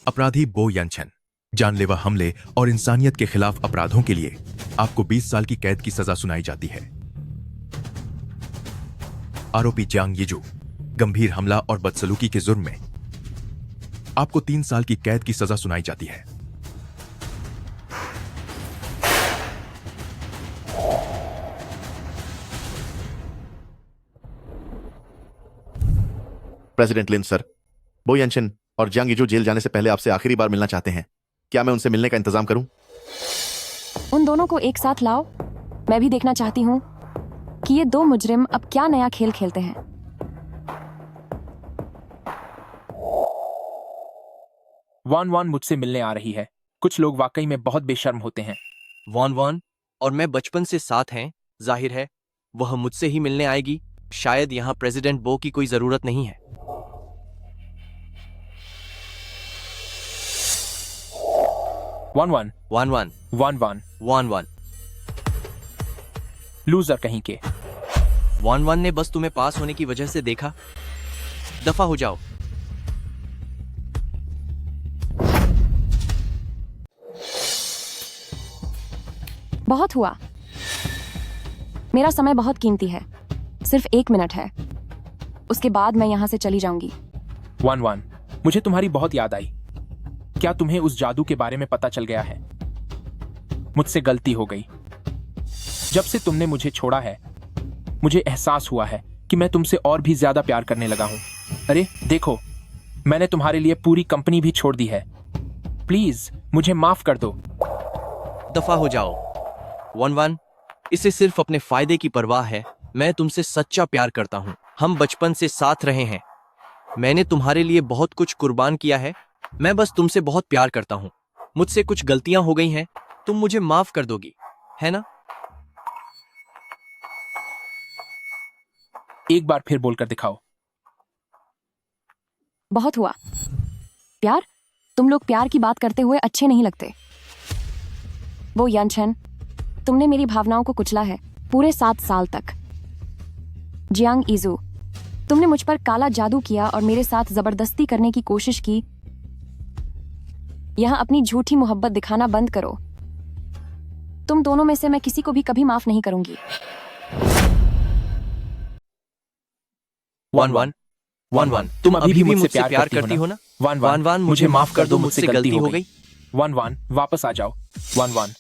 Speaker 5: अपराधी बो यनशन, जानलेवा हमले और इंसानियत के खिलाफ अपराधों के लिए आपको 20 साल की कैद की सजा सुनाई जाती है। आरोपी जियांग यीजू, गंभीर हमला और बदसलूकी के जुर्म में आपको 3 साल की कैद की सजा सुनाई जाती है। प्रेसिडेंट लिन सर, बो यनशन और जियांग यीजू जेल जाने से पहले आपसे आखिरी बार मिलना चाहते हैं। क्या मैं उनसे मिलने का इंतजाम करूं?
Speaker 1: उन दोनों को एक साथ लाओ, मैं भी देखना चाहती हूँ कि ये दो मुजरिम अब क्या नया खेल खेलते हैं।
Speaker 2: 1-1 मुझसे मिलने आ रही है। कुछ लोग वाकई में बहुत बेशर्म होते हैं।
Speaker 3: 1-1 और मैं बचपन से साथ हैं, जाहिर है वह मुझसे ही मिलने आएगी। शायद यहाँ प्रेसिडेंट बो की कोई जरूरत नहीं है।
Speaker 2: 1-1
Speaker 3: 1-1
Speaker 2: 1-1
Speaker 3: 1-1
Speaker 2: लूजर कहीं के।
Speaker 3: 1-1 ने बस तुम्हें पास होने की वजह से देखा। दफा हो जाओ।
Speaker 1: बहुत हुआ, मेरा समय बहुत कीमती है, सिर्फ 1 मिनट है, उसके बाद मैं यहां से चली जाऊंगी।
Speaker 2: 1-1 मुझे तुम्हारी बहुत याद आई। क्या तुम्हें उस जादू के बारे में पता चल गया है? मुझसे गलती हो गई। जब से तुमने मुझे छोड़ा है मुझे एहसास हुआ है कि मैं तुमसे और भी ज्यादा प्यार करने लगा हूं। अरे देखो, मैंने तुम्हारे लिए पूरी कंपनी भी छोड़ दी है। प्लीज मुझे माफ कर दो।
Speaker 3: दफा हो जाओ। 1-1 इसे सिर्फ अपने फायदे की परवाह है। मैं तुमसे सच्चा प्यार करता हूं, हम बचपन से साथ रहे हैं। मैंने तुम्हारे लिए बहुत कुछ कुर्बान किया है। मैं बस तुमसे बहुत प्यार करता हूं। मुझसे कुछ गलतियां हो गई हैं, तुम मुझे माफ कर दोगी, है ना?
Speaker 2: एक बार फिर बोलकर दिखाओ।
Speaker 1: बहुत हुआ। प्यार? तुम लोग प्यार की बात करते हुए अच्छे नहीं लगते। वो यनशन, तुमने मेरी भावनाओं को कुचला है पूरे 7 साल तक। जियांग ईजू, तुमने मुझ पर काला जादू किया और मेरे साथ जबरदस्ती करने की कोशिश की। यहां अपनी झूठी मोहब्बत दिखाना बंद करो। तुम दोनों में से मैं किसी को भी कभी माफ नहीं करूंगी।
Speaker 3: 1-1 तुम अभी भी मुझसे प्यार करती हो ना? 1-1 मुझे माफ कर दो, मुझसे गलती हो गई।
Speaker 2: 1-1 वापस आ जाओ। 1-1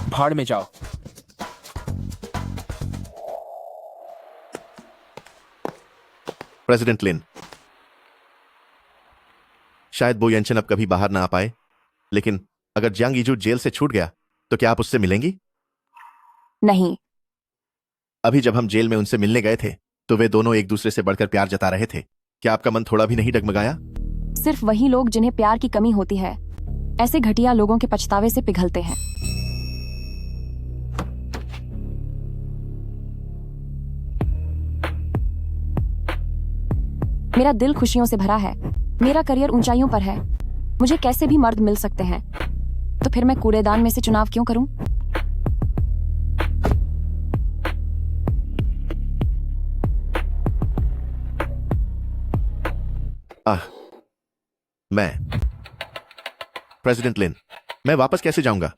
Speaker 2: भाड़ में जाओ।
Speaker 5: प्रेसिडेंट लिन, शायद बो यनशन अब कभी बाहर ना आ पाए, लेकिन अगर जियांग यीजू जेल से छूट गया तो क्या आप उससे मिलेंगी?
Speaker 1: नहीं।
Speaker 5: अभी जब हम जेल में उनसे मिलने गए थे तो वे दोनों एक दूसरे से बढ़कर प्यार जता रहे थे। क्या आपका मन थोड़ा भी नहीं डगमगाया?
Speaker 1: सिर्फ वही लोग जिन्हें प्यार की कमी होती है ऐसे घटिया लोगों के पछतावे से पिघलते हैं। मेरा दिल खुशियों से भरा है, मेरा करियर ऊंचाइयों पर है, मुझे कैसे भी मर्द मिल सकते हैं, तो फिर मैं कूड़ेदान में से चुनाव क्यों करूं?
Speaker 5: मैं प्रेसिडेंट लिन, मैं वापस कैसे जाऊंगा?